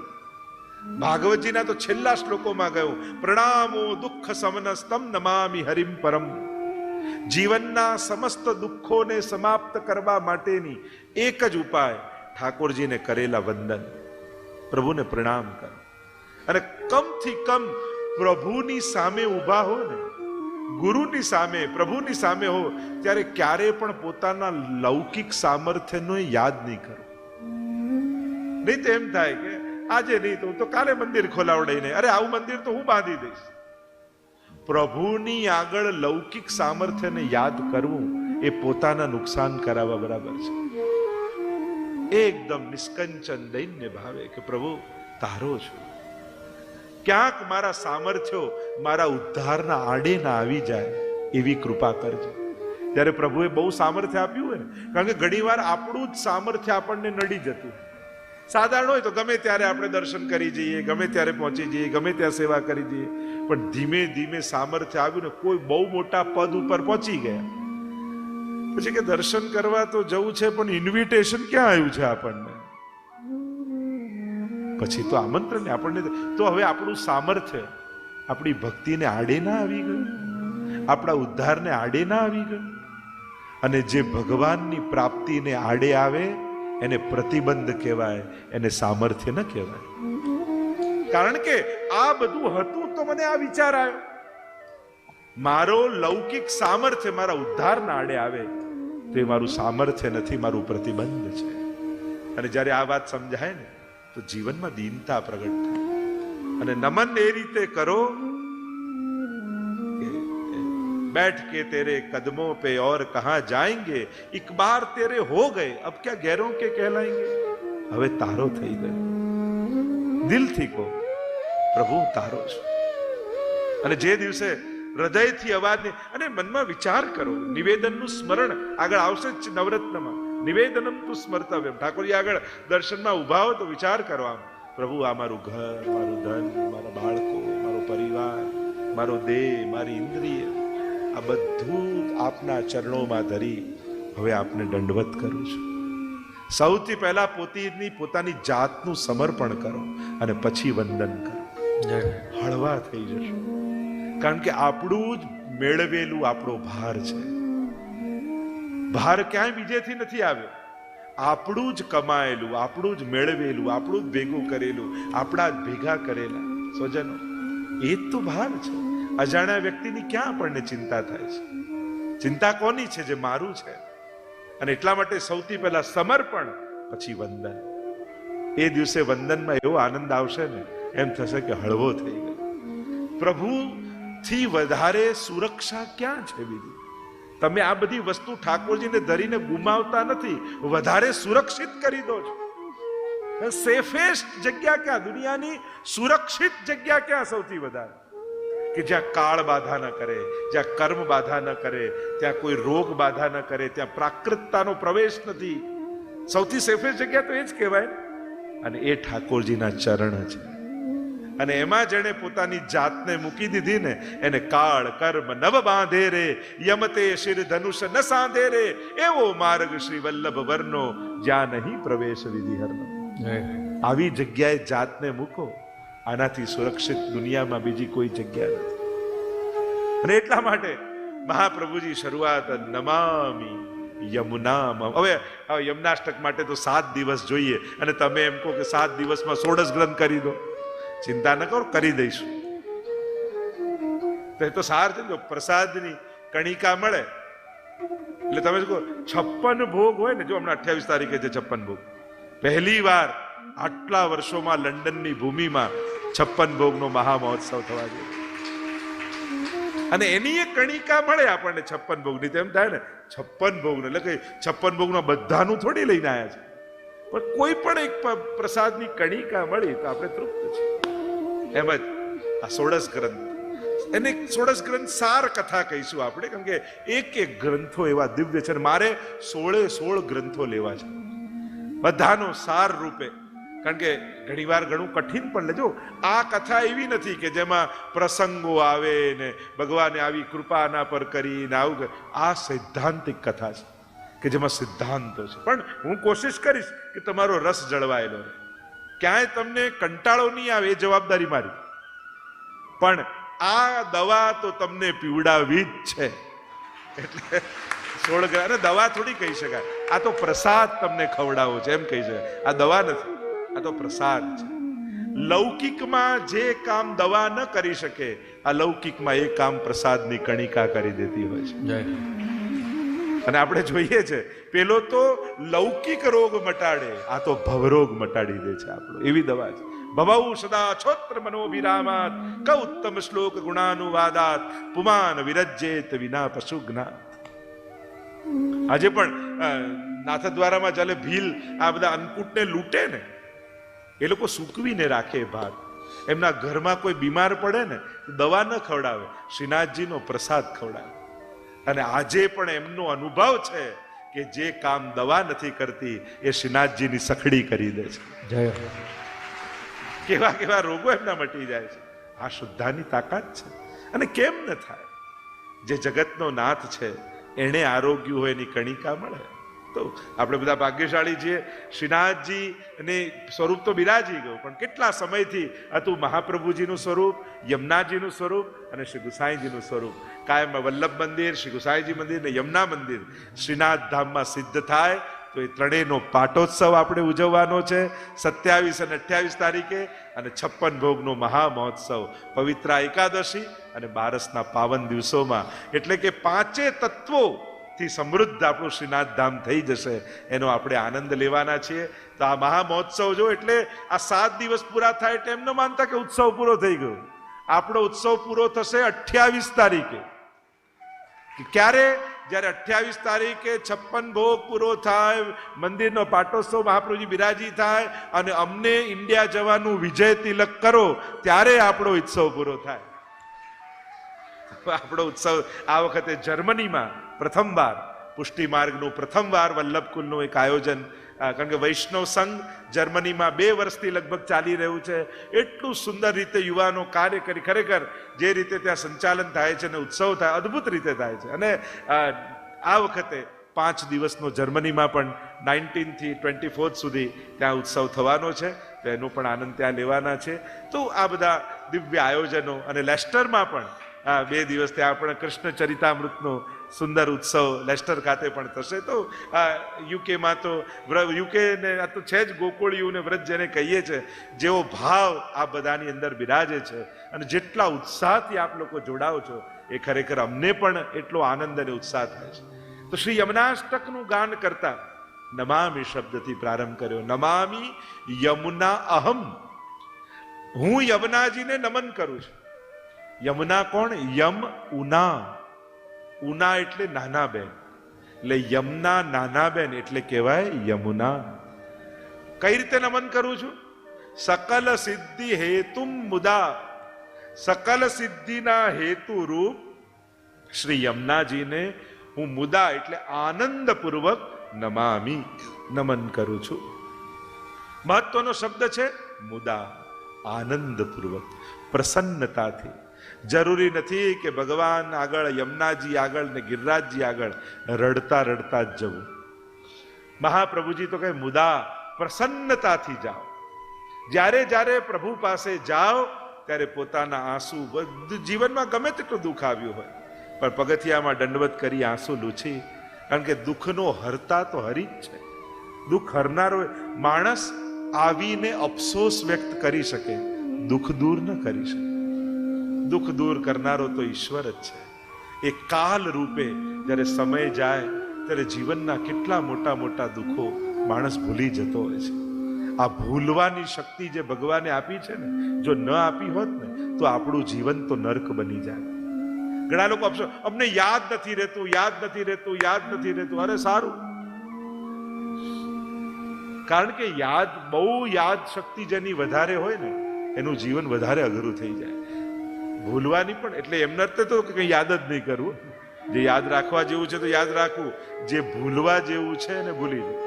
ભાગવતજીના તો છેલ્લા શ્લોકોમાં ગયું, પ્રણામો દુઃખ સમનસ્તમ નમામિ હરિમ પરમ. જીવનના સમસ્ત દુઃખોને સમાપ્ત કરવા માટેની એક જ ઉપાય ઠાકોરજીને કરેલા વંદન, પ્રભુને પ્રણામ કરો. અને કમથી કમ પ્રભુની સામે ઊભા હો ને, ગુરુની સામે, પ્રભુની સામે હો, ત્યારે ક્યારે પણ પોતાના લૌકિક સામર્થ્યનો યાદ નહીં કરો. નહીં તો એમ થાય કે આજે નહીં તો કાલે મંદિર ખોલાવડાઈને, અરે આવું મંદિર તો હું બાંધી દઈશ. પ્રભુની આગળ લૌકિક સામર્થ્યને યાદ કરવું એ પોતાના નુકસાન કરાવવા બરાબર છે. એકદમ નિષ્કંચન દૈન્ય ભાવે કે પ્રભુ તારો છું, ક્યાંક મારા સામર્થ્યો મારા ઉદ્ધારના આડે ના આવી જાય એવી કૃપા કરજો. ત્યારે પ્રભુએ બહુ સામર્થ્ય આપ્યું હોય ને, કારણ કે ઘણીવાર આપણું જ સામર્થ્ય આપણને નડી જતું. સાધારણ હોય તો ગમે ત્યારે આપણે દર્શન કરી જઈએ, ગમે ત્યારે પહોંચી જઈએ, ગમે ત્યાં સેવા કરી જઈએ. પણ ધીમે ધીમે સામર્થ્ય આવ્યું ને, કોઈ બહુ મોટા પદ ઉપર પહોંચી ગયા, પછી કે દર્શન કરવા તો જવું છે પણ ઇન્વિટેશન ક્યાં આવ્યું છે આપણને? પછી તો આમંત્રણ આપણને તો હવે આપણું સામર્થ્ય આપણી ભક્તિને આડે ના આવી ગયું, આપણા ઉદ્ધારને આડે ના આવી ગયું. અને જે ભગવાનની પ્રાપ્તિને આડે આવે એને પ્રતિબંધ કહેવાય, એને સામર્થ્ય ન કહેવાય. કારણ કે આ બધું હતું તો મને આ વિચાર આવ્યો, મારો લૌકિક સામર્થ્ય મારા ઉદ્ધારના આડે આવે તો એ મારું સામર્થ્ય નથી, મારું પ્રતિબંધ છે. અને જ્યારે આ વાત સમજાય ને તો જીવનમાં દીનતા પ્રગટ થાય. અને નમન એ રીતે કરો, बैठ के तेरे कदमों पे और कहां जाएंगे, एक बार तेरे हो गए अब क्या गैरों के कहलाएंगे. હવે તારો થઈ ગયો, દિલથી કહો પ્રભુ તારો છું. અને જે દિવસે હૃદયથી અવાજ, અને મનમાં વિચાર કરો, નિવેદનનું સ્મરણ આગળ આવશે જ નવરત્નમાં, નિવેદનમ તું સ્મર્તવ્યમ. ઠાકોરજી આગળ દર્શનમાં ઉભા હો તો વિચાર કરો, આમ પ્રભુ આ મારું ઘર, મારું ધન, મારા બાળકો, મારો પરિવાર, મારો દેહ, મારી ઇન્દ્રિય, આ બધું આપના ચરણોમાં ધરી હવે આપને દંડવત કરું છું. સૌથી પહેલા પોતાની જાતનું સમર્પણ કરો અને પછી વંદન કરો. હળવા થઈ જશો, કારણ કે આપણું જ મેળવેલું આપણો ભાર છે. ભાર ક્યાંય બીજેથી નથી આવ્યો, આપણું જ કમાયેલું, આપણું જ મેળવેલું, આપણું જ ભેગું કરેલું, આપણા જ ભેગા કરેલા સ્વજનો, એ જ તો ભાર છે. અજાણ્યા વ્યક્તિની ક્યાં આપણને ચિંતા થાય છે? ચિંતા કોની છે? જે મારું છે. અને એટલા માટે સૌથી પહેલા સમર્પણ, પછી વંદન. એ દિવસે વંદનમાં એવો આનંદ આવશે ને, એમ થશે કે હળવો થઈ ગયો. પ્રભુથી વધારે સુરક્ષા ક્યાં છે બીજી? તમે આ બધી વસ્તુ ઠાકોરજીને ધરીને ગુમાવતા નથી, વધારે સુરક્ષિત કરી દો છો. સેફેસ્ટ જગ્યા ક્યાં? દુનિયાની સુરક્ષિત જગ્યા ક્યાં સૌથી વધારે? કે જ્યાં કાળ બાધા ન કરે, જ્યાં કર્મ બાધા ન કરે, ત્યાં કોઈ રોગ બાધા ન કરે, ત્યાં પ્રાકૃતતાનો પ્રવેશ નથી. સૌથી સેફેસ્ટ જગ્યા તો એ જ કહેવાય. અને એ ઠાકોરજીના ચરણ છે. અને એમાં જેણે પોતાની જાતને મૂકી દીધી ને, એને કાળ કર્મ નવ બાંધે રે, યમતે શિર ધનુષ ન સાંધે રે, એવો માર્ગ શ્રી વલ્લભ વર્ણો, જ્યાં નહીં પ્રવેશ વિધિ હરનો. આવી જગ્યાએ જાતને મૂકો આનાથી સુરક્ષિત દુનિયામાં બીજી કોઈ જગ્યા નથી. અને એટલા માટે મહાપ્રભુજી શરૂઆત નમામી યમુના. હવે યમુનાષ્ટક માટે તો 7 દિવસ જોઈએ અને તમે એમ કહો કે 7 દિવસમાં 16 ગ્રંથ કરી દો. ચિંતા ન કરો, કરી દઈશું. તો સાર છે ને, પ્રસાદની કણિકા મળે એટલે તમે કહો 56 ભોગ હોય ને. જો હમણાં 28 તારીખે છે 56 ભોગ. પહેલી વાર આટલા વર્ષોમાં લંડનની ભૂમિમાં 56 ભોગનો મહામહોત્સવ થવા જોઈએ. અને એની એક કણિકા મળે આપણને 56 ભોગની. તેમ થાય ને 56 ભોગનો એટલે કે 56 ભોગનો બધાનું થોડી લઈને આવ્યા છે, પણ કોઈ પણ એક પ્રસાદની કણિકા મળી તો આપણે તૃપ્ત છે. એમ જ આ 16 ગ્રંથ, એને 16 ગ્રંથ સાર કથા કહીશું આપણે, કેમ કે એક એક ગ્રંથો એવા દિવ્ય છે. મારે 16 ગ્રંથો લેવા છે બધાનો સાર રૂપે, કારણ કે ઘણી વાર ઘણું કઠિન પણ લેજો. આ કથા એવી નથી કે જેમાં પ્રસંગો આવે ને ભગવાને આવી કૃપા આના પર કરીને આવું. આ સૈદ્ધાંતિક કથા છે કે જેમાં સિદ્ધાંતો છે. પણ હું કોશિશ કરીશ કે તમારો રસ જળવાયેલો રહે, ક્યાંય તમને કંટાળો નહીં આવે, એ જવાબદારી મારી. પણ આ દવા તો તમને પીવડાવી જ છે. એટલે 16 ગ્રંથ, અને દવા થોડી કહી શકાય, આ તો પ્રસાદ તમને ખવડાવો છે એમ કહી શકાય. આ દવા નથી, આ તો પ્રસાદ છે. લૌકિકમાં જે કામ દવા ન કરી શકે, આ લૌકિકમાં એ કામ પ્રસાદની કણિકા કરી દેતી હોય છે. અને આપણે જોઈએ છે પેલો તો લૌકિક રોગ મટાડે, આ તો ભવરોગ મટાડી દે છે આપણો. એવી દવા છે. ભવૌ સદા છોત્ર મનોભિરામાત ક ઉત્તમ શ્લોક ગુણાનુવાદાત પુમાન વિરજ્યેત વિના પશુજ્ઞાત. આજે પણ નાથદ્વારામાં ચાલે ભીલ આ બધા અન્નકૂટને લૂંટે ને, એ લોકો સૂકવીને રાખે ભાત. એમના ઘરમાં કોઈ બીમાર પડે ને દવા ન ખવડાવે, શ્રીનાથજીનો પ્રસાદ ખવડાવે. અને આજે પણ એમનો અનુભવ છે કે જે કામ દવા નથી કરતી એ શ્રીનાથજીની સખડી કરી દે છે. જય કેવા કેવા રોગો એમના મટી જાય છે. આ શુદ્ધાની તાકાત છે. અને કેમ ન થાય? જે જગતનો નાથ છે એને આરોગ્ય હોય એની કણિકા મળે. તો આપણે બધા ભાગ્યશાળી છીએ. શ્રીનાથજી અને સ્વરૂપ તો બિરાજી ગયું, પણ કેટલા સમયથી હતું મહાપ્રભુજીનું સ્વરૂપ, યમુનાજીનું સ્વરૂપ અને શ્રી ગુસાઈજીનું સ્વરૂપ. કાયમ વલ્લભ મંદિર, શ્રી ગુસાઈજી મંદિર ને યમુના મંદિર શ્રીનાથ ધામમાં સિદ્ધ થાય તો એ ત્રણેયનો પાટોત્સવ આપણે ઉજવવાનો છે 27 અને 28 તારીખે. અને 56 ભોગનો મહામહોત્સવ પવિત્રા એકાદશી અને બારસના પાવન દિવસોમાં. એટલે કે 5 તત્વો થી સમૃદ્ધ આપણું શ્રીનાથ ધામ થઈ જશે, એનો આપણે આનંદ લેવાના છીએ. તો આ મહામહોત્સવ જો, એટલે આ 7 દિવસ પૂરા થાય એટલે એમ ન માનતા કે ઉત્સવ પૂરો થઈ ગયો. આપણો ઉત્સવ પૂરો થશે 28 તારીખે. ક્યારે? જ્યારે 28 તારીખે 56 ભોગ પૂરો થાય, મંદિરનો પાટોત્સવ મહાપ્રભુજી બિરાજી થાય અને અમને ઇન્ડિયા જવાનું વિજય તિલક કરો, ત્યારે આપણો ઉત્સવ પૂરો થાય. આપણો ઉત્સવ આ વખતે જર્મનીમાં પ્રથમવાર પુષ્ટિ માર્ગનું પ્રથમવાર વલ્લભકુલનું એક આયોજન, કારણ કે વૈષ્ણવ સંઘ જર્મનીમાં 2 વર્ષથી લગભગ ચાલી રહ્યું છે. એટલું સુંદર રીતે યુવાનો કાર્ય કરી, ખરેખર જે રીતે ત્યાં સંચાલન થાય છે અને ઉત્સવ થાય, અદ્ભુત રીતે થાય છે. અને આ વખતે 5 દિવસનો જર્મનીમાં પણ 19 થી 24 સુધી ત્યાં ઉત્સવ થવાનો છે. તો એનો પણ આનંદ ત્યાં લેવાના છે. તો આ બધા દિવ્ય આયોજનો. અને લેસ્ટરમાં પણ 2 દિવસ ત્યાં પણ કૃષ્ણ ચરિતામૃતનો સુંદર ઉત્સવ લેસ્ટર ખાતે પણ થશે. તો યુકેમાં તો યુકે ને આ તો છે જ ગોકુળિયું ને વ્રત જેને કહીએ છે, જેવો ભાવ આ બધાની અંદર બિરાજે છે અને જેટલા ઉત્સાહથી આપ લોકો જોડાઓ છો એ ખરેખર અમને પણ એટલો આનંદ અને ઉત્સાહ થાય છે. તો શ્રી યમુનાષ્ટકનું ગાન કરતા નમામી શબ્દથી પ્રારંભ કર્યો. નમામી યમુના અહમ, હું યમુનાજીને નમન કરું છું. યમુના કોણ? યમ ઉના. ઉના એટલે નાના બેન, એટલે યમના નાના બેન એટલે કહેવાય યમુના. કઈ રીતે નમન કરું છું? સકલ સિદ્ધિ હેતુમ મુદા, સકલ સિદ્ધિના હેતુ રૂપ શ્રી યમુનાજીને હું મુદા એટલે આનંદપૂર્વક નમામી, નમન કરું છું. મહત્વનો શબ્દ છે મુદા, આનંદપૂર્વક, પ્રસન્નતાથી. જરૂરી નથી કે ભગવાન આગળ, યમુનાજી આગળ ને ગિરિરાજજી આગળ રડતા રડતા જ જવું. મહાપ્રભુજી તો કહે મુદા, પ્રસન્નતાથી જાઓ. જ્યારે જ્યારે પ્રભુ પાસે જાઓ ત્યારે પોતાના આંસુ, બધું જીવનમાં ગમે તેટલું દુઃખ આવ્યું હોય પણ પગથિયામાં દંડવત કરી આંસુ લૂછી, કારણ કે દુઃખનો હરતા તો હરી જ છે. દુઃખ હરનારો માણસ આવીને અફસોસ વ્યક્ત કરી શકે, દુઃખ દૂર ન કરી શકે. દુઃખ દૂર કરનારો તો ઈશ્વર જ છે. એ કાલ રૂપે જ્યારે સમય જાય ત્યારે જીવનના કેટલા મોટા મોટા દુઃખો માણસ ભૂલી જતો હોય છે. આ ભૂલવાની શક્તિ જે ભગવાને આપી છે ને, જો ન આપી હોત ને તો આપણું જીવન તો નર્ક બની જાય. ઘણા લોકો અમને યાદ નથી રહેતું, યાદ નથી રહેતું, યાદ નથી રહેતું. અરે સારું, કારણ કે બહુ યાદ શક્તિ જેની વધારે હોય ને એનું જીવન વધારે અઘરું થઈ જાય. ભૂલવાની પણ એટલે એમ નથી તો કંઈ યાદ જ નહીં કરવું. જે યાદ રાખવા જેવું છે તો યાદ રાખવું, જે ભૂલવા જેવું છે એને ભૂલી જવું.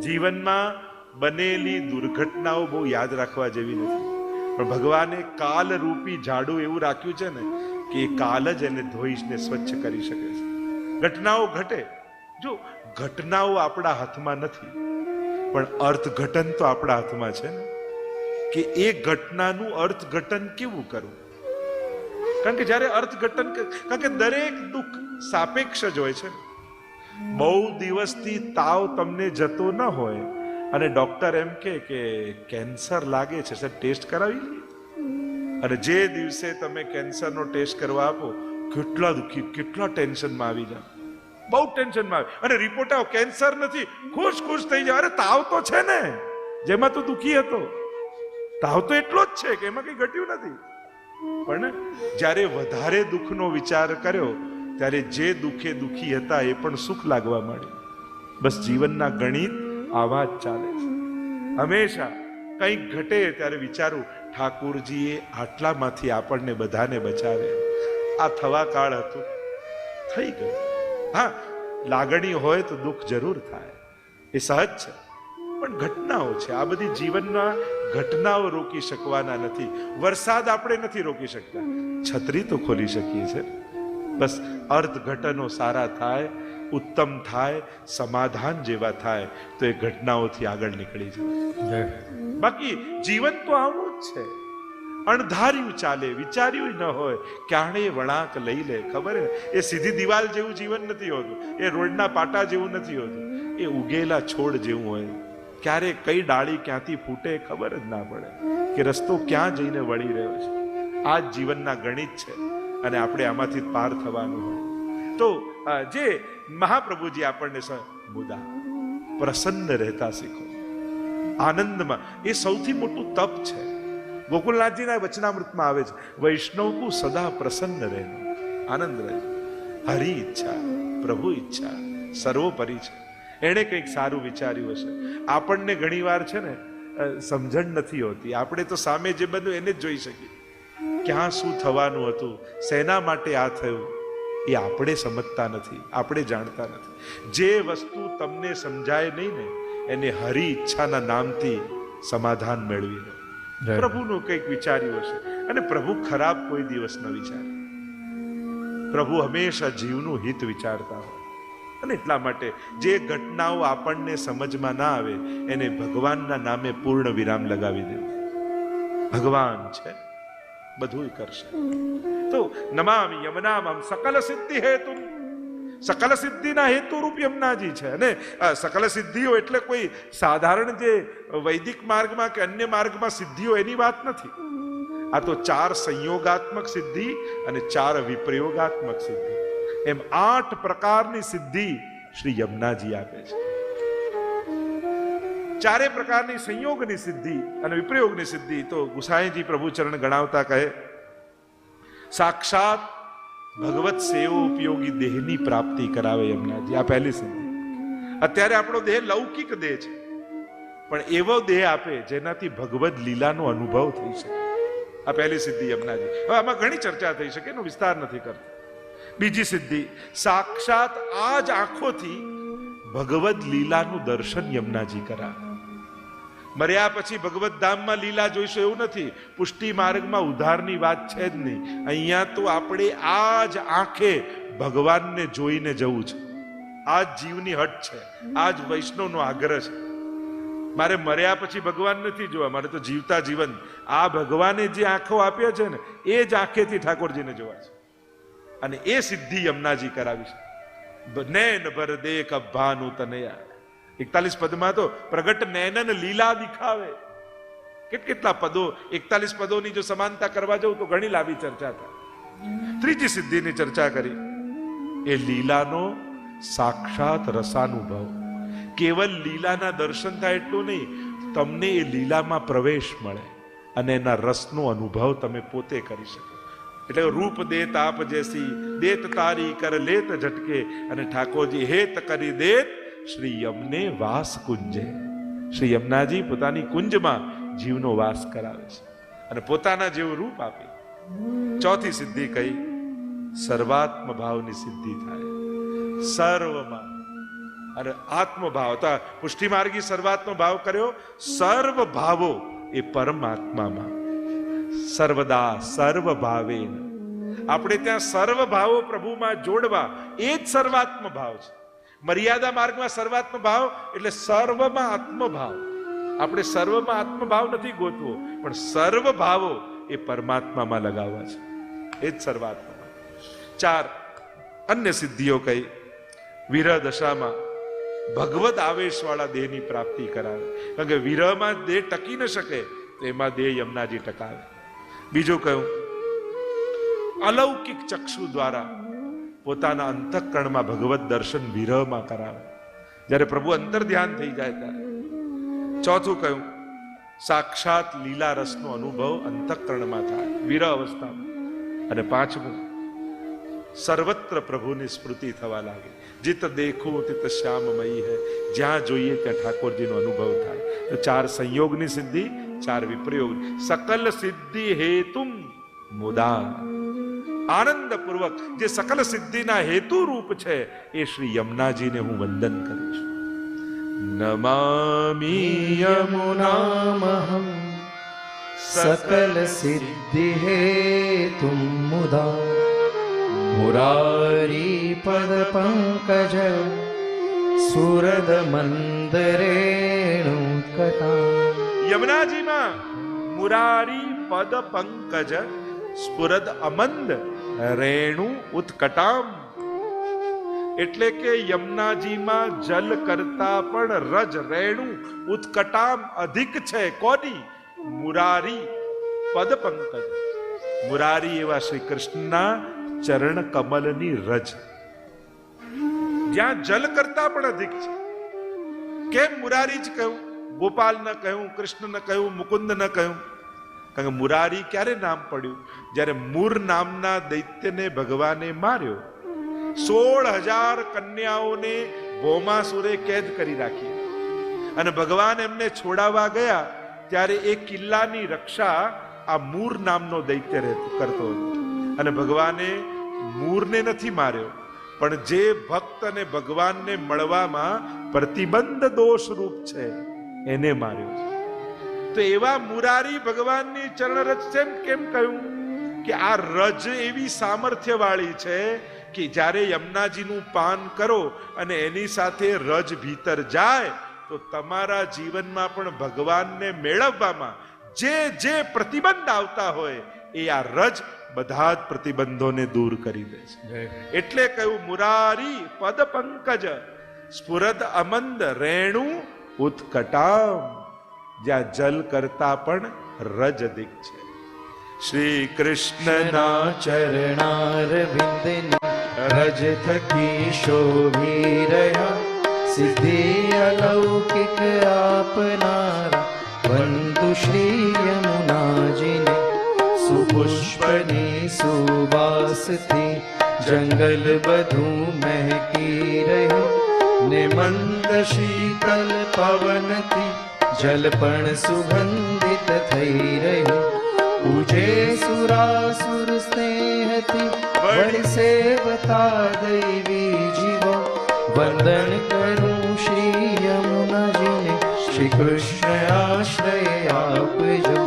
જીવનમાં બનેલી દુર્ઘટનાઓ બહુ યાદ રાખવા જેવી નથી, પણ ભગવાને કાલરૂપી ઝાડુ એવું રાખ્યું છે ને કે એ કાલ જ એને ધોઈને સ્વચ્છ કરી શકે છે. ઘટનાઓ ઘટે, જો ઘટનાઓ આપણા હાથમાં નથી પણ અર્થઘટન તો આપણા હાથમાં છે ને, કે એ ઘટનાનું અર્થઘટન કેવું કરવું. કારણ કે જ્યારે અર્થઘટન, કારણ કે દરેક દુઃખ સાપેક્ષ જ હોય છે. બહુ દિવસથી તાવ તમને જતો ન હોય અને ડોક્ટર એમ કે કેન્સર લાગે છે, સર ટેસ્ટ કરાવી લઈએ, અને જે દિવસે તમે કેન્સરનો ટેસ્ટ કરવા આપો કેટલા દુઃખી, કેટલા ટેન્શનમાં આવી જાવ, બહુ ટેન્શનમાં આવે, અને રિપોર્ટ આવો કેન્સર નથી, ખુશ થઈ જાય. અરે તાવ તો છે ને જેમાં તો દુઃખી હતો, તાવ તો એટલો જ છે કે એમાં કઈ ઘટ્યું નથી. પણ જ્યારે વધારે દુઃખનો વિચાર કર્યો ત્યારે જે દુઃખે દુઃખી હતા એ પણ સુખ લાગવા માંડ્યું. બસ જીવનના ગણિત આવા જ ચાલે છે. હંમેશા કંઈક ઘટે ત્યારે વિચારું ઠાકોરજીએ આટલામાંથી આપણને બધાને બચાવે. આ થવા કાળ હતું, થઈ ગયું. હા, લાગણી હોય તો દુઃખ જરૂર થાય, એ સહજ છે, પણ ઘટનાઓ છે. આ બધી જીવનમાં ઘટનાઓ રોકી શકવાના નથી. વરસાદ આપણે નથી રોકી શકતા, છત્રી તો ખોલી શકીએ છીએ. બસ અર્થઘટનો સારા થાય, ઉત્તમ થાય, સમાધાન જેવા થાય તો એ ઘટનાઓથી આગળ નીકળી જાય. બાકી જીવન તો આવું જ છે, અણધાર્યું ચાલે, વિચાર્યું ન હોય, ક્યાંય વળાંક લઈ લે. ખબર ને, એ સીધી દિવાલ જેવું જીવન નથી હોતું, એ રોડના પાટા જેવું નથી હોતું, એ ઉગેલા છોડ જેવું હોય. ક્યારે કઈ ડાળી ક્યાંથી ફૂટે ખબર જ ના પડે, કે રસ્તો ક્યાં જઈને વળી રહ્યો છે. આ જ જીવનના ગણિત છે, અને આપણે આમાંથી પાર થવાનું હોય. તો જે મહાપ્રભુજી આપણને મુદા પ્રસન્ન રહેતા શીખો, આનંદમાં, એ સૌથી મોટું તપ છે. ગોકુલનાથજીના વચનામૃતમાં આવે છે, વૈષ્ણવ કો સદા પ્રસન્ન રહેનો, આનંદ રહે. હરી ઈચ્છા, પ્રભુ ઈચ્છા સર્વોપરી છે. એણે કંઈક સારું વિચાર્યું હશે. આપણને ઘણીવાર છે ને સમજણ નથી હોતી, આપણે તો સામે જે બધું એને જ જોઈ શકીએ. ક્યાં શું થવાનું હતું, શેના માટે આ થયું, એ આપણે સમજતા નથી, આપણે જાણતા નથી. જે વસ્તુ તમને સમજાય નહીં ને એને હરી ઈચ્છાના નામથી સમાધાન મેળવી લો. પ્રભુનું કંઈક વિચાર્યું હશે, અને પ્રભુ ખરાબ કોઈ દિવસ ન વિચારે. પ્રભુ હંમેશા જીવનું હિત વિચારતા હોય, અને એટલા માટે જે ઘટનાઓ આપણને સમજમાં ના આવે એને ભગવાનના નામે પૂર્ણ વિરામ લગાવી દેવું. ભગવાન છે, બધું કરશે. તો નમામિ યમનામમ સકલ સિદ્ધિ હેતુ, સકલ સિદ્ધિના હેતુરૂપ યમુનાજી છે. અને સકલ સિદ્ધિઓ એટલે કોઈ સાધારણ જે વૈદિક માર્ગમાં કે અન્ય માર્ગમાં સિદ્ધિઓ એની વાત નથી. આ તો 4 સંયોગાત્મક સિદ્ધિ અને 4 વિપ્રયોગાત્મક સિદ્ધિ, એમ 8 પ્રકારની સિદ્ધિ શ્રી યમુનાજી આપે છે. 4 પ્રકારની સંયોગની સિદ્ધિ અને વિપ્રયોગની સિદ્ધિ તો ગુસાઈજી પ્રભુચરણ ગણાવતા કહે, સાક્ષાત ભગવત સેવો ઉપયોગી દેહની પ્રાપ્તિ કરાવે યમુનાજી. આ પહેલી સિદ્ધિ. અત્યારે આપણો દેહ લૌકિક દેહ છે, પણ એવો દેહ આપે જેનાથી ભગવદ લીલાનો અનુભવ થઈ શકે. આ પહેલી સિદ્ધિ યમુનાજી. હવે આમાં ઘણી ચર્ચા થઈ શકે, એનો વિસ્તાર નથી કરતો. બીજી સિદ્ધિ, સાક્ષાત આ જ આંખોથી ભગવદ લીલાનું દર્શન યમુનાજી કરાવે. મર્યા પછી ભગવત ધામમાં લીલા જોઈશું એવું નથી, પુષ્ટિ માર્ગમાં ઉદ્ધારની વાત છે જ નહીં. અહીંયા તો આપણે આ જ આંખે ભગવાનને જોઈને જવું છે. આ જ જીવની હટ છે, આ જ વૈષ્ણવનો આગ્રહ છે. મારે મર્યા પછી ભગવાન નથી જોવા, મારે તો જીવતા જીવન આ ભગવાને જે આંખો આપ્યા છે ને એ જ આંખેથી ઠાકોરજીને જોવા છે. અને એ સિદ્ધિ યમુનાજી કરાવી છે. નૈન ભર દેખ ભાનુ તનયા, 41 પદમાં તો પ્રગટ નૈનન લીલા દિખાવે. કેટલા પદો, 41 પદોની જો સમાનતા કરવા જાઉં તો ઘણી લાંબી ચર્ચા થાય. ત્રીજી સિદ્ધિની ચર્ચા કરી, એ લીલાનો સાક્ષાત રસાનુભવ. કેવલ લીલાના દર્શન થાય એટલું નહીં, તમને એ લીલામાં પ્રવેશ મળે અને એના રસનો અનુભવ તમે પોતે કરી શકો. એટલે રૂપ દેત આપ જેસી, દેત તારી કર લેત ઝટકે, અને ઠાકોરજી હેત કરી દેત શ્રી યમને વાસ કુંજે. શ્રી યમુનાજી પોતાની કુંજમાં જીવનો વાસ કરાવે છે અને પોતાના જેવું રૂપ આપે. ચોથી સિદ્ધિ કઈ, સર્વાત્મ ભાવની સિદ્ધિ થાય સર્વમાં. અને આત્મભાવ તો પુષ્ટિ માર્ગી સર્વાત્મ ભાવ કર્યો, સર્વ ભાવો એ પરમાત્મામાં. સર્વદા સર્વ ભાવે, આપણે ત્યાં સર્વ ભાવો પ્રભુમાં જોડવા, એ જ સર્વાત્મ ભાવ છે. મર્યાદા માર્ગમાં સર્વાત્મ ભાવ એટલે સર્વમાં આત્મભાવ. આપણે સર્વમાં આત્મભાવ નથી ગોતવો, પણ સર્વ ભાવો એ પરમાત્મામાં લગાવવા છે, એ જ સર્વાત્મ. 4 અન્ય સિદ્ધિઓ કઈ, વિરહ દશામાં ભગવદ આવેશ વાળા દેહની પ્રાપ્તિ કરાવે. કારણ કે વિરહમાં દેહ ટકી ન શકે તો એમાં દેહ યમુનાજી ટકાવે. બીજું કયું, અલૌકિક ચક્ષુ દ્વારા પોતાના અંતઃકરણમાં ભગવત દર્શન વિરહમાં કરાવે, જ્યારે પ્રભુ અંતર ધ્યાન થઈ જાય ત્યારે. ચોથું કયું, સાક્ષાત લીલા રસનો અનુભવ અંતઃકરણમાં થાય વિરહ અવસ્થામાં. અને પાંચમું, સર્વત્ર પ્રભુની સ્મૃતિ થવા લાગે. જીત દેખો તિત શ્યામમયી હૈ, જ્યાં જોઈએ ત્યાં ઠાકોરજીનો અનુભવ થાય. તો 4 સંયોગની સિદ્ધિ, 4 વિપ્રયોગ. સકલ સિદ્ધિ હેતુમ મુદા, આનંદ પૂર્વક જે સકલ સિદ્ધિના હેતુ રૂપ છે એ શ્રી યમુનાજીને હું વંદન કરીશ. નમામિ યમુનામહં સકલ સિદ્ધિ હેતુમ મુદા, મુરારી પદ પંકજ સુરદ મંદરેણુ કટા. યમુનાજીમાં મુરારી પદ પંકજ સ્ફુરદ અમંદ રેણુ ઉત્કટામ, એટલે કે યમુનાજીમાં જલ કરતા પણ રજ રેણુ ઉત્કટામ અધિક છે. કોની? મુરારી પદ પંકજ. મુરારી એવા શ્રી કૃષ્ણના ચરણ કમલની રજ, જ્યાં જલ કરતા પણ અધિક છે. કેમ મુરારી જ કહ્યું, ગોપાલ ન કહ્યું, કૃષ્ણ ન કહ્યું, મુકુંદ ન કહ્યું? કારણ કે મુરારી ક્યારે નામ પડ્યું? જ્યારે મૂર નામના દૈત્યને ભગવાને માર્યો, 16,000 કન્યાઓને ભૌમાસુરે કેદ કરી રાખી અને ભગવાન એમને છોડાવવા ગયા ત્યારે એ કિલ્લાની રક્ષા આ મૂર નામનો દૈત્ય કરતો હતો. અને ભગવાને મૂરને નથી માર્યો, પણ જે ભક્ત અને ભગવાનને મળવામાં પ્રતિબંધ દોષ રૂપ છે એને માર્યો છે. તો એવા મુરારી ભગવાનની ચરણરજ છે. કેમ કહ્યું કે આ રજ એવી સામર્થ્ય વાળી છે કે જ્યારે યમુનાજીનું પાન કરો અને એની સાથે રજ ભીતર જાય તો તમારા જીવનમાં પણ ભગવાનને મેળવવામાં જે જે પ્રતિબંધ આવતા હોય એ આ રજ બધા જ પ્રતિબંધોને દૂર કરી દે છે. એટલે કહ્યું મુરારી પદ પંકજ સ્ફુરદ અમંદ રેણુ ઉત્કટામ, જ્યાં જલ કરતા પણ રજ અધિક છે. શ્રી કૃષ્ણના ચરણારવિંદની રજ થકી શોભી રહ્યા, સિદ્ધિ અલૌકિક આપનારા વંદુ શ્રી યમુનાજીને. સુપુષ્પની સુવાસથી જંગલ બધું મહેકી રહ્યું, ને મંદ શીતલ પવનથી જલ પણ સુગંધિત થઈ રહ્યું. પૂજે સુરાસુર સ્નેહથી વળી સેવતા દૈવી જીવો, વંદન કરું શ્રી યમુનાજીને. શ્રી કૃષ્ણ આશ્રય આપજો,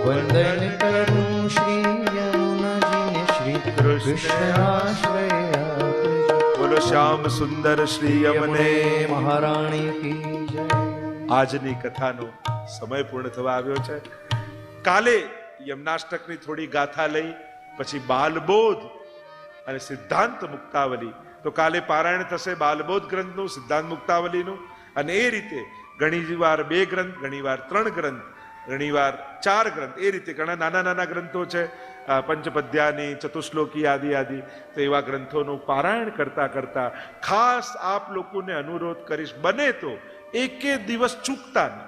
વંદન કરું શ્રી યમુનાજીને. શ્રી કૃષ્ણ આશ્રય આપજો. બોલો શ્યામ સુંદર શ્રી યમુને મહારાણી કી જય. આજની કથાનો સમય પૂર્ણ થવા આવ્યો છે. કાલે યમનાષ્ટકની થોડી ગાથા લઈ પછી બાલબોધ અને સિદ્ધાંત મુક્તાવલી. તો કાલે પારાયણ થશે બાલબોધ ગ્રંથનું, સિદ્ધાંત મુક્તાવલીનું, અને એ રીતે ઘણી વાર 2 ગ્રંથ, ઘણી વાર 3 ગ્રંથ, ઘણી વાર 4 ગ્રંથ, એ રીતે ઘણા નાના નાના ગ્રંથો છે, પંચપદ્યાની, ચતુશ્લોકી આદિ આદિ. તો એવા ગ્રંથોનું પારાયણ કરતા કરતા ખાસ આપ લોકોને અનુરોધ કરીશ, બને તો એકે દિવસ ચૂકતા નહીં.